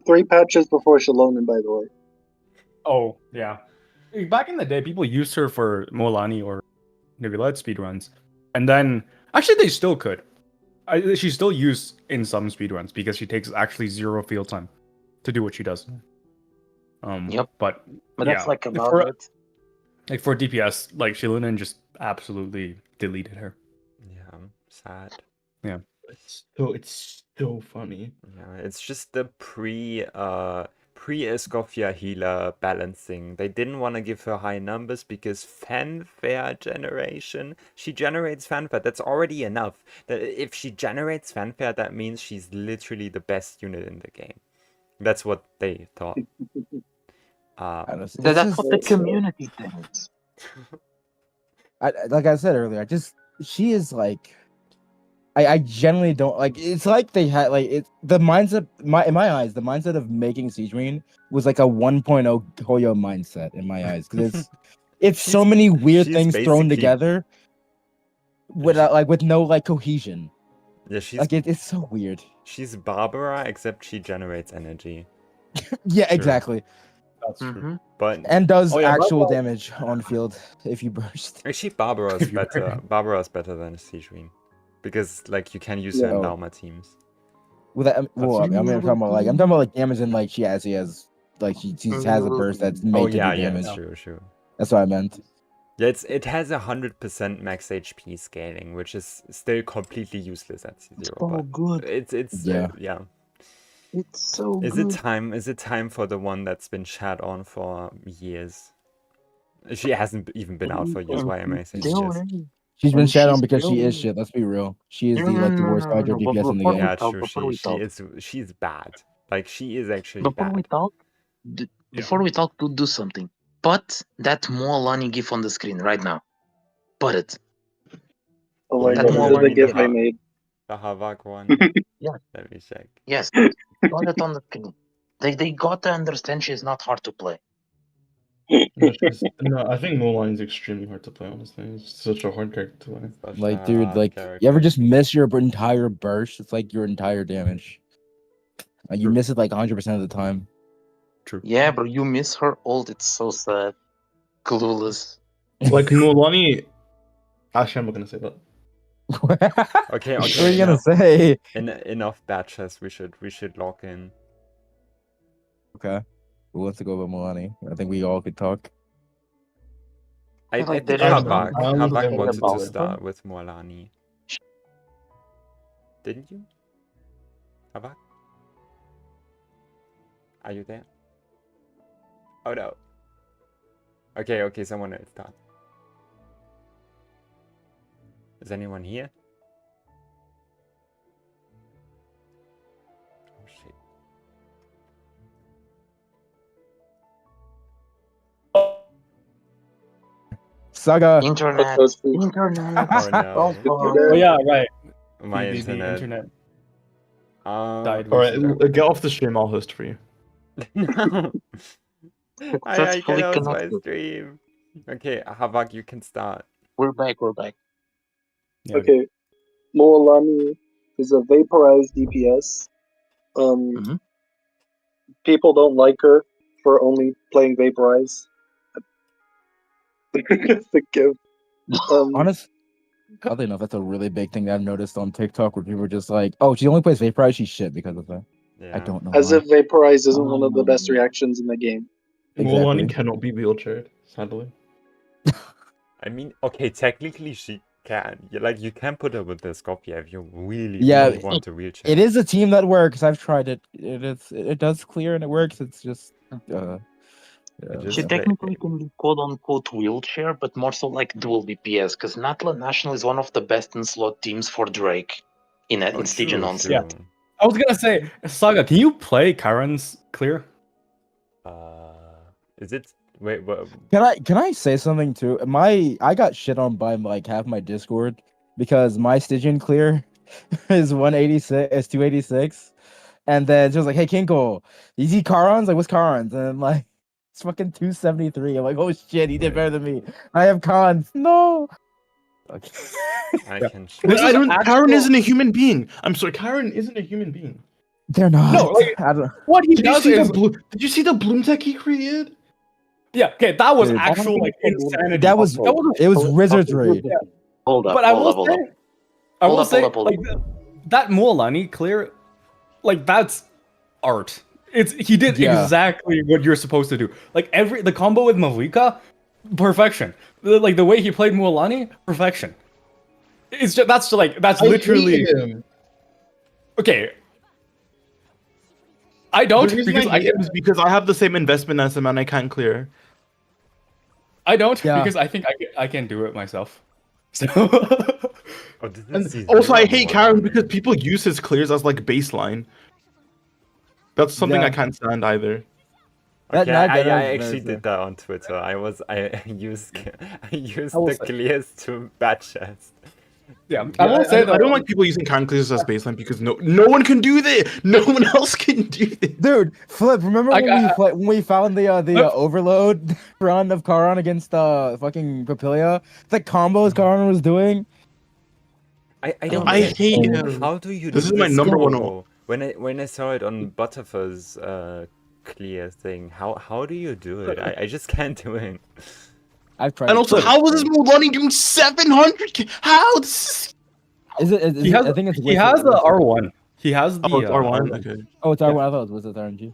Speaker 7: 3 patches before Shalonen, by the way.
Speaker 2: Oh, yeah. Back in the day, people used her for Mualani or Neuvillette speedruns. And then, actually, they still could. She's still used in some speedruns because she takes actually 0 field time to do what she does.
Speaker 6: Yep.
Speaker 2: But
Speaker 6: That's
Speaker 2: yeah,
Speaker 6: like about
Speaker 2: for,
Speaker 6: it.
Speaker 2: like for DPS, like Shilunin just absolutely deleted her.
Speaker 1: Yeah, sad.
Speaker 3: It's so funny.
Speaker 1: Yeah, it's just the pre-Escoffier healer balancing. They didn't want to give her high numbers because fanfare generation. She generates fanfare. That's already enough. That if she generates fanfare, that means she's literally the best unit in the game. That's what they thought.
Speaker 4: Honestly,
Speaker 6: That's what the community thinks.
Speaker 4: Like I said earlier, she is like, I generally don't like. It's like they had like the mindset. In my eyes, the mindset of making Sijuin was like a 1.0 Hoyo mindset in my eyes because it's so many weird
Speaker 1: she's
Speaker 4: things thrown
Speaker 1: basically-
Speaker 4: together without like with no like cohesion.
Speaker 1: Yeah, she's
Speaker 4: Like it's so weird.
Speaker 1: she's Barbara, except she generates energy.
Speaker 4: Yeah,
Speaker 1: Sure.
Speaker 4: exactly.
Speaker 2: That's true.
Speaker 1: But
Speaker 4: And does
Speaker 3: Oh, yeah,
Speaker 4: actual
Speaker 3: Barbara-
Speaker 4: damage on field if you burst.
Speaker 1: actually, Barbara's
Speaker 2: If you
Speaker 1: better.
Speaker 2: were-
Speaker 1: Barbara's better than Sijuin. Because like you can use her in
Speaker 4: Yeah.
Speaker 1: Lauma teams.
Speaker 4: Well, I'm talking about like damage and like she has like she has a burst that's made
Speaker 1: Oh
Speaker 4: to
Speaker 1: yeah,
Speaker 4: do
Speaker 1: yeah,
Speaker 4: damage.
Speaker 1: true.
Speaker 4: That's what I meant.
Speaker 1: Yeah, it has 100% max HP scaling, which is still completely useless at C0. but
Speaker 6: good.
Speaker 1: it's
Speaker 4: Yeah.
Speaker 1: yeah.
Speaker 6: It's so
Speaker 1: Is
Speaker 6: good.
Speaker 1: it time? Is it time for the one that's been shat on for years? She hasn't even been out for years. Why am I saying
Speaker 6: Still,
Speaker 1: years?
Speaker 4: She's been
Speaker 6: And
Speaker 4: shat on
Speaker 6: she's
Speaker 4: because she is
Speaker 6: still-
Speaker 4: shit. Let's be real. She is
Speaker 6: No,
Speaker 4: the
Speaker 6: no,
Speaker 4: like the
Speaker 6: no,
Speaker 4: worst
Speaker 6: no, no,
Speaker 4: hydro
Speaker 6: no,
Speaker 4: DPS in the
Speaker 6: before
Speaker 4: game.
Speaker 6: we
Speaker 1: Yeah,
Speaker 6: talk,
Speaker 1: true.
Speaker 6: before we talk.
Speaker 1: She's bad. Like she is actually
Speaker 6: Before we
Speaker 1: bad.
Speaker 6: talk, before we talk, do something. Put that Mualani gif on the screen right now. Put it.
Speaker 7: Oh my
Speaker 1: That
Speaker 7: god,
Speaker 1: more
Speaker 7: this is the
Speaker 1: money
Speaker 7: gift
Speaker 1: than
Speaker 7: I
Speaker 1: that.
Speaker 7: made.
Speaker 1: The Havak one.
Speaker 6: Yeah.
Speaker 1: Let me check.
Speaker 6: Yes, put it on the screen. They got to understand she's not hard to play.
Speaker 3: No, I think Mualani is extremely hard to play. Honestly, it's such a hard character to play.
Speaker 1: Such
Speaker 4: Like,
Speaker 1: a
Speaker 4: dude,
Speaker 1: hard
Speaker 4: like
Speaker 1: character.
Speaker 4: you ever just miss your entire burst? It's like your entire damage. Like you
Speaker 2: True.
Speaker 4: miss it like 100% of the time.
Speaker 2: True.
Speaker 6: Yeah, bro, you miss her ult. It's so sad. Clueless.
Speaker 3: Like Mualani. Actually, I'm not gonna say that.
Speaker 1: Okay,
Speaker 4: What are you gonna
Speaker 1: enough,
Speaker 4: say?
Speaker 1: enough batches. We should lock in.
Speaker 4: Okay. Who wants to go about Mualani? I think we all could talk.
Speaker 1: I
Speaker 6: like
Speaker 1: think
Speaker 6: there is
Speaker 1: Havak
Speaker 3: no-
Speaker 1: Havak
Speaker 3: no-
Speaker 1: wanted
Speaker 6: about
Speaker 1: to
Speaker 6: it.
Speaker 1: start with Mualani. Didn't you? Havak? Are you there? Oh no. Okay, someone else start. Is anyone here? Oh shit.
Speaker 4: Saga.
Speaker 6: Internet.
Speaker 7: Toasty.
Speaker 6: Internet.
Speaker 1: Oh no.
Speaker 6: Oh, fuck.
Speaker 2: Oh yeah, right.
Speaker 1: My
Speaker 2: The
Speaker 1: internet.
Speaker 2: died
Speaker 3: All right,
Speaker 2: recently.
Speaker 3: get off the stream. I'll host for you.
Speaker 1: No. I
Speaker 6: Successfully
Speaker 1: cannot my
Speaker 6: connected.
Speaker 1: stream. Okay, Havak, you can start.
Speaker 6: We're back.
Speaker 2: Yeah,
Speaker 7: Okay. Mualani is a vaporized DPS.
Speaker 6: Mhm.
Speaker 7: People don't like her for only playing vaporize. the gift.
Speaker 4: Honest, oddly enough, that's a really big thing that I've noticed on TikTok where people are just like, "Oh, she only plays Vaporize. She's shit because of that."
Speaker 1: Yeah.
Speaker 4: I don't know.
Speaker 7: As
Speaker 4: why.
Speaker 7: if Vaporize isn't one of the best reactions in the game.
Speaker 3: Mualani
Speaker 4: Exactly.
Speaker 3: cannot be wheelchaired, sadly.
Speaker 1: I mean, okay, technically she can. You can put her with the Scorpio if you really,
Speaker 4: Yeah,
Speaker 1: really want to wheelchair.
Speaker 4: It is a team that works. I've tried it. It does clear and it works. It's just
Speaker 6: She technically can be quote-unquote wheelchair, but more so like dual DPS, because Natla National is one of the best in slot teams for Drake in Stygian Onslaught.
Speaker 2: Yeah. I was gonna say, Saga, can you play Karen's clear?
Speaker 1: Is it? Wait, what?
Speaker 4: Can I say something too? I got shit on by like half my Discord because my Stygian clear is 186, is 286, and then she was like, "Hey Kinkle, is he Karons? Like, what's Karons?" And I'm like, it's fucking 273. I'm like, oh shit, he did better than me. I have cons. No. Okay.
Speaker 1: I can.
Speaker 3: Karen isn't a human being. I'm sorry, Karen isn't a human being.
Speaker 4: They're not.
Speaker 2: No, like,
Speaker 4: I don't.
Speaker 2: what he
Speaker 3: Did
Speaker 2: does
Speaker 3: you see
Speaker 2: is
Speaker 3: did you see the bloom tech he created?
Speaker 2: yeah, okay, that was
Speaker 4: Dude,
Speaker 2: actual like insanity.
Speaker 4: That was it was wizardry.
Speaker 6: Hold up,
Speaker 2: But I will
Speaker 6: hold up.
Speaker 2: say, I will say,
Speaker 6: Hold up.
Speaker 2: like that Mualani clear, like that's art. He did exactly what you're supposed to do. Like the combo with Mavika, perfection. Like the way he played Mualani, perfection. It's just that's literally okay. I don't
Speaker 3: The reason
Speaker 2: because
Speaker 3: I hate him is because I have the same investment as him and I can't clear.
Speaker 2: I don't
Speaker 4: Yeah.
Speaker 2: because I think I can do it myself. So
Speaker 3: Also, I hate Karen because people use his clears as like baseline. That's something
Speaker 4: Yeah.
Speaker 3: I can't stand either.
Speaker 1: Okay,
Speaker 4: That
Speaker 1: I
Speaker 4: is
Speaker 1: actually
Speaker 4: very
Speaker 1: did that on Twitter. I used
Speaker 2: will
Speaker 1: the
Speaker 2: say-
Speaker 1: clears to batches.
Speaker 2: yeah, I will say
Speaker 3: I don't like people using Karen clears as baseline because no one can do that. No one else can do that.
Speaker 4: Dude, Flip, remember when we found the overload run of Karan against fucking Papilia? The combos Karan was doing.
Speaker 1: I don't.
Speaker 3: I
Speaker 1: get
Speaker 3: hate
Speaker 1: it.
Speaker 3: him.
Speaker 1: How do you?
Speaker 3: This
Speaker 1: do
Speaker 3: is my number one
Speaker 1: combo? When I saw it on Butterfer's clear thing, how do you do it? I just can't do it.
Speaker 4: I've tried.
Speaker 3: And also, how was this Mualani doing 700? How? This
Speaker 4: Is it?
Speaker 2: he has.
Speaker 4: I think it's.
Speaker 2: He has the R1. He has the
Speaker 3: it's R1. Okay.
Speaker 4: Oh, it's R1. I thought it was RNG.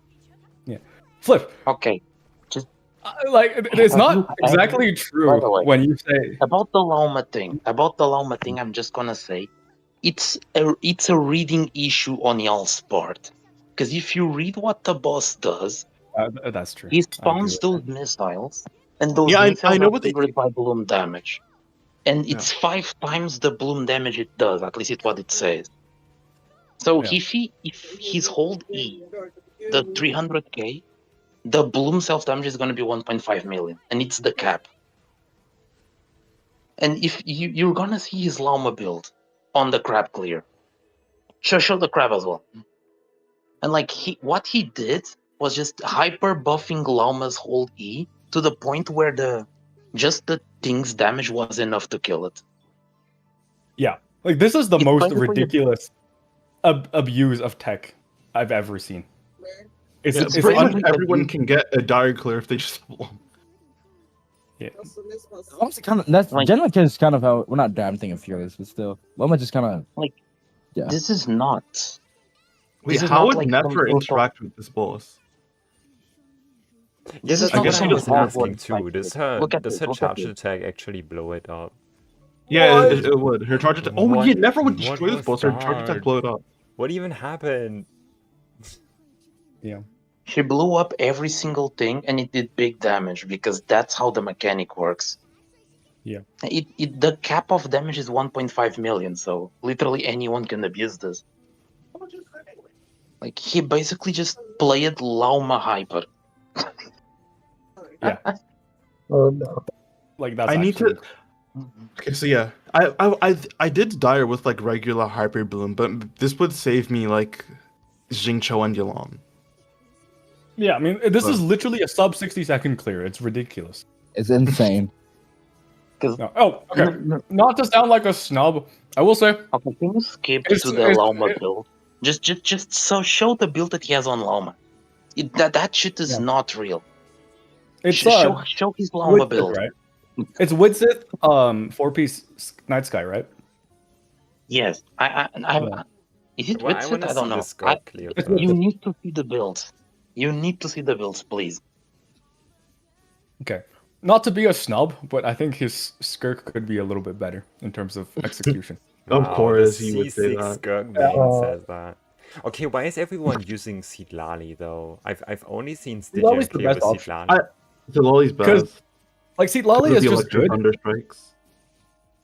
Speaker 2: Flip.
Speaker 6: Okay.
Speaker 2: Like it's not
Speaker 6: By
Speaker 2: exactly true
Speaker 6: the way,
Speaker 2: when you say
Speaker 6: About the Lauma thing, I'm just gonna say, it's a reading issue on y'all's part. Because if you read what the boss does,
Speaker 2: that's true.
Speaker 6: he
Speaker 2: I agree
Speaker 6: spawns
Speaker 2: with
Speaker 6: those missiles, and those
Speaker 3: Yeah, I
Speaker 6: missiles
Speaker 3: know
Speaker 6: are
Speaker 3: what they
Speaker 6: triggered by bloom damage. And it's 5 times the bloom damage it does, at least it's what it says. So
Speaker 2: Yeah.
Speaker 6: if his hold E, the 300k, the bloom self damage is gonna be 1.5 million, and it's the cap. And if you're gonna see his Llama build on the crab clear, show the crab as well. And like what he did was just hyper buffing Llama's hold E to the point where the thing's damage was enough to kill it.
Speaker 2: Yeah, like this is the
Speaker 6: It's
Speaker 2: most
Speaker 6: basically-
Speaker 2: ridiculous abuse of tech I've ever seen. It's,
Speaker 3: Yeah,
Speaker 2: it's
Speaker 3: pretty
Speaker 2: un-
Speaker 3: much everyone can get a dire clear if they just belong.
Speaker 2: yeah.
Speaker 4: That's kind of that's
Speaker 6: Like-
Speaker 4: generally just kind of how we're not damn thing of fearless, but still, Loma just kind of Yeah.
Speaker 6: This is not.
Speaker 3: Wait,
Speaker 6: This is
Speaker 3: how
Speaker 6: not
Speaker 3: would
Speaker 6: like
Speaker 3: Never
Speaker 6: some
Speaker 3: interact with this boss?
Speaker 6: This is
Speaker 1: I
Speaker 6: not
Speaker 1: guess
Speaker 6: like
Speaker 1: I was
Speaker 6: a hard
Speaker 1: asking
Speaker 6: one
Speaker 1: too.
Speaker 6: fight.
Speaker 1: Does her
Speaker 6: Look at it,
Speaker 1: charge attack actually blow it up?
Speaker 3: Yeah,
Speaker 2: What?
Speaker 3: it would. Her charge attack. Oh,
Speaker 1: What-
Speaker 3: yeah, Never would
Speaker 1: what
Speaker 3: destroy this
Speaker 1: was
Speaker 3: boss. Her charge attack
Speaker 1: that?
Speaker 3: blow it up.
Speaker 1: What even happened?
Speaker 6: She blew up every single thing and it did big damage because that's how the mechanic works.
Speaker 2: Yeah.
Speaker 6: The cap of damage is 1.5 million, so literally anyone can abuse this. Like he basically just played Lauma Hyper.
Speaker 5: Oh no.
Speaker 2: Like that's.
Speaker 3: I need
Speaker 2: actually-
Speaker 3: to. Okay, so yeah, I did dire with like regular hyper bloom, but this would save me like Xingqiu and Yelan.
Speaker 2: Yeah, I mean this is literally a sub 60-second clear. It's ridiculous.
Speaker 4: it's insane.
Speaker 2: No. Oh, okay. Not to sound like a snub, I will say
Speaker 6: Okay, can you skip
Speaker 2: It's-
Speaker 6: to the
Speaker 2: it's-
Speaker 6: Lauma
Speaker 2: it-
Speaker 6: build? Just so show the build that he has on Lauma. That shit is
Speaker 2: Yeah.
Speaker 6: not real.
Speaker 2: it's
Speaker 6: Show his Lauma
Speaker 2: glitches,
Speaker 6: build.
Speaker 2: right? It's Widsith, 4-piece Night Sky, right?
Speaker 6: Yes,
Speaker 2: Yeah.
Speaker 6: Is it
Speaker 1: Well, I
Speaker 6: with
Speaker 1: want
Speaker 6: it?
Speaker 1: to
Speaker 6: I don't
Speaker 1: see
Speaker 6: know.
Speaker 1: the Skirk clear
Speaker 2: It's
Speaker 1: first.
Speaker 6: You need to see the builds. You need to see the builds, please.
Speaker 2: Okay. Not to be a snub, but I think his Skirk could be a little bit better in terms of execution.
Speaker 3: Of
Speaker 1: Wow,
Speaker 3: course,
Speaker 1: the
Speaker 3: he would say
Speaker 1: C6
Speaker 3: that.
Speaker 1: Skirk main says that. Okay, why is everyone using Seedlali though? I've only seen
Speaker 2: Seedlali's
Speaker 1: Stygian
Speaker 2: the
Speaker 1: clear
Speaker 2: best
Speaker 1: with
Speaker 2: option.
Speaker 1: Seedlali.
Speaker 3: The Lolly's
Speaker 2: Because
Speaker 3: best.
Speaker 2: like Seed Lolly
Speaker 3: Because
Speaker 2: is
Speaker 3: of the
Speaker 2: just
Speaker 3: electric
Speaker 2: good
Speaker 3: thunder strikes.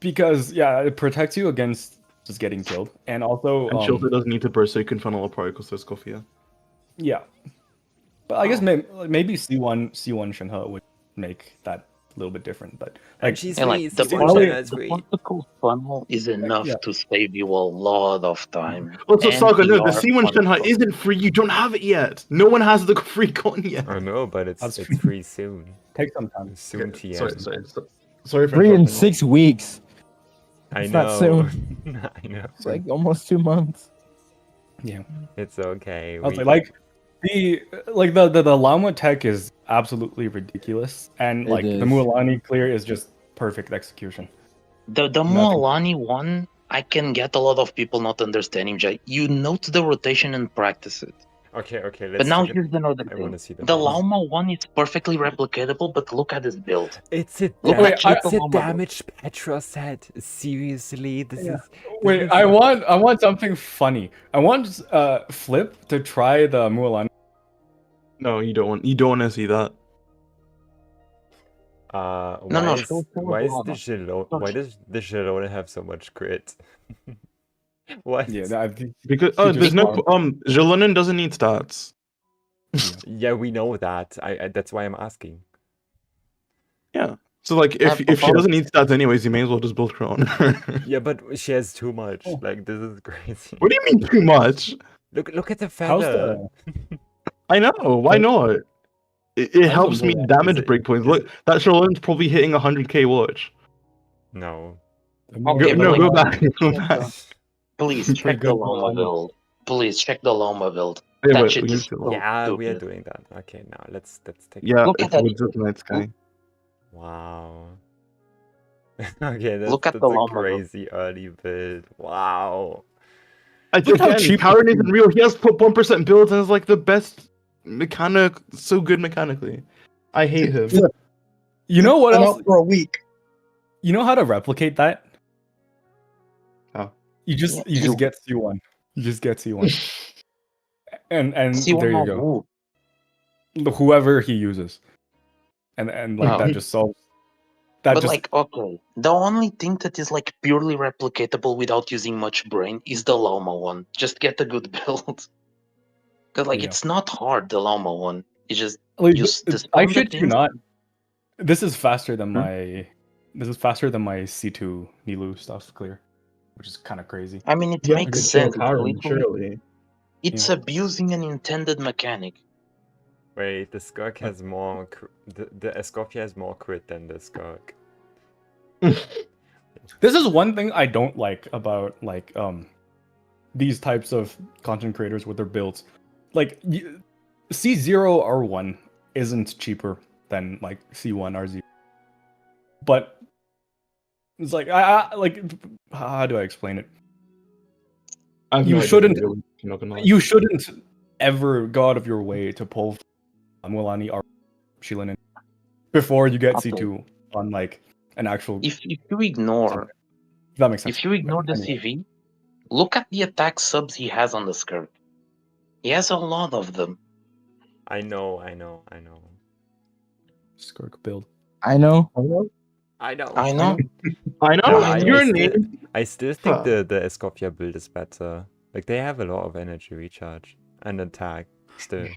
Speaker 2: because yeah, it protects you against just getting killed, and also
Speaker 3: And Chilter doesn't need to burst, so you can funnel a particle to Scoffia.
Speaker 2: yeah. But I guess maybe C1 Shenhe would make that a little bit different, but
Speaker 1: And
Speaker 2: like
Speaker 1: she's
Speaker 6: And
Speaker 1: free,
Speaker 6: like the
Speaker 1: C1
Speaker 2: Lolly-
Speaker 1: Shenhe is free.
Speaker 6: particle funnel is enough
Speaker 2: Yeah.
Speaker 6: to save you a lot of time.
Speaker 3: Also,
Speaker 6: And
Speaker 3: Saga, no, the
Speaker 6: PR
Speaker 3: C1 Shenhe
Speaker 6: particle.
Speaker 3: isn't free. You don't have it yet. No one has the free con yet.
Speaker 1: I know, but it's
Speaker 2: That's
Speaker 1: free soon.
Speaker 2: take some time.
Speaker 1: Soon
Speaker 3: Okay,
Speaker 1: TM.
Speaker 3: sorry for
Speaker 4: Free in
Speaker 3: interrupting.
Speaker 4: 6 weeks.
Speaker 1: I
Speaker 4: It's
Speaker 1: know.
Speaker 4: not soon.
Speaker 1: I know.
Speaker 4: It's like almost 2 months.
Speaker 2: Yeah.
Speaker 1: It's okay.
Speaker 2: I was like the llama tech is absolutely ridiculous, and
Speaker 4: It
Speaker 2: like the
Speaker 4: is.
Speaker 2: Mualani clear is just perfect execution.
Speaker 6: The Mualani one, I can get a lot of people not understanding. Jay. You note the rotation and practice it.
Speaker 1: Okay, let's
Speaker 6: But now
Speaker 1: check it.
Speaker 6: here's another
Speaker 1: I
Speaker 6: thing.
Speaker 1: want to see the
Speaker 6: The
Speaker 1: build.
Speaker 6: Llama one is perfectly replicatable, but look at this build.
Speaker 1: It's a,
Speaker 6: Look
Speaker 2: at
Speaker 1: it's
Speaker 6: Triple
Speaker 1: a
Speaker 6: Llama build.
Speaker 1: damaged Petra set. Seriously, this
Speaker 2: Yeah.
Speaker 1: is.
Speaker 2: Wait, I want something funny. I want Flip to try the Mualani.
Speaker 3: No, you don't want to see that.
Speaker 6: No, show
Speaker 1: why is
Speaker 6: Llama.
Speaker 1: the Gelo
Speaker 6: No,
Speaker 1: why does the Gelone have so much crit? What?
Speaker 2: Yeah,
Speaker 3: Because
Speaker 2: He
Speaker 3: there's
Speaker 2: just
Speaker 3: no
Speaker 2: farmed.
Speaker 3: Jelonin doesn't need stats.
Speaker 1: Yeah, we know that. I that's why I'm asking.
Speaker 3: Yeah. So like if she doesn't need stats anyways, you may as well just build her own.
Speaker 1: Yeah, but she has too much.
Speaker 2: Oh.
Speaker 1: Like this is crazy.
Speaker 3: What do you mean too much?
Speaker 1: Look at the
Speaker 2: how's
Speaker 1: feather.
Speaker 2: the
Speaker 3: I know. Why not? It helps me
Speaker 2: Is
Speaker 3: damage
Speaker 1: it-
Speaker 3: breakpoints.
Speaker 1: is
Speaker 3: Look, that Jelonin's probably hitting 100k watch.
Speaker 1: No.
Speaker 6: Okay,
Speaker 3: No,
Speaker 6: but
Speaker 3: go
Speaker 6: like-
Speaker 3: back. Go back.
Speaker 6: Please check
Speaker 2: Pretty
Speaker 6: the
Speaker 2: good
Speaker 6: Llama
Speaker 2: Llama.
Speaker 6: build. Please check the Llama build.
Speaker 3: Yeah,
Speaker 6: That
Speaker 3: but
Speaker 6: shit
Speaker 3: we
Speaker 6: is
Speaker 3: need to-
Speaker 6: so
Speaker 1: Yeah, we are
Speaker 6: stupid.
Speaker 1: doing that. Okay, now let's take.
Speaker 3: Yeah,
Speaker 6: Look at
Speaker 3: it's
Speaker 6: that.
Speaker 3: Woods of Night Sky.
Speaker 1: Wow. Okay, that's,
Speaker 6: Look at
Speaker 1: that's
Speaker 6: the
Speaker 1: a
Speaker 6: llama, bro.
Speaker 1: crazy early build. Wow.
Speaker 2: Look how
Speaker 3: Again,
Speaker 2: cheap
Speaker 3: Karen
Speaker 2: it
Speaker 3: isn't real. He has put 1% builds and is like the best mechanic. So good mechanically. I hate him.
Speaker 7: Yeah.
Speaker 2: You know what
Speaker 7: Been
Speaker 2: else?
Speaker 7: out for a week.
Speaker 2: You know how to replicate that?
Speaker 3: How?
Speaker 2: You just get C1. You just get C1. and
Speaker 6: See
Speaker 2: there you
Speaker 6: one
Speaker 2: go.
Speaker 6: who?
Speaker 2: Whoever he uses. And like
Speaker 6: Oh.
Speaker 2: that just solves that
Speaker 6: But
Speaker 2: just
Speaker 6: like, okay, the only thing that is like purely replicatable without using much brain is the Llama one. Just get a good build. Cause like
Speaker 2: Yeah.
Speaker 6: it's not hard, the Llama one. You just
Speaker 2: like,
Speaker 6: use the
Speaker 2: I
Speaker 6: standard
Speaker 2: shit you
Speaker 6: things.
Speaker 2: not. This is faster than
Speaker 3: Hmm?
Speaker 2: my C2 Nilu stuff clear. Which is kind of crazy.
Speaker 6: I mean, it makes sense.
Speaker 3: surely.
Speaker 6: It's
Speaker 2: Yeah.
Speaker 6: abusing an intended mechanic.
Speaker 1: Wait, the Skirk has more. The Escoffier has more crit than the Skirk.
Speaker 2: This is one thing I don't like about like these types of content creators with their builds. Like C0 R1 isn't cheaper than like C1 R0. But it's like I like how do I explain it? You shouldn't ever go out of your way to pull Mualani or Yelan before you get
Speaker 6: Okay.
Speaker 2: C2 on like an actual.
Speaker 6: If you ignore
Speaker 2: If that makes sense.
Speaker 6: If you ignore the
Speaker 2: Anyway.
Speaker 6: CV, look at the attack subs he has on the skirt. He has a lot of them.
Speaker 1: I know.
Speaker 2: Skirk build.
Speaker 4: I know.
Speaker 1: I know.
Speaker 6: I know.
Speaker 3: I know.
Speaker 1: No,
Speaker 3: Your
Speaker 1: still-
Speaker 3: name.
Speaker 1: I still think
Speaker 3: Huh.
Speaker 1: the Escoffier build is better. Like they have a lot of energy recharge and attack still.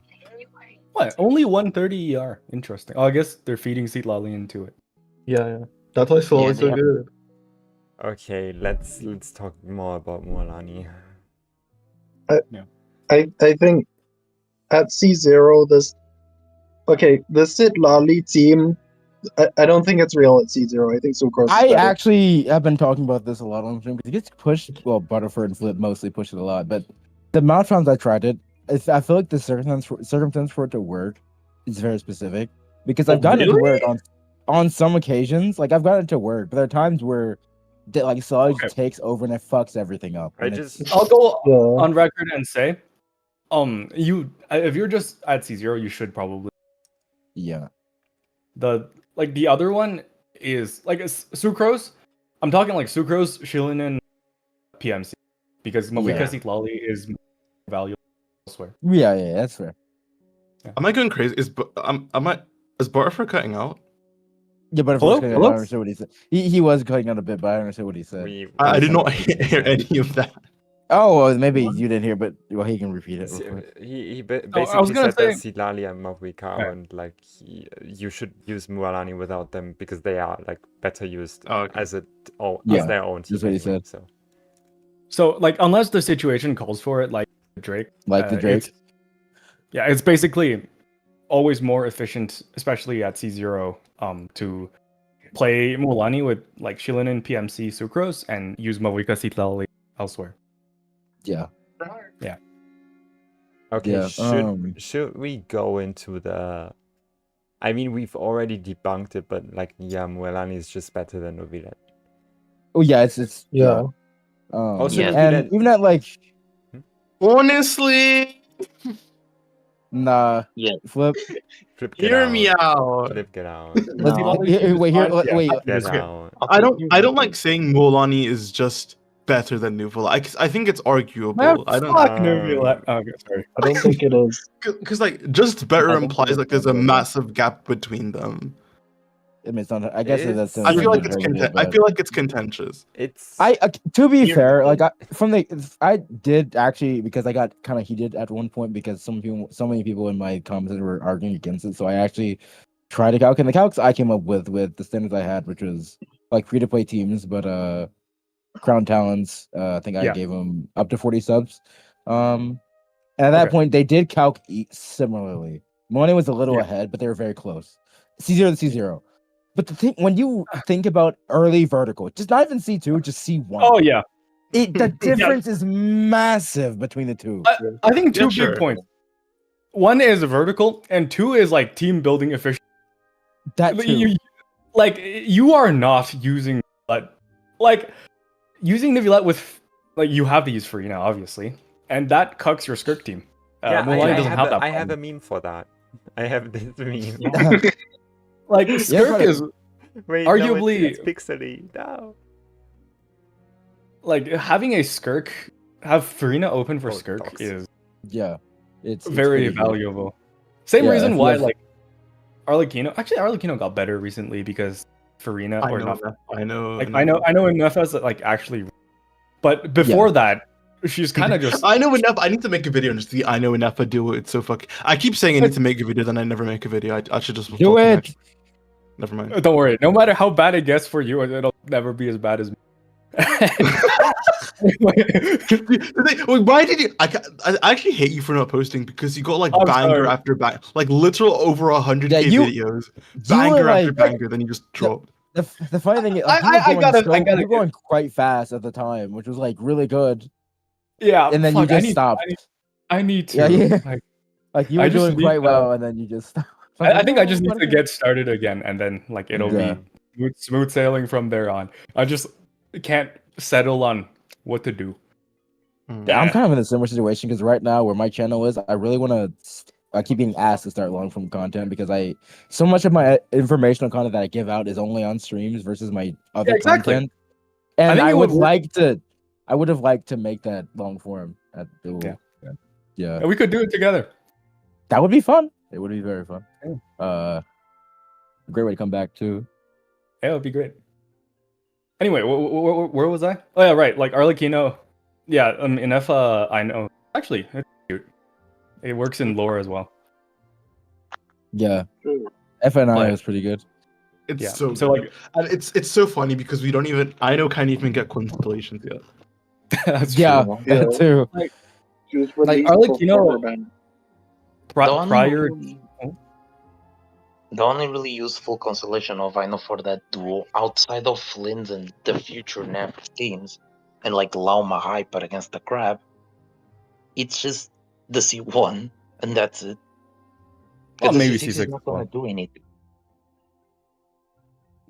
Speaker 2: What? Only 130 ER. Interesting. Oh, I guess they're feeding Seat Lolly into it.
Speaker 3: Yeah. That's why Slow
Speaker 6: Yeah,
Speaker 3: is so
Speaker 6: they
Speaker 3: good.
Speaker 1: Okay, let's talk more about Mualani.
Speaker 7: I think at C0 this Lali team, I don't think it's real at C0. I think Sucrose is
Speaker 4: I
Speaker 7: better.
Speaker 4: actually have been talking about this a lot on stream because it gets pushed. Well, Butterfer and Flip mostly push it a lot, but the amount of times I tried it, I feel like the circumstance for it to work is very specific because I've gotten it to
Speaker 3: really?
Speaker 4: work on. on some occasions, like I've gotten it to work, but there are times where like Sludge
Speaker 2: Okay.
Speaker 4: takes over and it fucks everything up.
Speaker 1: I
Speaker 4: and it's-
Speaker 1: just
Speaker 2: I'll go
Speaker 5: Yeah.
Speaker 2: on record and say, if you're just at C0, you should probably
Speaker 4: yeah.
Speaker 2: the other one is like Sucrose. I'm talking like Sucrose, Shilin, and PMC because Mavika
Speaker 4: Yeah.
Speaker 2: Sitlali is valuable elsewhere.
Speaker 4: Yeah, that's fair.
Speaker 3: Am I going crazy? Is Butterfer cutting out?
Speaker 4: Yeah, but if
Speaker 2: Hello?
Speaker 4: I don't
Speaker 2: Hello?
Speaker 4: understand what he said. He was cutting out a bit, but I don't understand what he said.
Speaker 3: I did not hear any of that.
Speaker 4: Oh, well, maybe you didn't hear, but well, he can repeat it. Real quick.
Speaker 1: He
Speaker 2: I was
Speaker 1: basically
Speaker 2: gonna
Speaker 1: said that
Speaker 2: say-
Speaker 1: Sitlali and Mavika
Speaker 2: Right.
Speaker 1: and like you should use Mualani without them because they are like better used
Speaker 3: Oh, okay.
Speaker 1: as as
Speaker 4: Yeah,
Speaker 1: their own team.
Speaker 4: that's what he
Speaker 1: anyway,
Speaker 4: said.
Speaker 1: So
Speaker 2: So like unless the situation calls for it, like Drake,
Speaker 4: Like the Drake.
Speaker 2: it's basically always more efficient, especially at C0, to play Mualani with like Shilin and PMC Sucrose and use Mavika Sitlali elsewhere.
Speaker 4: Yeah.
Speaker 1: okay,
Speaker 4: Yeah,
Speaker 1: should we go into the? I mean, we've already debunked it, but like yeah, Mualani is just better than Neuvillette.
Speaker 4: Oh yeah, it's
Speaker 5: Yeah.
Speaker 1: Also,
Speaker 6: Yeah.
Speaker 4: and even at like
Speaker 3: Honestly,
Speaker 4: nah.
Speaker 6: Yeah.
Speaker 4: Flip.
Speaker 1: Flip, get
Speaker 3: hear
Speaker 1: out.
Speaker 3: me out.
Speaker 1: Flip, get out.
Speaker 4: Let's,
Speaker 2: No.
Speaker 4: wait here.
Speaker 2: Yeah.
Speaker 4: Wait.
Speaker 1: Get
Speaker 3: Okay.
Speaker 1: out.
Speaker 3: I don't like saying Mualani is just better than Neuvillette. I think it's arguable.
Speaker 2: Man,
Speaker 3: I don't
Speaker 2: fuck
Speaker 1: um,
Speaker 2: Neuvillette. Oh, okay, sorry.
Speaker 5: I don't think it is.
Speaker 3: because like just better
Speaker 5: I think
Speaker 3: implies
Speaker 5: it's
Speaker 3: like there's a
Speaker 5: better.
Speaker 3: massive gap between them.
Speaker 4: I mean, it's not. I guess that's.
Speaker 1: It's-
Speaker 3: I feel like
Speaker 1: it's
Speaker 3: I feel like it's contentious.
Speaker 1: It's
Speaker 4: To be
Speaker 6: Yeah.
Speaker 4: fair, like I did actually because I got kind of heated at one point because so many people in my comments were arguing against it. So I actually tried to calc, and the calcs I came up with the standards I had, which was like free to play teams, but Crown Talents. I think I
Speaker 2: Yeah.
Speaker 4: gave them up to 40 subs. And at that
Speaker 2: Okay.
Speaker 4: point, they did calc similarly. Money was a little
Speaker 2: Yeah.
Speaker 4: ahead, but they were very close. C0 to C0. But the thing, when you think about early vertical, just not even C2, just C1.
Speaker 2: Oh yeah,
Speaker 4: The difference is massive between the two.
Speaker 2: I think two
Speaker 3: Yeah, sure.
Speaker 2: big points. One is vertical, and two is like team building efficiency.
Speaker 4: That too.
Speaker 2: You are not using like using Neuvillette with like you have to use Furina obviously, and that cucks your Skirk team.
Speaker 1: yeah.
Speaker 2: Mualani doesn't have that.
Speaker 1: I have a
Speaker 2: problem.
Speaker 1: meme for that. I have this meme.
Speaker 2: Like Skirk
Speaker 4: but-
Speaker 2: is
Speaker 1: Wait,
Speaker 2: Arguably-
Speaker 1: no, it's pixely. No.
Speaker 2: like having a Skirk, have Furina open for
Speaker 1: Oh,
Speaker 2: Skirk
Speaker 1: dogs.
Speaker 2: is
Speaker 4: Yeah. It's
Speaker 2: very
Speaker 4: pretty good.
Speaker 2: valuable. Same
Speaker 4: Yeah,
Speaker 2: reason
Speaker 4: if
Speaker 2: why
Speaker 4: you have-
Speaker 2: like Arlecchino got better recently because Furina
Speaker 3: I
Speaker 2: or
Speaker 3: know.
Speaker 2: not.
Speaker 3: I know.
Speaker 2: Like I know enough as like actually, but before that, she's kind of just
Speaker 3: I know enough. I need to make a video and just see. I know enough. I do it. It's so fuck. I keep saying I need to make a video, then I never make a video. I should just
Speaker 4: Do
Speaker 3: fucking
Speaker 4: it.
Speaker 3: actually- Never mind.
Speaker 2: Don't worry. No matter how bad it gets for you, it'll never be as bad as me.
Speaker 3: Why did you? I actually hate you for not posting because you got like
Speaker 2: I'm
Speaker 3: banger
Speaker 2: sorry.
Speaker 3: after banger, like literal over 100K
Speaker 4: Yeah, you-
Speaker 3: videos,
Speaker 4: you
Speaker 3: banger
Speaker 4: were,
Speaker 3: after
Speaker 4: like-
Speaker 3: banger. Then you just dropped.
Speaker 4: The funny thing is,
Speaker 2: I gotta
Speaker 4: you were
Speaker 2: get-
Speaker 4: going quite fast at the time, which was like really good.
Speaker 2: Yeah,
Speaker 4: And then you
Speaker 2: fuck, I
Speaker 4: just
Speaker 2: need-
Speaker 4: stopped.
Speaker 2: I need to.
Speaker 4: Yeah, yeah.
Speaker 2: Like,
Speaker 4: You
Speaker 2: I
Speaker 4: were
Speaker 2: just
Speaker 4: doing
Speaker 2: need
Speaker 4: quite
Speaker 2: to-
Speaker 4: well, and then you just stopped.
Speaker 2: I think I just need
Speaker 4: What
Speaker 2: to
Speaker 4: is
Speaker 2: get started again, and then like it'll
Speaker 4: Yeah.
Speaker 2: be smooth sailing from there on. I just can't settle on what to do.
Speaker 4: Yeah, I'm kind of in a similar situation because right now, where my channel is, I really want to. I keep being asked to start long form content because so much of my informational content that I give out is only on streams versus my other
Speaker 2: Yeah, exactly.
Speaker 4: content. And
Speaker 2: think
Speaker 4: I
Speaker 2: it
Speaker 4: would
Speaker 2: would work.
Speaker 4: I would have liked to make that long form at the.
Speaker 2: Yeah.
Speaker 4: Yeah.
Speaker 2: And we could do it together.
Speaker 4: That would be fun. It would be very fun.
Speaker 2: Yeah.
Speaker 4: A great way to come back too.
Speaker 2: Yeah, it would be great. Anyway, where was I? Oh yeah, right. Like Arlecchino. Yeah, enough. I know. Actually, it's cute. It works in lore as well.
Speaker 4: Yeah.
Speaker 7: True.
Speaker 4: FNI
Speaker 2: But-
Speaker 4: is pretty good.
Speaker 3: It's
Speaker 2: Yeah.
Speaker 3: so
Speaker 2: So,
Speaker 3: good. And it's so funny because we don't even. I know can't even get constellations yet.
Speaker 2: That's
Speaker 4: Yeah,
Speaker 2: true.
Speaker 7: Yeah.
Speaker 4: that too.
Speaker 7: She was
Speaker 2: Like,
Speaker 7: released
Speaker 2: Arlecchino-
Speaker 7: before Rubberman.
Speaker 2: Prior.
Speaker 6: The only really useful constellation of I know for that duo outside of Flynn's and the future Nev teams and like Lauma Hyper against the Crab, it's just the C1 and that's it.
Speaker 2: Well,
Speaker 6: 'Cause the
Speaker 2: maybe
Speaker 6: C6 is
Speaker 2: C6
Speaker 6: not
Speaker 2: as well.
Speaker 6: gonna do anything.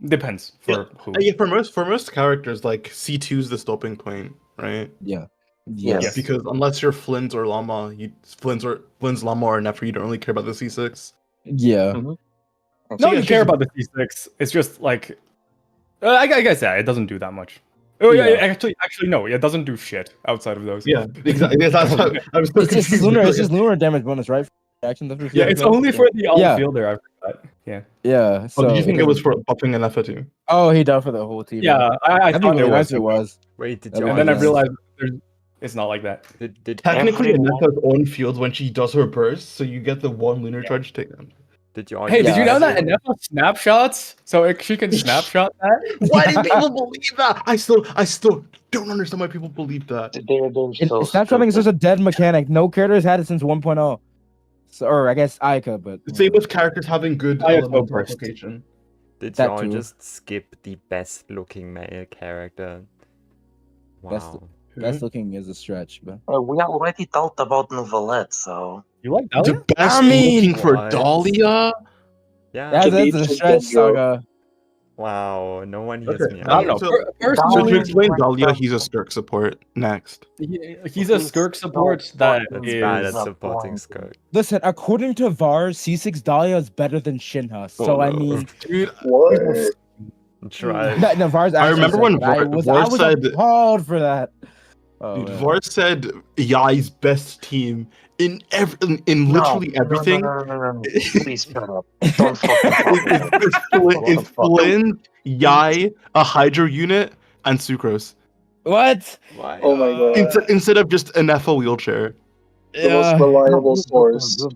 Speaker 2: Depends for who.
Speaker 3: Yeah, for most characters, like C2 is the stopping point, right?
Speaker 4: Yeah.
Speaker 6: Yes.
Speaker 3: Because unless you're Flynn's or Llama, Flynn's Llama or Nefer, you don't really care about the C6.
Speaker 4: Yeah.
Speaker 6: Mhm.
Speaker 2: No,
Speaker 3: yeah,
Speaker 2: you care about the C6. It's just like, I guess it doesn't do that much. Oh yeah,
Speaker 4: Yeah.
Speaker 2: actually no, it doesn't do shit outside of those.
Speaker 3: Yeah, exactly. That's how I was so
Speaker 4: It's just
Speaker 3: confused
Speaker 4: lunar. It's
Speaker 3: earlier.
Speaker 4: just lunar damage bonus, right? Action.
Speaker 2: Yeah, it's only for the
Speaker 4: Yeah.
Speaker 2: all-fielder. I forgot. Yeah.
Speaker 4: Yeah. So
Speaker 3: Oh, did you think it was for buffing an Nefer too?
Speaker 4: Oh, he done for the whole team.
Speaker 2: Yeah, I
Speaker 4: That'd be
Speaker 2: thought
Speaker 4: really
Speaker 2: it
Speaker 4: nice
Speaker 2: was.
Speaker 4: if it was.
Speaker 1: Wait, did
Speaker 4: And
Speaker 1: you?
Speaker 2: And then I
Speaker 4: Yeah.
Speaker 2: realized it's not like that.
Speaker 1: Did
Speaker 3: Technically,
Speaker 6: Everyone-
Speaker 3: Nefer's own field when she does her burst, so you get the one lunar charge takedown.
Speaker 1: did you?
Speaker 2: Hey, did you
Speaker 4: Yeah.
Speaker 2: know that Anefa snapshots? So she can snapshot that?
Speaker 3: Why do people believe that? I still don't understand why people believe that.
Speaker 6: They're so
Speaker 4: Snapshotting is
Speaker 6: stupid.
Speaker 4: just a dead mechanic. No character has had it since 1.0. So, or I guess Aika, but
Speaker 3: Same with characters having good
Speaker 2: I have
Speaker 3: elemental
Speaker 2: no burst.
Speaker 3: application.
Speaker 1: Did
Speaker 4: That
Speaker 1: y'all
Speaker 4: too.
Speaker 1: just skip the best looking male character?
Speaker 4: Best-
Speaker 1: Wow.
Speaker 4: best looking is a stretch. But
Speaker 6: We already talked about Neuvillette, so
Speaker 2: You like
Speaker 3: The
Speaker 2: Dahlia?
Speaker 3: best
Speaker 4: I mean-
Speaker 3: looking for
Speaker 1: What?
Speaker 3: Dahlia.
Speaker 1: Yeah.
Speaker 4: that's a
Speaker 7: Kibitsu
Speaker 4: stretch,
Speaker 7: Dahlia.
Speaker 4: Saga.
Speaker 1: Wow. No one hears
Speaker 3: Okay,
Speaker 1: me.
Speaker 2: I don't know.
Speaker 3: So-
Speaker 1: out.
Speaker 3: So
Speaker 2: Personally,
Speaker 3: to explain Dahlia, he's a Skirk support. Next.
Speaker 2: he's a Skirk support that
Speaker 1: That's
Speaker 2: is.
Speaker 1: bad at
Speaker 6: not
Speaker 1: supporting
Speaker 6: blind.
Speaker 1: Skirk.
Speaker 4: Listen, according to VAR, C6 Dahlia is better than Shinha. So
Speaker 3: Oh,
Speaker 4: I
Speaker 3: no.
Speaker 4: mean,
Speaker 3: Dude,
Speaker 7: What?
Speaker 1: Try.
Speaker 4: no, VAR's
Speaker 3: I
Speaker 4: actually
Speaker 3: remember
Speaker 4: said
Speaker 3: when
Speaker 4: that. I
Speaker 3: VAR
Speaker 4: was
Speaker 3: said-
Speaker 4: appalled for that. Oh,
Speaker 3: dude,
Speaker 4: yeah.
Speaker 3: Var said Yai's best team in literally everything.
Speaker 6: No. Please shut up. Don't fucking talk about it.
Speaker 3: Is Flynn, Yai, a Hydro unit, and Sucrose.
Speaker 4: What?
Speaker 1: Why?
Speaker 7: Oh my god.
Speaker 3: Instead of just an FO wheelchair.
Speaker 7: The most reliable source.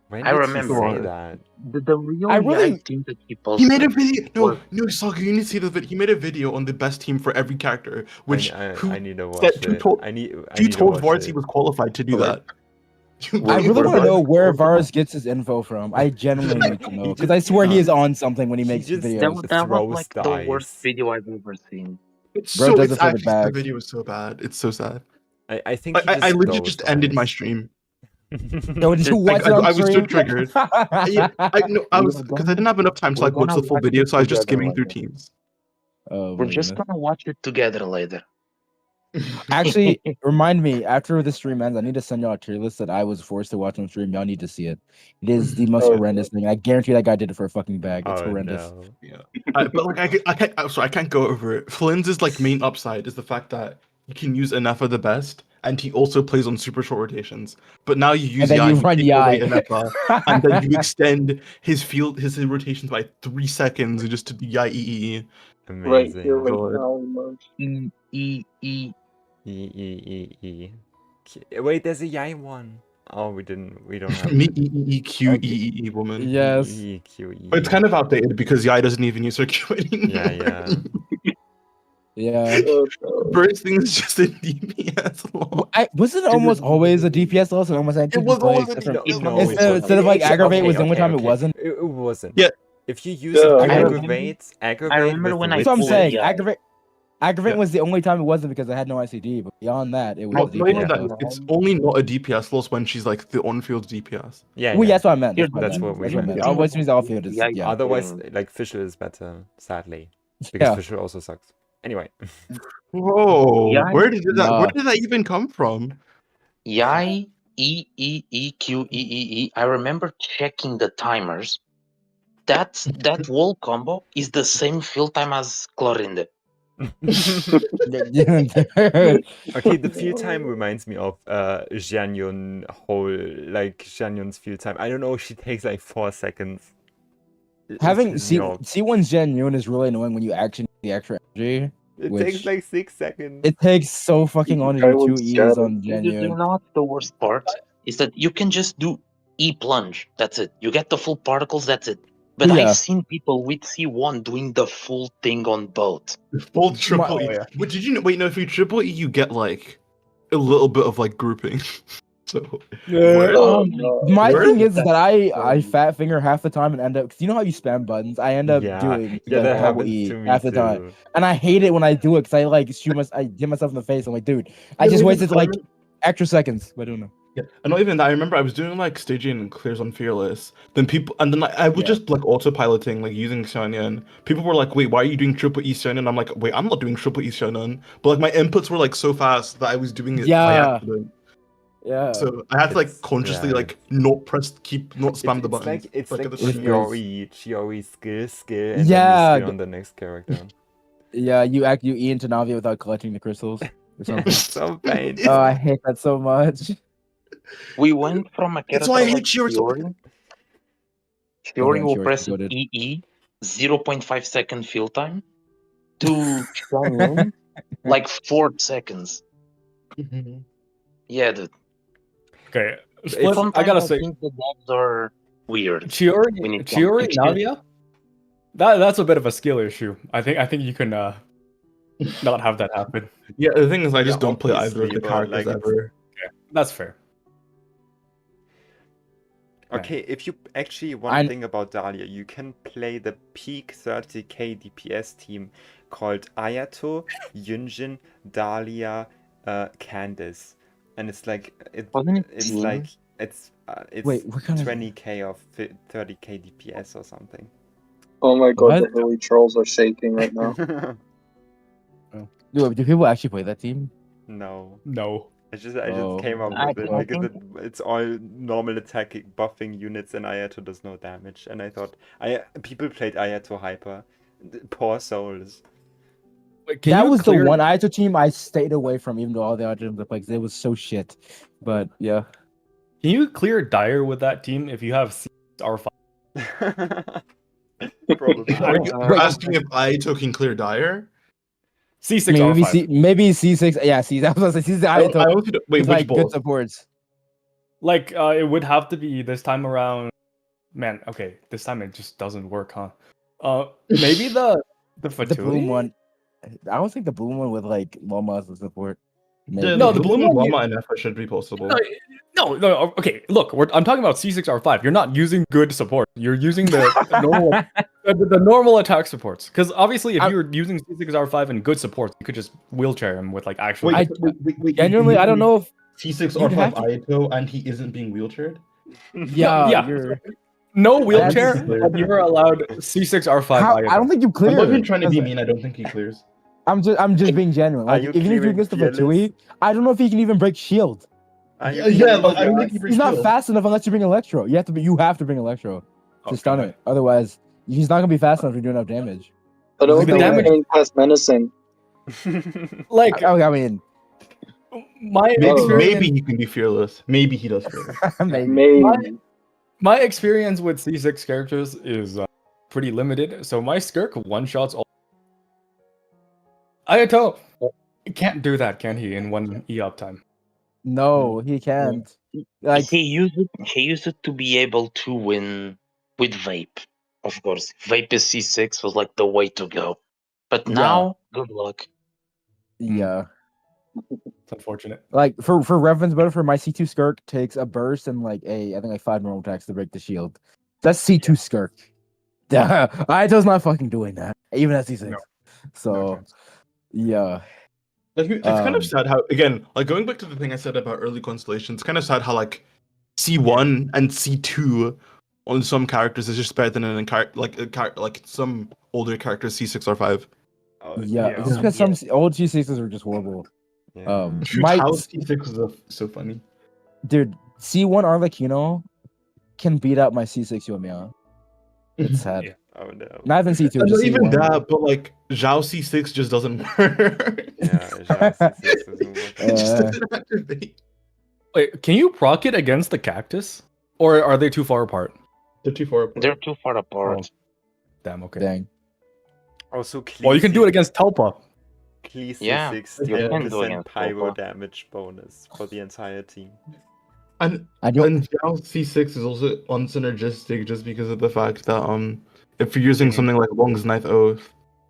Speaker 1: When
Speaker 6: I
Speaker 1: did
Speaker 6: remember
Speaker 1: he say
Speaker 3: it.
Speaker 1: that?
Speaker 6: The real
Speaker 4: I really-
Speaker 6: Yai team that he
Speaker 3: He
Speaker 6: posted.
Speaker 3: made a video.
Speaker 6: was-
Speaker 3: No, Saga, you need to see the video. He made a video on the best team for every character, which
Speaker 1: I need to watch
Speaker 3: said- who
Speaker 1: it.
Speaker 3: told-
Speaker 1: I need
Speaker 3: you
Speaker 1: to
Speaker 3: told
Speaker 1: watch
Speaker 3: Vars he
Speaker 1: it.
Speaker 3: was qualified to do
Speaker 6: Like,
Speaker 3: that.
Speaker 4: I really want to
Speaker 3: Vars-
Speaker 4: know where Vars gets his info from. I genuinely need to know because I swear he is on something when he
Speaker 1: He
Speaker 4: makes
Speaker 1: just-
Speaker 4: videos.
Speaker 6: That was
Speaker 1: throws
Speaker 6: like the
Speaker 1: dice.
Speaker 6: worst video I've ever seen.
Speaker 3: It's
Speaker 4: Bro
Speaker 3: so
Speaker 4: does
Speaker 3: it's
Speaker 4: it for the
Speaker 3: actually the
Speaker 4: bag.
Speaker 3: video is so bad. It's so sad.
Speaker 1: I think he
Speaker 3: I legit
Speaker 1: throws
Speaker 3: just ended my
Speaker 1: dice.
Speaker 3: stream.
Speaker 4: Yo, did you watch it on
Speaker 3: I was so
Speaker 4: stream?
Speaker 3: triggered. Yeah, I was because I didn't have enough time to
Speaker 6: We're
Speaker 3: like watch
Speaker 6: gonna
Speaker 3: the full
Speaker 6: watch
Speaker 3: video,
Speaker 6: it
Speaker 3: so I was just
Speaker 6: together
Speaker 3: skimming through
Speaker 6: later.
Speaker 3: teams.
Speaker 4: Oh,
Speaker 6: We're
Speaker 4: my
Speaker 6: just
Speaker 4: goodness.
Speaker 6: gonna watch it together later.
Speaker 4: Actually, remind me after the stream ends. I need to send y'all a tier list that I was forced to watch on stream. Y'all need to see it. It is the most
Speaker 7: Oh,
Speaker 4: horrendous thing. I guarantee that guy did it for a fucking bag. It's
Speaker 1: Oh,
Speaker 4: horrendous.
Speaker 1: no.
Speaker 3: But like I can't go over it. Flynn's is like main upside is the fact that you can use Enefa the best, and he also plays on super short rotations. But now you use
Speaker 4: And then
Speaker 3: Yai,
Speaker 4: you run
Speaker 3: take away
Speaker 4: Yai.
Speaker 3: Enefa, and then you extend his rotations by 3 seconds just to Yai EE.
Speaker 7: Right
Speaker 1: Amazing.
Speaker 7: here, right
Speaker 3: God.
Speaker 7: now, Mark.
Speaker 6: E.
Speaker 1: Wait, there's a Yai one. Oh, we don't have
Speaker 3: Me EEQ EE woman.
Speaker 4: Yes.
Speaker 1: EQE.
Speaker 3: But it's kind of outdated because Yai doesn't even use circuiting.
Speaker 1: Yeah.
Speaker 4: Yeah.
Speaker 7: Oh, no.
Speaker 3: First thing is just a DPS law.
Speaker 4: Was it almost always a DPS loss? And almost
Speaker 3: It was always a
Speaker 1: No,
Speaker 3: DPS
Speaker 1: no,
Speaker 3: law.
Speaker 4: Instead of like aggravate was the only time it
Speaker 1: okay.
Speaker 4: wasn't.
Speaker 1: It wasn't.
Speaker 3: Yeah.
Speaker 1: If you use
Speaker 7: Yeah,
Speaker 1: an
Speaker 7: I
Speaker 1: aggravate
Speaker 6: remember
Speaker 1: with
Speaker 6: when I
Speaker 4: That's what I'm
Speaker 1: wits-
Speaker 6: pulled
Speaker 4: saying.
Speaker 6: Yeah.
Speaker 4: Aggravate
Speaker 3: Yeah.
Speaker 4: was the only time it wasn't because I had no ICD. But beyond that, it was
Speaker 3: Well,
Speaker 4: a
Speaker 3: not even
Speaker 4: DPS
Speaker 3: that,
Speaker 4: loss.
Speaker 3: it's only not a DPS loss when she's like the on-field DPS.
Speaker 1: Yeah,
Speaker 4: Well,
Speaker 1: yeah.
Speaker 4: that's what I meant.
Speaker 6: Here's-
Speaker 1: That's what we
Speaker 4: I meant.
Speaker 1: meant.
Speaker 4: Oh, which means off field is
Speaker 6: Yeah,
Speaker 4: yeah.
Speaker 1: Otherwise,
Speaker 6: Mm.
Speaker 1: like Fischl is better, sadly, because
Speaker 4: Yeah.
Speaker 1: Fischl also sucks. Anyway,
Speaker 3: Whoa!
Speaker 6: Yeah.
Speaker 3: Where did that?
Speaker 4: Nah.
Speaker 3: Where did that even come from?
Speaker 6: Yai EEEQEEE. I remember checking the timers. That wall combo is the same fill time as Clorinde.
Speaker 1: okay, the field time reminds me of Xianyun Xianyun's field time. I don't know, she takes like 4 seconds.
Speaker 4: Having
Speaker 1: It's
Speaker 4: C1 Gen Yun is really annoying when you actually need the extra energy.
Speaker 1: It
Speaker 4: which-
Speaker 1: takes like 6 seconds.
Speaker 4: It takes so fucking long to
Speaker 7: I
Speaker 4: do
Speaker 7: would
Speaker 4: 2 E's
Speaker 7: scatter.
Speaker 4: on Gen
Speaker 6: You know
Speaker 4: Yun.
Speaker 6: what the worst part is that you can just do E plunge. That's it. You get the full particles. That's it. But
Speaker 4: Yeah.
Speaker 6: I've seen people with C1 doing the full thing on both.
Speaker 3: Full triple E.
Speaker 2: yeah.
Speaker 3: But did you know? Wait, no. If you triple E, you get like a little bit of like grouping. So
Speaker 7: Oh, no.
Speaker 4: My
Speaker 3: Where
Speaker 4: thing
Speaker 3: did
Speaker 4: is that I fat finger half the time and end up because you know how you spam buttons. I end up doing
Speaker 1: yeah,
Speaker 4: the
Speaker 1: that
Speaker 4: double
Speaker 1: happens
Speaker 4: E
Speaker 1: to me
Speaker 4: half the
Speaker 1: too.
Speaker 4: time, and I hate it when I do it because I like I hit myself in the face. I'm like, dude, I just wasted like extra seconds by doing that.
Speaker 3: Yeah, and not even that. I remember I was doing like staging and clears on Fearless. Then I was just like autopiloting, like using Xiaonan. People were like, "Wait, why are you doing triple E Xiaonan?" I'm like, "Wait, I'm not doing triple E Xiaonan." But like my inputs were like so fast that I was doing it by
Speaker 4: Yeah.
Speaker 3: accident.
Speaker 4: Yeah.
Speaker 3: So I had to like
Speaker 1: It's-
Speaker 3: consciously
Speaker 1: yeah.
Speaker 3: like not spam the button.
Speaker 1: It's like
Speaker 3: at the
Speaker 4: It's
Speaker 3: same
Speaker 4: like-
Speaker 1: Chiori skill, and then
Speaker 4: Yeah,
Speaker 1: you skill on the next character.
Speaker 4: Yeah, you E into Navi without collecting the crystals or something.
Speaker 1: So painful.
Speaker 4: Oh, I hate that so much.
Speaker 6: We went from a
Speaker 3: That's
Speaker 6: character
Speaker 3: why I hate
Speaker 6: like
Speaker 3: Chiori so much.
Speaker 6: Fiori. Fiori will
Speaker 4: Chiori's
Speaker 6: press
Speaker 4: goated.
Speaker 6: EE, 0.5 second fill time, to Xiaoyan, like 4 seconds. Yeah, dude.
Speaker 2: Okay, Split,
Speaker 6: Sometimes
Speaker 2: I gotta say,
Speaker 6: think the devs are weird.
Speaker 2: Chiori,
Speaker 6: when it comes
Speaker 2: Chiori,
Speaker 6: to
Speaker 2: Navia. That's a bit of a skill issue. I think you can not have that happen.
Speaker 3: Yeah, the thing is, I just
Speaker 1: Yeah,
Speaker 3: don't play either of
Speaker 1: obviously,
Speaker 3: the
Speaker 1: but,
Speaker 3: characters
Speaker 1: like, it's-
Speaker 3: ever.
Speaker 2: That's fair.
Speaker 1: Okay, if you actually want to think about Dahlia, you can play the peak 30k DPS team called Ayato, Yunjin, Dahlia, Candace, and it's like
Speaker 6: Wasn't it
Speaker 1: it's
Speaker 6: team?
Speaker 1: like it's
Speaker 4: Wait, what kind of-
Speaker 1: 20k of 30k DPS or something.
Speaker 7: Oh my god,
Speaker 4: What?
Speaker 7: the holy trolls are shaking right now.
Speaker 4: Do people actually play that team?
Speaker 1: No,
Speaker 2: No.
Speaker 1: I just
Speaker 4: Oh.
Speaker 1: came up
Speaker 6: I
Speaker 1: with it
Speaker 6: think-
Speaker 1: because it's all normal attacking buffing units and Ayato does no damage, and I thought people played Ayato hyper. Poor souls.
Speaker 2: Wait, can
Speaker 4: That
Speaker 2: you
Speaker 4: was
Speaker 2: clear-
Speaker 4: the one Ayato team I stayed away from, even though all the other teams I played, 'cause it was so shit. But yeah,
Speaker 2: Can you clear Dire with that team if you have R5?
Speaker 1: Probably.
Speaker 3: Are you
Speaker 4: Wait.
Speaker 3: asking if Ayato can clear Dire?
Speaker 2: C6
Speaker 4: maybe
Speaker 2: R5.
Speaker 4: maybe C6. Yeah, C. That was C6 Ayato.
Speaker 3: I also wait,
Speaker 4: with,
Speaker 3: which
Speaker 4: like good
Speaker 3: boss?
Speaker 4: supports.
Speaker 2: Like it would have to be this time around. Man, okay, this time it just doesn't work, huh? Maybe the
Speaker 4: The
Speaker 2: Fatui?
Speaker 4: Bloom one. I don't think the Bloom one with like Loma as the support. Maybe.
Speaker 2: No,
Speaker 3: the
Speaker 2: the
Speaker 3: Bloom
Speaker 2: Bloom one,
Speaker 3: Llama and Effa should be possible.
Speaker 2: No. Okay, look, I'm talking about C6 R5. You're not using good support. You're using the normal, the normal attack supports. Because obviously, if you were using C6 R5 and good supports, you could just wheelchair him with like actual.
Speaker 3: Wait,
Speaker 4: Genuinely, I don't know if
Speaker 3: C6
Speaker 4: You'd
Speaker 3: R5
Speaker 4: have to-
Speaker 3: Ayato and he isn't being wheelchaired?
Speaker 4: yeah,
Speaker 2: Yeah. No wheelchair,
Speaker 3: That's-
Speaker 2: but you're allowed C6 R5.
Speaker 4: How,
Speaker 2: Ayato.
Speaker 4: I don't think you
Speaker 3: I'm
Speaker 4: clear.
Speaker 3: not even trying to be
Speaker 4: because
Speaker 3: mean, I don't think he clears.
Speaker 4: I'm just being genuine.
Speaker 1: Are
Speaker 4: Like
Speaker 1: you
Speaker 4: even if you
Speaker 1: clearing
Speaker 4: against the
Speaker 1: Fearless?
Speaker 4: Fatui, I don't know if he can even break shield.
Speaker 3: Yeah, but I don't think he
Speaker 4: He's
Speaker 3: breaks
Speaker 4: not
Speaker 3: shield.
Speaker 4: fast enough unless you bring Electro. You have to bring Electro to stun
Speaker 2: Okay.
Speaker 4: it. Otherwise, he's not gonna be fast enough to do enough damage.
Speaker 7: I don't
Speaker 2: The
Speaker 7: think
Speaker 2: damage-
Speaker 7: getting past menacing.
Speaker 2: Like
Speaker 4: I mean,
Speaker 2: my
Speaker 3: Maybe,
Speaker 2: experience,
Speaker 3: maybe he can be fearless. Maybe he does fearless.
Speaker 4: maybe.
Speaker 7: Maybe.
Speaker 2: my experience with C6 characters is pretty limited. So my Skirk one shots all. Ayato can't do that, can he? In one E up time.
Speaker 4: No, he can't. Like
Speaker 6: he used it to be able to win with vape. Of course, vape is C6 was like the way to go. But
Speaker 4: Yeah.
Speaker 6: now, good luck.
Speaker 4: yeah.
Speaker 2: It's unfortunate.
Speaker 4: Like for reference, Butterfer, my C2 Skirk takes a burst and like I think like 5 normal attacks to break the shield. That's C2 Skirk. Yeah, Ayato's not fucking doing that, even at C6.
Speaker 2: No.
Speaker 4: So
Speaker 2: No chance.
Speaker 4: yeah,
Speaker 3: Like it's kind of
Speaker 4: Um,
Speaker 3: sad how, again, like going back to the thing I said about early constellations, it's kind of sad how like C1 and C2 on some characters is just better than like some older characters C6 or 5.
Speaker 1: Oh,
Speaker 4: yeah.
Speaker 2: yeah.
Speaker 4: Just because some old C6s are just horrible.
Speaker 1: yeah.
Speaker 3: Shoot,
Speaker 4: My
Speaker 3: how C6 is so funny.
Speaker 4: dude, C1 Arlecchino can beat out my C6 Yomiya. It's sad.
Speaker 2: Yeah.
Speaker 1: Oh no.
Speaker 4: Not even C2.
Speaker 3: And
Speaker 4: Just
Speaker 3: not even
Speaker 4: C1.
Speaker 3: that, but like Zhao C6 just doesn't work.
Speaker 1: Yeah, Zhao C6 doesn't work.
Speaker 3: It just
Speaker 4: Uh,
Speaker 3: doesn't activate.
Speaker 2: Wait, can you proc it against the cactus, or are they too far apart?
Speaker 3: They're too far apart.
Speaker 6: They're too far apart.
Speaker 2: Damn. Okay.
Speaker 4: Dang.
Speaker 1: Also,
Speaker 2: Well, you can do it against Telpa.
Speaker 1: Cleese
Speaker 6: Yeah,
Speaker 1: C6
Speaker 6: you can do
Speaker 1: 10%
Speaker 6: against
Speaker 1: pyro
Speaker 6: Telpa.
Speaker 1: damage bonus for the entire team.
Speaker 3: And
Speaker 4: I don't.
Speaker 3: and Zhao C6 is also unsynergistic just because of the fact that if you're using something like Wong's Ninth Oath,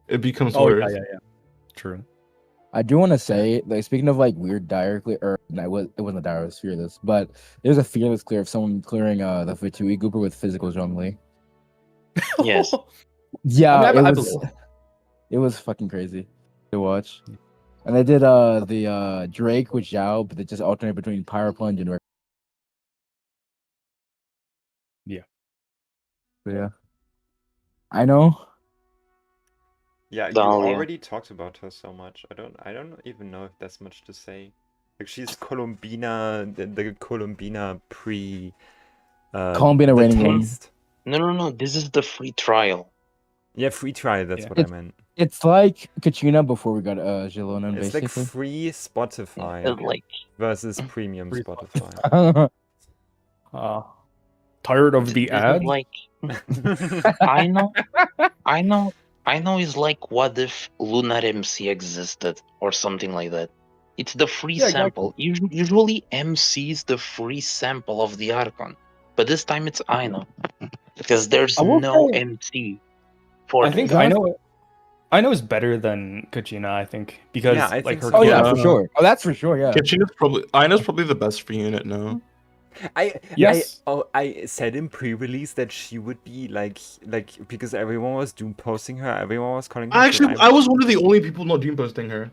Speaker 3: it becomes
Speaker 2: Oh
Speaker 3: worse.
Speaker 2: yeah. True.
Speaker 4: I do want to say, like, speaking of like weird dire clear, or no, it wasn't dire, it was fearless. But there's a fearless clear of someone clearing the Fatui Gooper with physical Zhongli.
Speaker 6: Yes.
Speaker 4: Yeah,
Speaker 2: I mean, I
Speaker 4: it was.
Speaker 2: believe
Speaker 4: It was fucking crazy to watch. And they did the Drake with Zhao, but they just alternate between Pyro Plunge and So yeah, I know.
Speaker 1: Yeah, you
Speaker 6: Dahlia.
Speaker 1: already talked about her so much. I don't even know if there's much to say. Like she's Colombina, the Colombina pre.
Speaker 4: Colombina
Speaker 1: the
Speaker 4: reigning woman.
Speaker 1: taste.
Speaker 6: No. This is the free trial.
Speaker 1: Yeah, free trial. That's
Speaker 2: Yeah.
Speaker 1: what I meant.
Speaker 4: It's like Katrina before we got Yelan,
Speaker 1: It's
Speaker 4: basically.
Speaker 1: like free Spotify
Speaker 6: It's like
Speaker 1: versus premium
Speaker 2: Free
Speaker 1: Spotify.
Speaker 2: Tired of the
Speaker 6: this is
Speaker 2: ad?
Speaker 6: like I know. It's like what if Lunar MC existed or something like that. It's the free
Speaker 2: Yeah, exactly.
Speaker 6: sample. Usually MC is the free sample of the Archon, but this time it's Aino because there's
Speaker 4: I will
Speaker 6: no
Speaker 4: say-
Speaker 6: MC for
Speaker 2: I think
Speaker 6: this.
Speaker 2: I know is better than Kachina, I think, because
Speaker 1: Yeah, I
Speaker 2: like
Speaker 1: think
Speaker 2: her
Speaker 1: so.
Speaker 4: Oh yeah,
Speaker 3: Yeah.
Speaker 4: for sure. Oh, that's for sure. Yeah.
Speaker 3: Kitchener's probably Ina's probably the best free unit now.
Speaker 2: Yes.
Speaker 1: I said in pre-release that she would be like because everyone was doom posting her, everyone was calling her.
Speaker 3: Actually, I was one of the only people not dream posting her.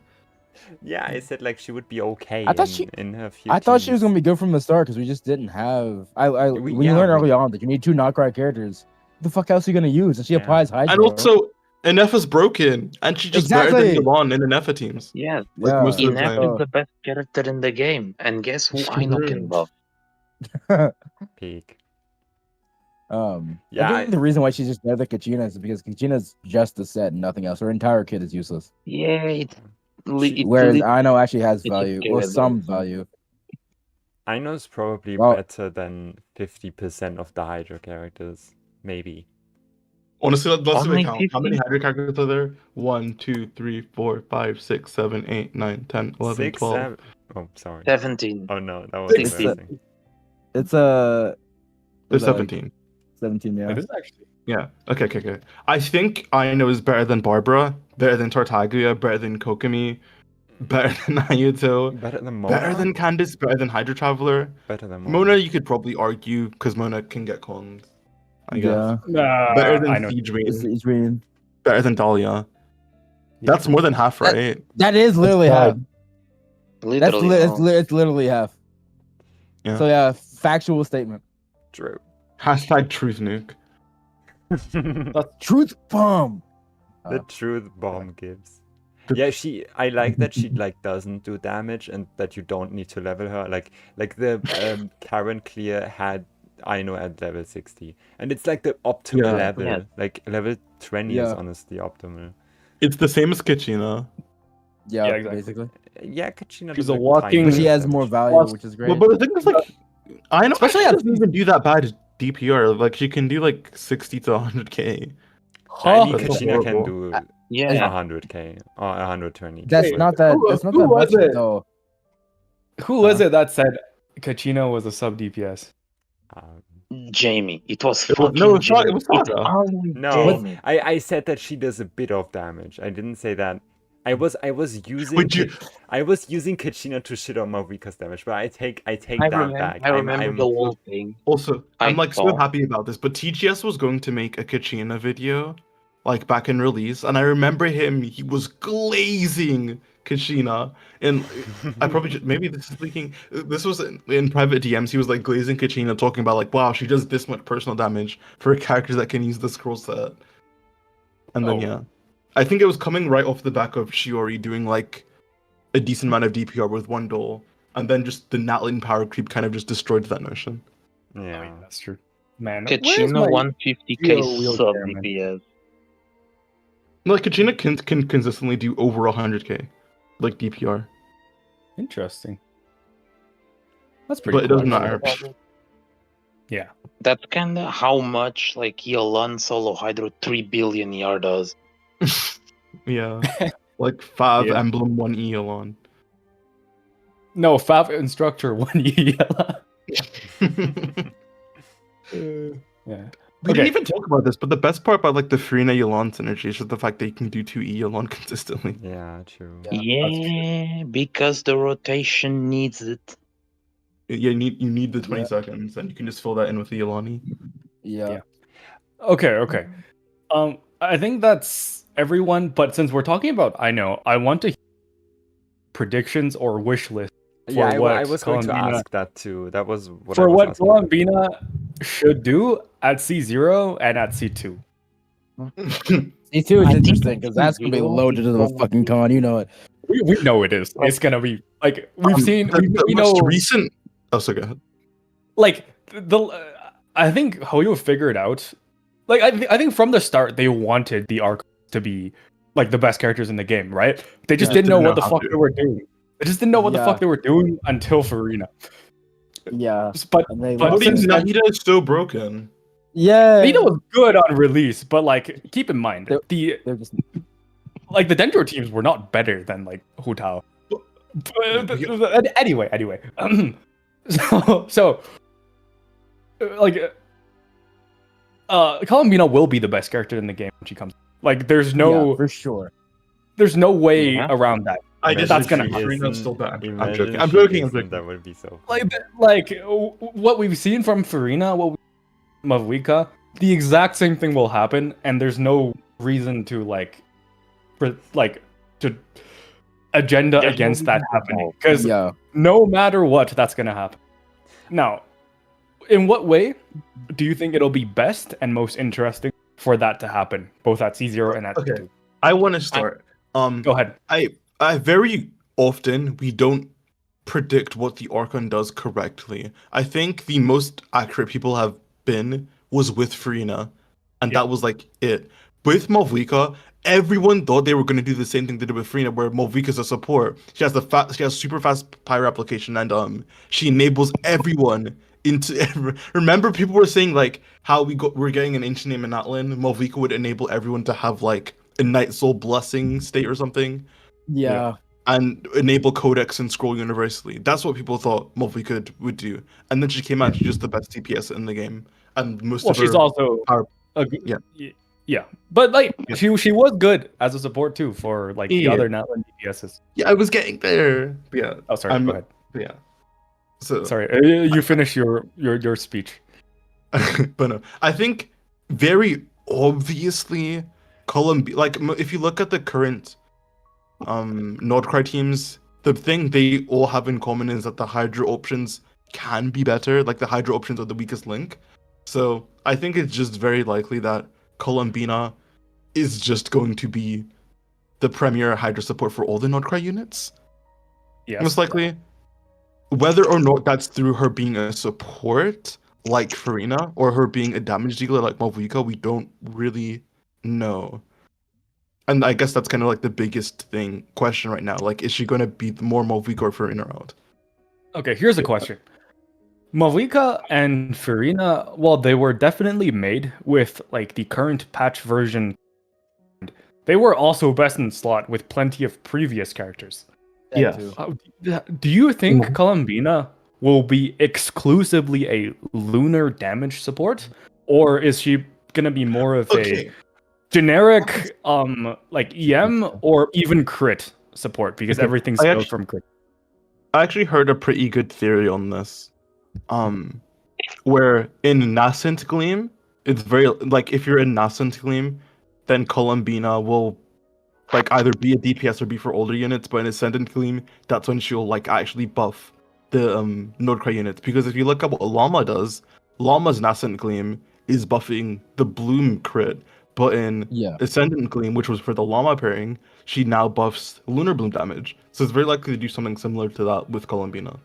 Speaker 1: Yeah, I said like she would be okay.
Speaker 4: I thought
Speaker 1: in her few
Speaker 4: I thought she was
Speaker 1: teams.
Speaker 4: gonna be good from the start because we just didn't have. When you
Speaker 1: yeah,
Speaker 4: learn
Speaker 1: we-
Speaker 4: early on that you need 2 knockback characters, what the fuck else are you gonna use? And she
Speaker 1: Yeah.
Speaker 4: applies Hydro.
Speaker 3: And also, Inefa's broken, and she's just better
Speaker 4: Exactly.
Speaker 3: than Yelan in Inefa teams.
Speaker 6: Yeah,
Speaker 3: Like
Speaker 4: Yeah.
Speaker 3: most of the
Speaker 6: Inef
Speaker 3: time.
Speaker 6: is the best character in the game, and guess who Aino can buff?
Speaker 1: Peak.
Speaker 4: I think
Speaker 1: I-
Speaker 4: the reason why she's just better than Kachina is because Kachina's just a set and nothing else. Her entire kit is useless.
Speaker 6: Yeah, it's
Speaker 4: Whereas I know actually has
Speaker 6: it's
Speaker 4: value
Speaker 6: okay,
Speaker 4: or
Speaker 6: though.
Speaker 4: some value.
Speaker 1: I know it's probably
Speaker 4: Well-
Speaker 1: better than 50% of the Hydra characters, maybe.
Speaker 3: Honestly, let's do
Speaker 6: Only
Speaker 3: a count. How many
Speaker 6: 50?
Speaker 3: Hydra characters are there? 1, 2, 3, 4, 5, 6, 7, 8, 9, 10, 11,
Speaker 1: 6,
Speaker 3: 12.
Speaker 1: 7. Oh, sorry.
Speaker 6: 17.
Speaker 1: Oh no, that was
Speaker 6: 16.
Speaker 1: embarrassing.
Speaker 4: It's
Speaker 3: There's
Speaker 4: was it, like,
Speaker 3: 17.
Speaker 4: 17, yeah.
Speaker 2: It is actually.
Speaker 3: Yeah. Okay. I think Aino is better than Barbara, better than Tartaglia, better than Kokomi, better than Ayato,
Speaker 1: Better than Mona.
Speaker 3: better than Candace, better than Hydra Traveler.
Speaker 1: Better than
Speaker 3: Mona, you could probably argue because Mona can get cons. I guess.
Speaker 4: Yeah.
Speaker 3: Better than
Speaker 2: I know.
Speaker 3: Siege
Speaker 4: It's,
Speaker 3: Rain.
Speaker 4: it's really,
Speaker 3: Better than Dahlia. That's more than half,
Speaker 4: That-
Speaker 3: right?
Speaker 4: that is literally half.
Speaker 6: Literally, no.
Speaker 4: It's literally half.
Speaker 3: Yeah.
Speaker 4: So yeah, factual statement.
Speaker 1: True.
Speaker 3: Hashtag truth nuke.
Speaker 4: Truth bomb.
Speaker 1: The truth bomb gives. Yeah, I like that she like doesn't do damage and that you don't need to level her. Like the Karen Clear had Aino at level 60, and it's like the optimal
Speaker 3: Yeah.
Speaker 1: level.
Speaker 6: Yeah.
Speaker 1: Like level 20 is
Speaker 4: Yeah.
Speaker 1: honestly optimal.
Speaker 3: It's the same as Kitchina.
Speaker 4: Yeah,
Speaker 2: Yeah, exactly.
Speaker 4: basically.
Speaker 1: Yeah, Kachina.
Speaker 2: She's
Speaker 1: does
Speaker 2: a walking-
Speaker 4: But she has more value, which is great.
Speaker 3: But the thing is, like, I know
Speaker 4: Especially
Speaker 3: she
Speaker 4: at-
Speaker 3: doesn't even do that bad DPR. Like, she can do like 60 to 100k.
Speaker 1: I mean,
Speaker 3: That's
Speaker 1: Kachina can
Speaker 3: horrible.
Speaker 1: do
Speaker 6: Yeah.
Speaker 1: 100k or 120.
Speaker 4: That's
Speaker 1: Wait,
Speaker 4: not that.
Speaker 2: Who-
Speaker 4: That's not
Speaker 2: who
Speaker 4: that
Speaker 2: was
Speaker 4: much
Speaker 2: it?
Speaker 4: though.
Speaker 2: Who was it that said Kachina was a sub DPS?
Speaker 6: Jamie. It was
Speaker 3: It was-
Speaker 6: fucking
Speaker 3: no, it was
Speaker 6: Jamie.
Speaker 3: Saga- it was
Speaker 6: It's
Speaker 3: Saga.
Speaker 6: always
Speaker 1: No,
Speaker 6: Jamie.
Speaker 1: I said that she does a bit of damage. I didn't say that. I was using
Speaker 3: Would you-
Speaker 1: I was using Kachina to shit on my weakest damage, but I take that back.
Speaker 6: I remember the whole thing.
Speaker 3: Also, I'm
Speaker 6: I
Speaker 3: like so
Speaker 6: thought-
Speaker 3: happy about this, but TGS was going to make a Kachina video, like back in release, and I remember he was glazing Kachina, and I probably maybe this is leaking. This was in private DMs. He was like glazing Kachina, talking about like, wow, she does this much personal damage for a character that can use the scroll set. And then
Speaker 2: Oh.
Speaker 3: yeah, I think it was coming right off the back of Shiori doing like a decent amount of DPR with one duel, and then just the Natlin power creep kind of just destroyed that notion.
Speaker 2: I
Speaker 1: Yeah.
Speaker 2: mean, that's true. Man, where's
Speaker 6: Kachina
Speaker 2: my
Speaker 6: 150k
Speaker 2: wheelchair,
Speaker 6: sub
Speaker 2: man?
Speaker 6: DPS.
Speaker 3: Like Kachina can consistently do over 100k, like DPR,
Speaker 2: Interesting. That's pretty
Speaker 3: but it
Speaker 2: cool,
Speaker 3: doesn't matter.
Speaker 2: actually. Yeah.
Speaker 6: That's kinda how much like Yelan solo Hydro 3 billion ER does.
Speaker 3: Yeah, like Fav
Speaker 2: Yeah.
Speaker 3: Emblem 1 Yelan.
Speaker 2: No, Fav Instructor 1 Yela. Yeah.
Speaker 3: We
Speaker 2: Okay.
Speaker 3: didn't even talk about this, but the best part about like the Furina Yelan synergy is just the fact that you can do 2 Yelan consistently.
Speaker 1: Yeah, true.
Speaker 6: Yeah, because the rotation needs it.
Speaker 3: Yeah, you need the 20
Speaker 4: Yeah.
Speaker 3: seconds, and you can just fill that in with the Yelani.
Speaker 4: Yeah.
Speaker 2: Okay. I think that's everyone, but since we're talking about I want to hear predictions or wish list
Speaker 1: Yeah,
Speaker 2: for what
Speaker 1: I was going to
Speaker 2: Colombina-
Speaker 1: ask that too. That was what I
Speaker 2: for
Speaker 1: was
Speaker 2: what
Speaker 1: asking.
Speaker 2: Colombina should do at C0 and at C2.
Speaker 4: C2
Speaker 6: I
Speaker 4: is
Speaker 6: think
Speaker 4: interesting because that's gonna be
Speaker 6: C0
Speaker 4: loaded to the
Speaker 6: is
Speaker 4: fucking con. You know it.
Speaker 2: We know it is. It's gonna be like we've seen.
Speaker 3: The
Speaker 2: We
Speaker 3: most
Speaker 2: know
Speaker 3: recent. Oh, so go ahead.
Speaker 2: like I think Hoyo figured out. Like I think from the start they wanted the arc to be like the best characters in the game, right? They just didn't know what the fuck they were doing. They just didn't know what the fuck they were doing until Furina.
Speaker 4: Yeah,
Speaker 2: But
Speaker 4: and they
Speaker 2: but
Speaker 4: lost
Speaker 2: since
Speaker 4: it.
Speaker 2: then,
Speaker 3: Nahida is so broken.
Speaker 4: Yeah,
Speaker 2: Nahida was good on release, but like keep in mind
Speaker 4: They're just
Speaker 2: like the Dendro teams were not better than like Hu Tao. Anyway, so like Colombina will be the best character in the game when she comes. Like there's no
Speaker 4: for sure.
Speaker 2: there's no way
Speaker 6: Yeah.
Speaker 2: around that.
Speaker 3: I
Speaker 1: Imagine
Speaker 2: that's gonna
Speaker 1: she
Speaker 2: happen.
Speaker 3: Furina's
Speaker 1: isn't-
Speaker 3: still bad. I'm
Speaker 1: imagine
Speaker 3: joking. I'm
Speaker 1: she
Speaker 3: joking. I'm
Speaker 1: isn't,
Speaker 3: joking.
Speaker 1: That would be so.
Speaker 2: What we've seen from Furina, Mavuika, the exact same thing will happen, and there's no reason to to agenda against that happening because
Speaker 4: Yeah,
Speaker 2: no matter what, that's gonna happen. Now, in what way do you think it'll be best and most interesting for that to happen, both at C0 and at
Speaker 3: Okay.
Speaker 2: C2?
Speaker 3: I want to start.
Speaker 2: Go ahead.
Speaker 3: I very often we don't predict what the Archon does correctly. I think the most accurate people have been was with Furina, and that was like it. With Mavuika, everyone thought they were going to do the same thing they did with Furina, where Mavuika's a support. She has super fast pyro application, and she enables everyone into. Remember, people were saying like how we're getting an ancient name in Atlan. Mavuika would enable everyone to have like a Night Soul blessing state or something.
Speaker 4: yeah.
Speaker 3: And enable codex and scroll universally. That's what people thought Mavuika would do. And then she came out, she's just the best DPS in the game. And most
Speaker 2: Well,
Speaker 3: of her
Speaker 2: she's also
Speaker 3: are-
Speaker 2: yeah. But like
Speaker 3: Yeah.
Speaker 2: she was good as a support too for like the
Speaker 3: Yeah.
Speaker 2: other Natlan DPSs.
Speaker 3: Yeah, I was getting there. But yeah.
Speaker 2: Oh, sorry. Go ahead.
Speaker 3: Yeah. So
Speaker 2: Sorry, you finish your speech.
Speaker 3: but no, I think very obviously Colombia, like if you look at the current Nordcry teams, the thing they all have in common is that the Hydra options can be better. Like the Hydra options are the weakest link. So I think it's just very likely that Colombina is just going to be the premier Hydra support for all the Nordcry units.
Speaker 2: Yes.
Speaker 3: Most likely. Whether or not that's through her being a support like Furina or her being a damage dealer like Mavuika, we don't really know. And I guess that's kind of like the biggest question right now. Like, is she going to be more Mavuika or Furina out?
Speaker 2: Okay, here's a question. Mavuika and Furina, well, they were definitely made with like the current patch version. They were also best in slot with plenty of previous characters.
Speaker 3: Yeah.
Speaker 2: Do you think Colombina will be exclusively a lunar damage support, or is she gonna be more of a generic like EM or even crit support because everything's built from crit?
Speaker 3: I actually heard a pretty good theory on this. Where in Nascent Gleam, it's very like if you're in Nascent Gleam, then Colombina will like either be a DPS or be for older units, but in Ascendant Gleam, that's when she'll like actually buff the Nordcry units. Because if you look at what Llama does, Llama's Nascent Gleam is buffing the Bloom crit, but in Ascendant Gleam, which was for the Llama pairing, she now buffs Lunar Bloom damage. So it's very likely to do something similar to that with Colombina.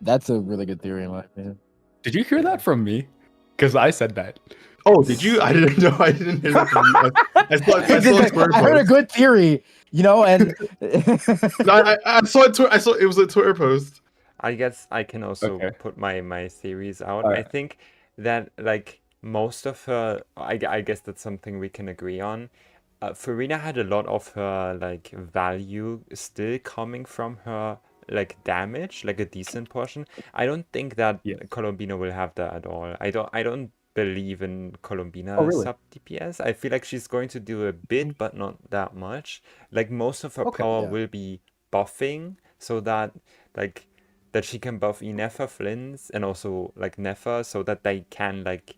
Speaker 4: That's a really good theory in my opinion.
Speaker 2: Did you hear that from me? Because I said that.
Speaker 3: Oh, did you? I didn't know. I didn't hear that from you.
Speaker 4: I heard a good theory, you know, and
Speaker 3: I saw it. I saw it was a Twitter post.
Speaker 1: I guess I can also put my theories out. I think that like most of her, I guess that's something we can agree on. Furina had a lot of her like value still coming from her like damage, like a decent portion. I don't think that Colombina will have that at all. I don't believe in Colombina sub DPS. I feel like she's going to do a bit, but not that much. Like most of her power will be buffing, so that like that she can buff Nefer Flints and also like Nefer, so that they can like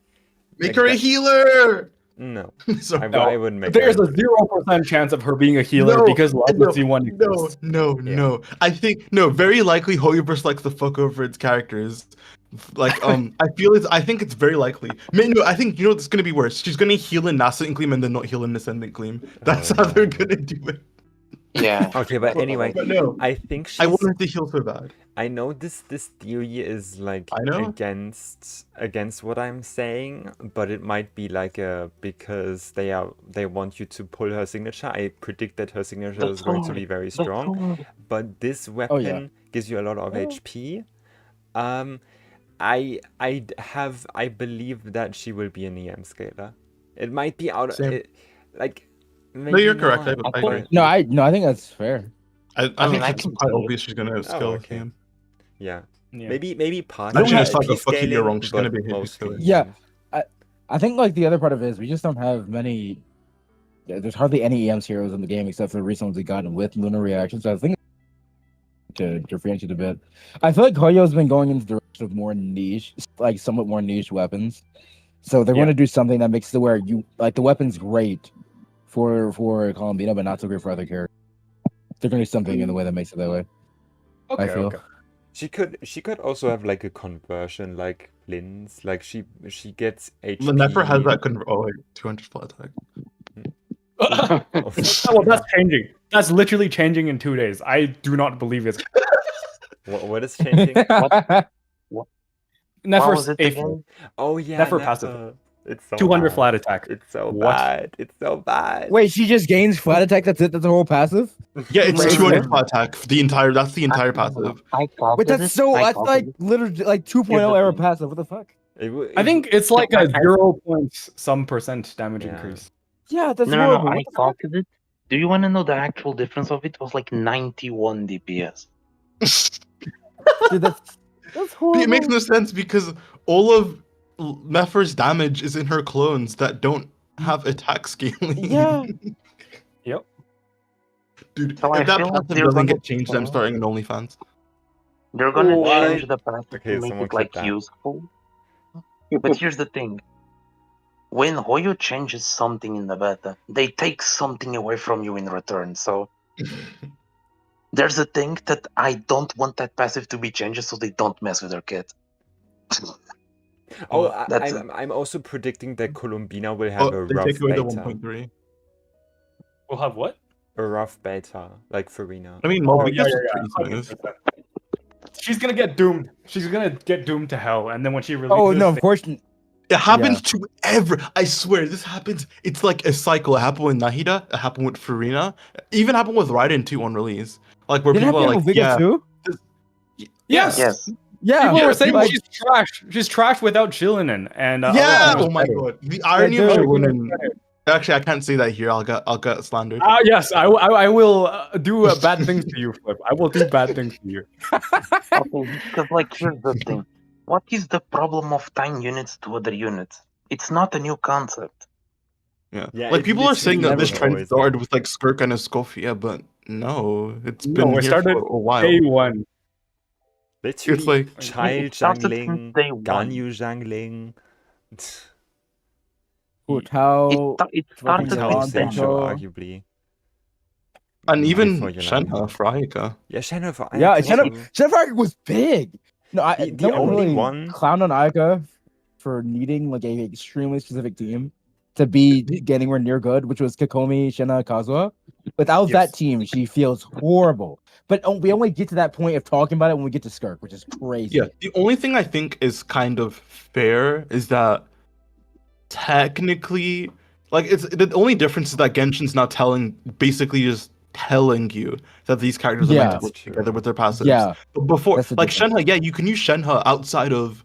Speaker 3: make her a healer.
Speaker 1: No,
Speaker 3: Sorry,
Speaker 1: I wouldn't make.
Speaker 2: There's a 0% chance of her being a healer because Legacy One exists.
Speaker 3: No. I think very likely Hoyoverse likes the fuck over its characters, I think it's very likely. No, I think it's gonna be worse. She's gonna heal in Nascent Gleam and then not heal in Ascendant Gleam. That's how they're gonna do it.
Speaker 6: Yeah.
Speaker 1: Okay, but anyway,
Speaker 3: But no,
Speaker 1: I think
Speaker 3: I
Speaker 1: she's.
Speaker 3: want her to heal so bad.
Speaker 1: I know this theory is like
Speaker 3: I know.
Speaker 1: against what I'm saying, but it might be like because they want you to pull her signature. I predict that her signature is going to be very strong, but this weapon gives you a lot of HP. I believe that she will be an EM scaler. It might be out of it, like.
Speaker 3: No, you're correct.
Speaker 1: Not,
Speaker 3: I agree.
Speaker 4: No, I think that's fair.
Speaker 3: I think
Speaker 6: I
Speaker 3: it's
Speaker 6: can
Speaker 3: quite
Speaker 6: see it.
Speaker 3: obvious she's gonna skill
Speaker 1: okay.
Speaker 3: him.
Speaker 1: Yeah.
Speaker 2: Yeah.
Speaker 1: Maybe part
Speaker 3: Actually,
Speaker 1: of
Speaker 3: it's not
Speaker 1: HP
Speaker 3: a fucking you're wrong. She's gonna
Speaker 1: but
Speaker 3: be a HP
Speaker 1: mostly
Speaker 3: scaler.
Speaker 4: Yeah. I think like the other part of it is we just don't have many. There's hardly any EMs heroes in the game except for the recent ones we gotten with lunar reactions. So I think to differentiate a bit, I feel like Hoyo's been going in the direction of more niche, like somewhat more niche weapons. So they're going to do something that makes it where you like the weapon's great for Colombina, but not so great for other characters. They're going to do something in the way that makes it that way.
Speaker 2: Okay,
Speaker 4: I feel.
Speaker 2: okay.
Speaker 1: She could also have like a conversion like Lynn's. Like she gets HP.
Speaker 3: Never has that 200 flat attack.
Speaker 2: Well, that's changing. That's literally changing in 2 days. I do not believe it's
Speaker 1: What is changing?
Speaker 2: Nefer's
Speaker 6: it
Speaker 2: A4.
Speaker 6: again?
Speaker 1: Oh yeah,
Speaker 2: Nefer passive.
Speaker 1: It's so
Speaker 2: 200
Speaker 1: bad.
Speaker 2: flat attack.
Speaker 1: It's so
Speaker 2: What?
Speaker 1: bad. It's so bad.
Speaker 4: Wait, she just gains flat attack. That's it. That's the whole passive.
Speaker 3: Yeah, it's
Speaker 4: Crazy.
Speaker 3: 200 flat attack. That's the entire passive.
Speaker 4: But that's so. That's like literally like 2.0 era passive. What the fuck?
Speaker 2: I think it's like a 0 point some % damage increase.
Speaker 4: Yeah, that's
Speaker 6: No,
Speaker 4: horrible.
Speaker 6: I
Speaker 4: What the fuck?
Speaker 6: calculated it. Do you want to know the actual difference of it? It was like 91 DPS.
Speaker 4: Dude, that's horrible.
Speaker 3: It makes no sense because all of Nefer's damage is in her clones that don't have attack scaling.
Speaker 4: Yeah.
Speaker 2: Yep.
Speaker 3: Dude,
Speaker 6: So I
Speaker 3: if that
Speaker 6: feel like
Speaker 3: passive
Speaker 6: they're
Speaker 3: doesn't
Speaker 6: gonna
Speaker 3: get changed, I'm starting an OnlyFans.
Speaker 6: They're gonna
Speaker 2: Why?
Speaker 6: change the path
Speaker 1: Okay,
Speaker 6: to make
Speaker 1: someone
Speaker 6: it like
Speaker 1: clip that.
Speaker 6: useful. But here's the thing. When Hoyo changes something in the beta, they take something away from you in return. So there's a thing that I don't want that passive to be changed so they don't mess with their kit.
Speaker 1: Oh,
Speaker 6: That's
Speaker 1: I'm also predicting that Colombina will have a
Speaker 3: They
Speaker 1: rough
Speaker 3: take away the
Speaker 1: beta.
Speaker 3: 1.3.
Speaker 2: We'll have what?
Speaker 1: A rough beta, like Furina.
Speaker 3: I mean,
Speaker 2: Oh,
Speaker 3: Moby
Speaker 2: yeah,
Speaker 3: gets
Speaker 2: yeah,
Speaker 3: pretty
Speaker 2: yeah.
Speaker 3: smooth.
Speaker 2: 100%. She's gonna get doomed. She's gonna get doomed to hell, and then when she releases,
Speaker 4: Oh no, of course.
Speaker 3: It happens to I swear, this happens. It's like a cycle. It happened with Nahida. It happened with Furina. It even happened with Raiden 2 on release. Like where
Speaker 4: Did it
Speaker 3: people are
Speaker 4: happen
Speaker 3: like,
Speaker 4: with Vega
Speaker 3: yeah,
Speaker 4: too?
Speaker 2: yes,
Speaker 6: yes.
Speaker 4: Yeah,
Speaker 2: people
Speaker 3: Yeah,
Speaker 2: were saying
Speaker 3: people-
Speaker 2: she's trash. She's trash without Chillinen, and
Speaker 3: yeah.
Speaker 2: other things
Speaker 3: Oh my
Speaker 2: better.
Speaker 3: god, the irony of
Speaker 4: dude.
Speaker 3: Chillinen. Actually, I can't say that here. I'll get slandered.
Speaker 2: Yes, I will do bad things to you, Flip. I will do bad things to you.
Speaker 6: Okay, because like here's the thing. What is the problem of tying units to other units? It's not a new concept.
Speaker 3: Yeah.
Speaker 1: Yeah,
Speaker 3: Like
Speaker 1: it
Speaker 3: people are
Speaker 1: literally
Speaker 3: saying that
Speaker 1: never
Speaker 3: this trend
Speaker 1: always
Speaker 3: started with like Skirk and Escofia, but no, it's
Speaker 2: No,
Speaker 3: been
Speaker 2: it
Speaker 3: here
Speaker 2: started
Speaker 3: for a while.
Speaker 2: Day one.
Speaker 1: Literally,
Speaker 3: It's like-
Speaker 1: child
Speaker 6: It started since
Speaker 1: jungling,
Speaker 6: day one.
Speaker 1: Ganyu jungling.
Speaker 4: Hu Tao.
Speaker 6: It
Speaker 4: fucking
Speaker 6: started
Speaker 1: Tao
Speaker 4: Yelan,
Speaker 6: with
Speaker 1: Sencho,
Speaker 4: Sencho.
Speaker 1: arguably.
Speaker 3: And even
Speaker 1: Before Yelan.
Speaker 3: Shenhe for Aika.
Speaker 1: Yeah, Shenhe for
Speaker 4: Yeah,
Speaker 1: Ayato.
Speaker 4: Shenhe was big. No,
Speaker 1: The
Speaker 4: no one
Speaker 1: only
Speaker 4: really
Speaker 1: one-
Speaker 4: clowned on Aika for needing like a extremely specific team to be getting anywhere near good, which was Kokomi, Shenhe, Kazuha. Without
Speaker 1: Yes.
Speaker 4: that team, she feels horrible. But we only get to that point of talking about it when we get to Skirk, which is crazy.
Speaker 3: Yeah, the only thing I think is kind of fair is that technically, like, it's the only difference is that Genshin's now basically just telling you that these characters are
Speaker 4: Yeah.
Speaker 3: meant to work
Speaker 1: That's true.
Speaker 3: together with their passives.
Speaker 4: Yeah.
Speaker 3: But before,
Speaker 4: That's the
Speaker 3: like
Speaker 4: difference.
Speaker 3: Shenhe, yeah, you can use Shenhe outside of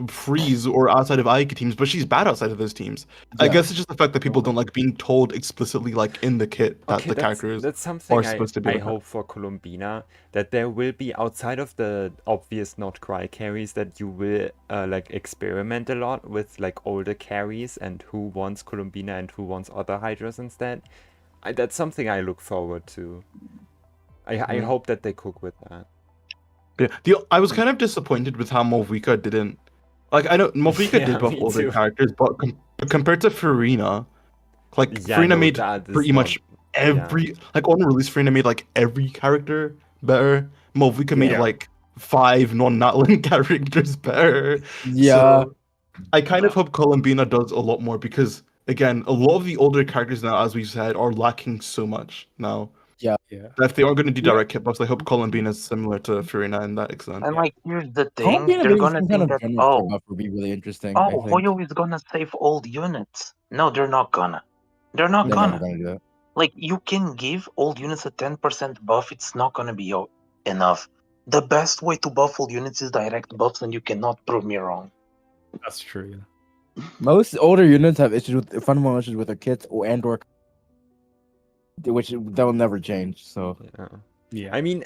Speaker 3: Freeze or outside of Aika teams, but she's bad outside of those teams. I
Speaker 4: Yeah.
Speaker 3: guess it's just the fact that people don't like being told explicitly, like in the kit, that
Speaker 1: Okay,
Speaker 3: the
Speaker 1: that's
Speaker 3: characters
Speaker 1: that's something
Speaker 3: are supposed to be
Speaker 1: I
Speaker 3: like that.
Speaker 1: hope for Colombina, that there will be, outside of the obvious not cry carries, that you will like experiment a lot with like older carries and who wants Colombina and who wants other Hydras instead. That's something I look forward to. I hope that they cook with that.
Speaker 3: Yeah, I was kind of disappointed with how Movika didn't. Like, I know Movika
Speaker 1: Yeah,
Speaker 3: did buff
Speaker 1: me
Speaker 3: older
Speaker 1: too.
Speaker 3: characters, but compared to Furina, like
Speaker 1: Yeah,
Speaker 3: Furina
Speaker 1: no,
Speaker 3: made
Speaker 1: that is
Speaker 3: pretty much
Speaker 1: not-
Speaker 3: every like on release. Furina made like every character better. Movika made
Speaker 2: Yeah.
Speaker 3: like 5 non-Natlan characters better.
Speaker 4: Yeah.
Speaker 3: So, I kind of hope Colombina does a lot more because, again, a lot of the older characters now, as we said, are lacking so much now.
Speaker 2: Yeah.
Speaker 3: If they are going to do direct hit buffs, I hope Colombina is similar to Furina in that extent.
Speaker 6: And like, here's the thing:
Speaker 4: Colombina
Speaker 6: they're
Speaker 4: doing
Speaker 6: gonna
Speaker 4: some kind
Speaker 6: think
Speaker 4: of
Speaker 6: that
Speaker 4: general buff would be really interesting. I think
Speaker 6: Hoyo is gonna save old units. No, they're not gonna. They're not
Speaker 4: they're
Speaker 6: gonna.
Speaker 4: never gonna do that.
Speaker 6: Like, you can give old units a 10% buff. It's not gonna be enough. The best way to buff old units is direct buffs, and you cannot prove me wrong.
Speaker 2: That's true. Yeah.
Speaker 4: Most older units have issues with fundamental issues with their kits or which they'll never change. So
Speaker 1: Yeah.
Speaker 2: Yeah.
Speaker 1: I mean,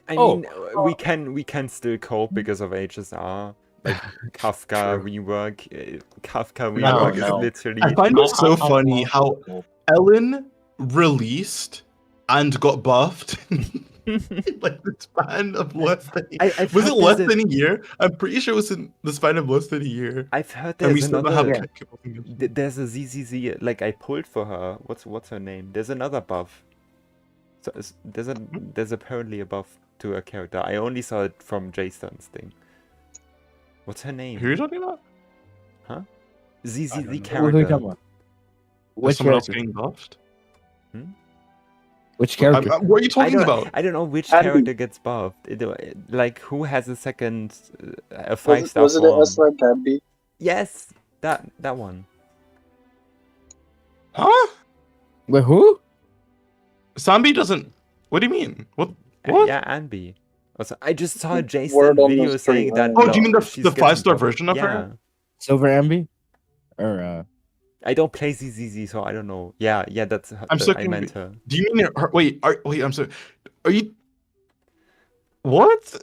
Speaker 1: we can still cope because of HSR. Like Kafka rework, Kafka rework is
Speaker 6: no.
Speaker 1: literally.
Speaker 3: I find it so
Speaker 6: I
Speaker 3: funny
Speaker 6: want
Speaker 3: how
Speaker 6: to-
Speaker 3: Ellen released and got buffed like the span of less than
Speaker 1: I've
Speaker 3: was
Speaker 1: heard
Speaker 3: it less
Speaker 1: there's
Speaker 3: than a year? I'm pretty sure it was in the span of less than a year.
Speaker 1: I've heard
Speaker 3: And we
Speaker 1: there's
Speaker 3: still
Speaker 1: another.
Speaker 3: have
Speaker 1: There's a ZZZ. Like I pulled for her. What's her name? There's another buff. So there's apparently a buff to a character. I only saw it from Jason's thing. What's her name?
Speaker 3: Who are you talking about?
Speaker 1: ZZZ
Speaker 2: know.
Speaker 4: Who are you
Speaker 1: character.
Speaker 4: talking about?
Speaker 3: Is
Speaker 4: Which
Speaker 3: someone else
Speaker 4: character?
Speaker 3: getting buffed?
Speaker 4: Which character?
Speaker 3: What are you talking about?
Speaker 1: I don't know which
Speaker 7: Andy.
Speaker 1: character gets buffed. Like who has a second, a
Speaker 7: Was
Speaker 1: 5-star
Speaker 7: it an
Speaker 1: form?
Speaker 7: S-Rank Gabby?
Speaker 1: Yes, that one.
Speaker 3: Huh?
Speaker 4: Wait, who?
Speaker 3: Sambi doesn't. What do you mean? What?
Speaker 1: Yeah, Anby. Also, I just saw a Jason
Speaker 7: Word on the
Speaker 1: video saying
Speaker 7: street.
Speaker 1: that.
Speaker 3: Oh, do you mean the
Speaker 1: she's
Speaker 3: 5-star
Speaker 1: getting
Speaker 3: version of
Speaker 1: buffed.
Speaker 3: her?
Speaker 4: Silver Ambi? Or
Speaker 1: I don't play ZZZ, so I don't know. Yeah, that's.
Speaker 3: I'm so
Speaker 1: I meant her.
Speaker 3: Do you mean her? Wait, I'm sorry. Are you? What?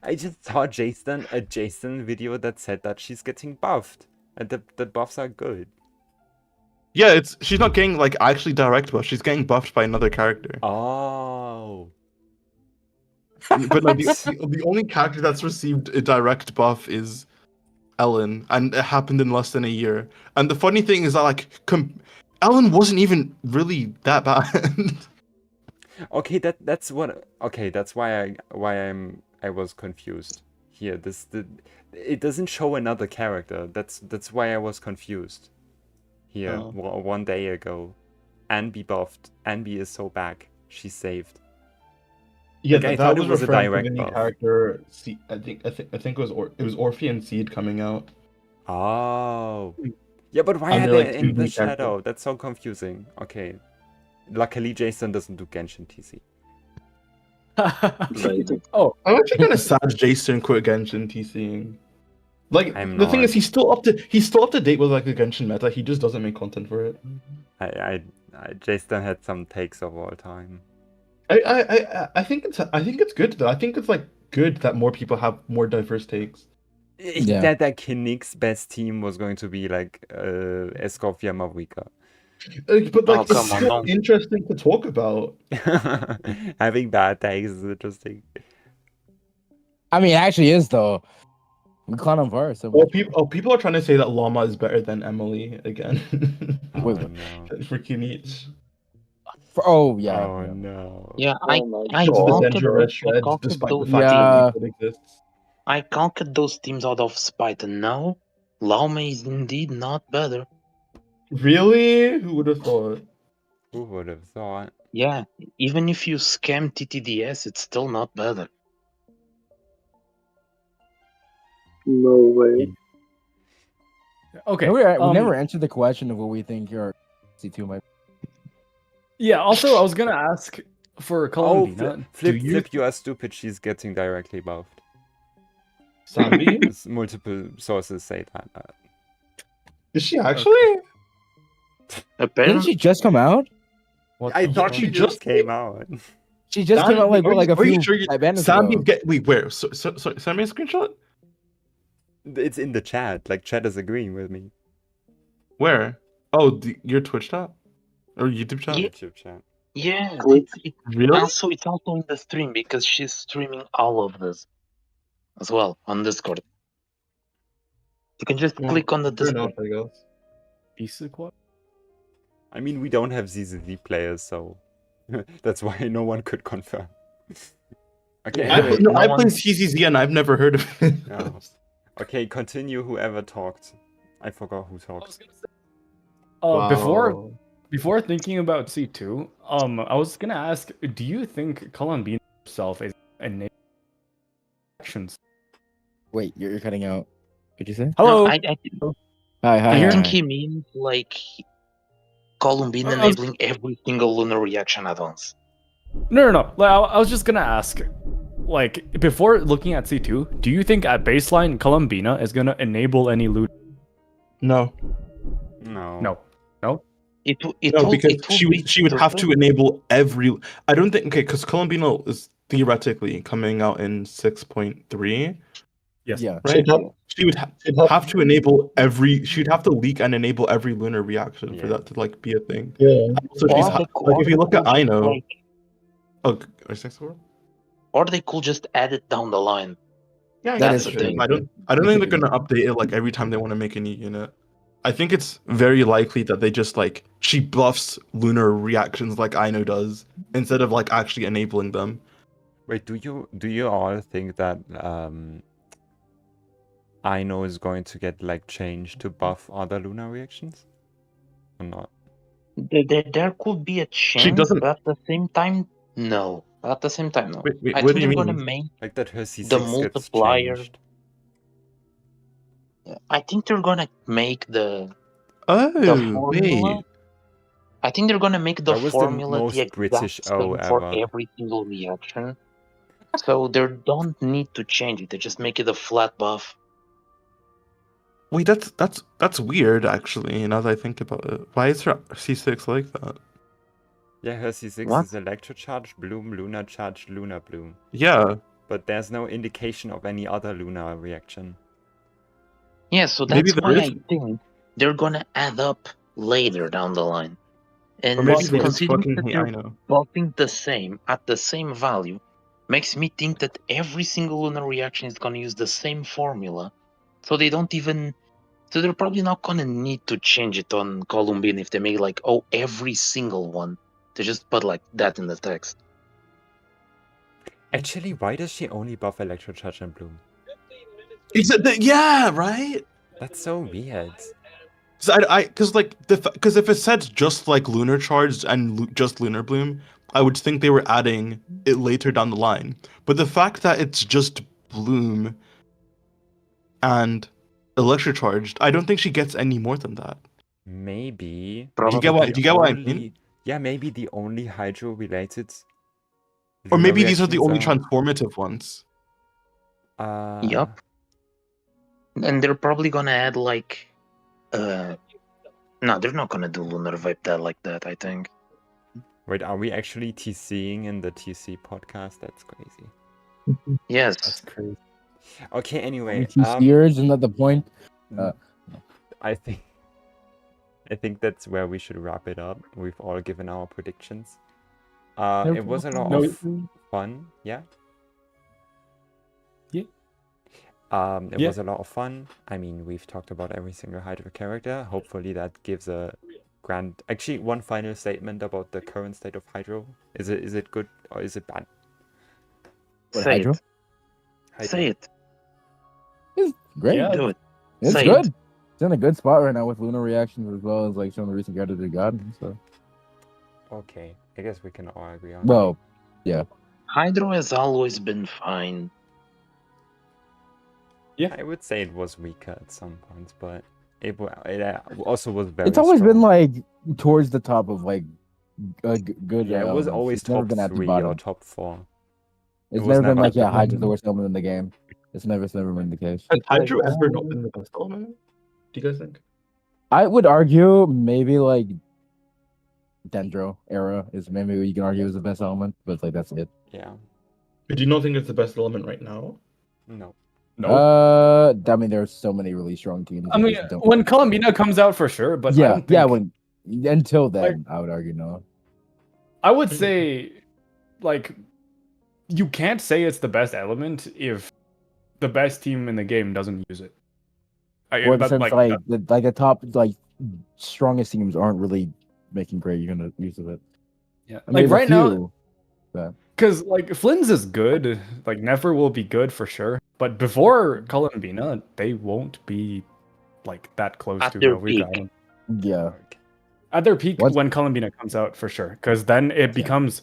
Speaker 1: I just saw a Jason video that said that she's getting buffed, and the buffs are good.
Speaker 3: Yeah, she's not getting like actually direct buff. She's getting buffed by another character.
Speaker 1: Oh.
Speaker 3: But no, the only character that's received a direct buff is Ellen, and it happened in less than a year. And the funny thing is that like Ellen wasn't even really that bad.
Speaker 1: Okay, that's what. Okay, that's why I was confused here. It doesn't show another character. That's why I was confused. Here,
Speaker 3: Oh.
Speaker 1: one day ago, Anby buffed. Anby is so back. She's saved.
Speaker 8: Yeah,
Speaker 1: Like, I
Speaker 8: that
Speaker 1: thought it
Speaker 8: was
Speaker 1: was a
Speaker 8: referring to
Speaker 1: direct
Speaker 8: the new
Speaker 1: buff.
Speaker 8: character. I think it was Orphe and Seed coming out.
Speaker 1: Oh. Yeah, but why
Speaker 8: And
Speaker 1: are
Speaker 8: they're,
Speaker 1: they
Speaker 8: like,
Speaker 1: in the
Speaker 8: 2D characters.
Speaker 1: shadow? That's so confusing. Okay. Luckily, Jason doesn't do Genshin TC.
Speaker 4: oh,
Speaker 3: I'm actually kind of sad Jason quit Genshin TCing. Like
Speaker 1: I'm
Speaker 3: the thing
Speaker 1: not.
Speaker 3: is, he's still up to date with like the Genshin meta. He just doesn't make content for it.
Speaker 1: I Jason had some takes of all time.
Speaker 3: I think it's good though. I think it's like good that more people have more diverse takes.
Speaker 4: Yeah.
Speaker 1: That Kinnick's best team was going to be like Escofia Mavrika.
Speaker 3: But like,
Speaker 6: Oh,
Speaker 3: it's
Speaker 6: come on,
Speaker 3: still
Speaker 6: don't.
Speaker 3: interesting to talk about.
Speaker 1: Having bad takes is interesting.
Speaker 4: I mean, it actually is though. We clown on VAR, so
Speaker 3: People are trying to say that Llama is better than Emily again.
Speaker 1: Oh
Speaker 4: Wait,
Speaker 1: no.
Speaker 3: For Kinich.
Speaker 4: yeah.
Speaker 1: Oh no.
Speaker 6: Yeah,
Speaker 7: Oh
Speaker 6: I
Speaker 7: my
Speaker 3: It's the
Speaker 7: God.
Speaker 3: Dendra Shreds,
Speaker 6: conquered
Speaker 3: despite
Speaker 6: those
Speaker 3: the fact
Speaker 4: Yeah.
Speaker 3: that it exists.
Speaker 6: I conquered those teams out of spite, and now Laume is indeed not better.
Speaker 3: Really? Who would have thought?
Speaker 1: Who would have thought?
Speaker 6: Yeah, even if you scam TTDS, it's still not better.
Speaker 7: No way.
Speaker 2: Okay.
Speaker 4: We never answered the question of what we think your C2 might.
Speaker 2: Yeah. Also, I was gonna ask for
Speaker 1: Oh,
Speaker 2: Colombina.
Speaker 1: Flip, you are stupid. She's getting directly buffed.
Speaker 3: Sambi?
Speaker 1: Multiple sources say that.
Speaker 3: Is she actually?
Speaker 4: Didn't
Speaker 6: Apparently,
Speaker 4: she just come out?
Speaker 1: I thought
Speaker 3: she
Speaker 1: she
Speaker 3: just
Speaker 1: just came out.
Speaker 4: She just came out like what, like a
Speaker 3: Are you
Speaker 4: few
Speaker 3: sure you-
Speaker 4: bandits
Speaker 3: Sambi
Speaker 4: ago.
Speaker 3: wait, where? So, send me a screenshot.
Speaker 1: It's in the chat. Like chat is agreeing with me.
Speaker 3: Where? Oh, your Twitch chat or YouTube chat?
Speaker 6: Yeah.
Speaker 1: YouTube chat.
Speaker 6: yeah,
Speaker 7: Wait.
Speaker 3: Really?
Speaker 6: also it's also in the stream because she's streaming all of this as well on Discord. You can just click on the
Speaker 3: Fair
Speaker 6: Discord.
Speaker 3: enough, I guess.
Speaker 2: Pizza Quad?
Speaker 1: I mean, we don't have ZZV players, so that's why no one could confirm. Okay,
Speaker 2: Yeah.
Speaker 1: anyway,
Speaker 3: I
Speaker 6: No
Speaker 3: play
Speaker 6: one-
Speaker 3: CCZ and I've never heard of it.
Speaker 1: no. Okay, continue. Whoever talked. I forgot who talked.
Speaker 2: Before thinking about C2, I was gonna ask, do you think Colombina herself is enabling actions?
Speaker 4: Wait, you're cutting out. What'd you say?
Speaker 2: Hello.
Speaker 6: I
Speaker 4: Hi, hi.
Speaker 2: I hear-
Speaker 4: hi,
Speaker 6: think
Speaker 4: hi.
Speaker 6: he means like Colombina
Speaker 2: I was-
Speaker 6: enabling every single lunar reaction at once.
Speaker 2: No. Like, I was just gonna ask, like, before looking at C2, do you think at baseline Colombina is gonna enable any loot?
Speaker 3: No.
Speaker 1: No.
Speaker 2: No.
Speaker 3: No, because she would have to enable every. I don't think because Colombina is theoretically coming out in 6.3,
Speaker 2: Yes.
Speaker 4: Yeah.
Speaker 3: right? She would
Speaker 7: She'd have-
Speaker 3: have to enable every. She'd have to leak and enable every lunar reaction for
Speaker 1: Yeah.
Speaker 3: that to like be a thing.
Speaker 7: Yeah.
Speaker 3: So she's like if you look at Aino.
Speaker 6: like,
Speaker 3: Oh, or 6.4?
Speaker 6: or they could just add it down the line.
Speaker 3: Yeah,
Speaker 4: That
Speaker 6: That's
Speaker 4: is
Speaker 6: the
Speaker 4: true.
Speaker 6: thing.
Speaker 3: I don't think they're gonna update it like every time they want to make a new unit. I think it's very likely that they just like she buffs lunar reactions like Aino does instead of like actually enabling them.
Speaker 1: Wait, do you all think that Aino is going to get like changed to buff other lunar reactions? Or not?
Speaker 6: There could be a chance,
Speaker 3: doesn't-
Speaker 6: but at the same time, no. At the same time, no.
Speaker 3: Wait,
Speaker 6: I
Speaker 3: what
Speaker 6: think
Speaker 3: do you
Speaker 6: they're gonna
Speaker 3: mean?
Speaker 6: make.
Speaker 1: Like that her C6
Speaker 6: The
Speaker 1: gets
Speaker 6: multiplier-
Speaker 1: changed.
Speaker 6: I think they're gonna make the
Speaker 3: Oh,
Speaker 6: formula.
Speaker 3: wait.
Speaker 6: I think they're gonna make the
Speaker 1: That was the
Speaker 6: formula
Speaker 1: most
Speaker 6: exact
Speaker 1: British O
Speaker 6: same for
Speaker 1: ever.
Speaker 6: every single reaction. So they don't need to change it. They just make it a flat buff.
Speaker 3: Wait, that's weird actually, now that I think about it. Why is her C6 like that?
Speaker 1: Yeah, her C6
Speaker 6: What?
Speaker 1: is electrocharged bloom, lunar charged, lunar bloom.
Speaker 3: Yeah.
Speaker 1: But there's no indication of any other lunar reaction.
Speaker 6: Yeah, so
Speaker 3: Maybe
Speaker 6: that's
Speaker 3: there
Speaker 6: why
Speaker 3: is.
Speaker 6: I think they're gonna add up later down the line. And
Speaker 3: Or maybe they just
Speaker 6: considering
Speaker 3: fucking
Speaker 6: that
Speaker 3: hate
Speaker 6: they're
Speaker 3: Aino.
Speaker 6: buffing the same at the same value, makes me think that every single lunar reaction is gonna use the same formula. So they don't even. So they're probably not gonna need to change it on Colombina if they make like, oh, every single one. They just put like that in the text.
Speaker 1: Actually, why does she only buff electrocharge and bloom?
Speaker 3: Yeah, right?
Speaker 1: That's so weird.
Speaker 3: Because if it said just like lunar charged and just lunar bloom, I would think they were adding it later down the line. But the fact that it's just bloom and electrocharged, I don't think she gets any more than that.
Speaker 1: Maybe.
Speaker 6: Probably.
Speaker 3: Do you get what I
Speaker 1: only-
Speaker 3: mean?
Speaker 1: Yeah, maybe the only hydro related.
Speaker 3: Or
Speaker 1: lunar
Speaker 3: maybe these are the only
Speaker 1: reactions
Speaker 3: transformative ones.
Speaker 1: are-
Speaker 6: Yup. And they're probably gonna add like, no, they're not gonna do lunar vibe that like that. I think.
Speaker 1: Wait, are we actually TCing in the TC podcast? That's crazy.
Speaker 6: Yes.
Speaker 2: That's crazy.
Speaker 1: Okay, anyway.
Speaker 4: TCers, isn't that the point?
Speaker 1: I think that's where we should wrap it up. We've all given our predictions. It was a lot of fun, yeah.
Speaker 2: Yeah.
Speaker 1: It
Speaker 2: Yeah.
Speaker 1: was a lot of fun. I mean, we've talked about every single Hydro character. Hopefully that gives a grand. Actually, one final statement about the current state of Hydro. Is it good or is it bad?
Speaker 4: What,
Speaker 6: Say
Speaker 4: Hydro?
Speaker 6: it. Say it.
Speaker 4: Great.
Speaker 2: Yeah.
Speaker 6: Do it.
Speaker 4: It's
Speaker 6: Say
Speaker 4: good.
Speaker 6: it.
Speaker 4: It's in a good spot right now with lunar reactions as well as like some of the recent characters we've gotten. So,
Speaker 1: Okay, I guess we can all agree on.
Speaker 4: well,
Speaker 6: Hydro has always been fine.
Speaker 1: that. I would say it was weaker at some points, but it also was very.
Speaker 4: it's always been
Speaker 1: strong.
Speaker 4: like towards the top of like good.
Speaker 1: Yeah, it was
Speaker 4: elements.
Speaker 1: always
Speaker 4: It's never
Speaker 1: top
Speaker 4: been at the
Speaker 1: 3
Speaker 4: bottom.
Speaker 1: or top 4.
Speaker 4: It's
Speaker 1: was
Speaker 4: never been
Speaker 1: never
Speaker 4: like
Speaker 1: at the
Speaker 4: Hydra's the
Speaker 1: bottom.
Speaker 4: worst element in the game. It's never been the case.
Speaker 3: Has Hydro ever not been the best element? Do you guys think?
Speaker 4: I would argue maybe like Dendro era is maybe what you can argue is the best element, but like that's it.
Speaker 1: Yeah.
Speaker 3: But do you not think it's the best element right now?
Speaker 1: No.
Speaker 2: No.
Speaker 4: I mean, there's so many really strong teams.
Speaker 2: I
Speaker 4: that
Speaker 2: mean,
Speaker 4: just don't-
Speaker 2: when Colombina comes out for sure, but I
Speaker 4: yeah,
Speaker 2: don't
Speaker 4: yeah.
Speaker 2: think-
Speaker 4: When until then, I would argue no.
Speaker 2: I would say, like, you can't say it's the best element if the best team in the game doesn't use it.
Speaker 4: Or in the
Speaker 2: That-
Speaker 4: sense like the top like strongest teams aren't really making great use of it.
Speaker 2: yeah.
Speaker 4: I mean,
Speaker 2: Like right now,
Speaker 4: now,
Speaker 2: because like Flynn's is good, like Never will be good for sure, but before Colombina, they won't be like that close
Speaker 6: At
Speaker 2: to
Speaker 6: their
Speaker 2: Mavuika.
Speaker 6: peak.
Speaker 4: Yeah.
Speaker 2: At their peak
Speaker 4: Once-
Speaker 2: when Colombina comes out for sure, because then it becomes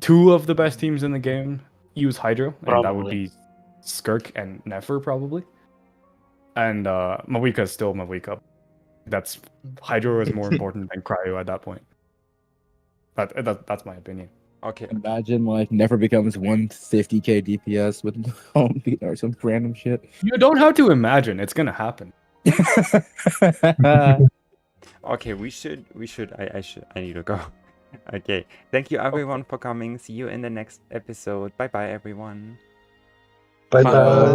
Speaker 2: two of the best teams in the game use Hydro, and that would
Speaker 6: Probably.
Speaker 2: be Skirk and Nefer probably. And Mavuika is still Mavuika. That's Hydro is more important than Cryo at that point. That's my opinion.
Speaker 1: Okay.
Speaker 4: Imagine like never becomes 150k DPS with or some random shit.
Speaker 2: You don't have to imagine; it's gonna happen.
Speaker 1: Okay, I need to go. Okay, thank you everyone for coming. See you in the next episode. Bye bye everyone.
Speaker 7: Bye
Speaker 6: Bye.
Speaker 7: bye.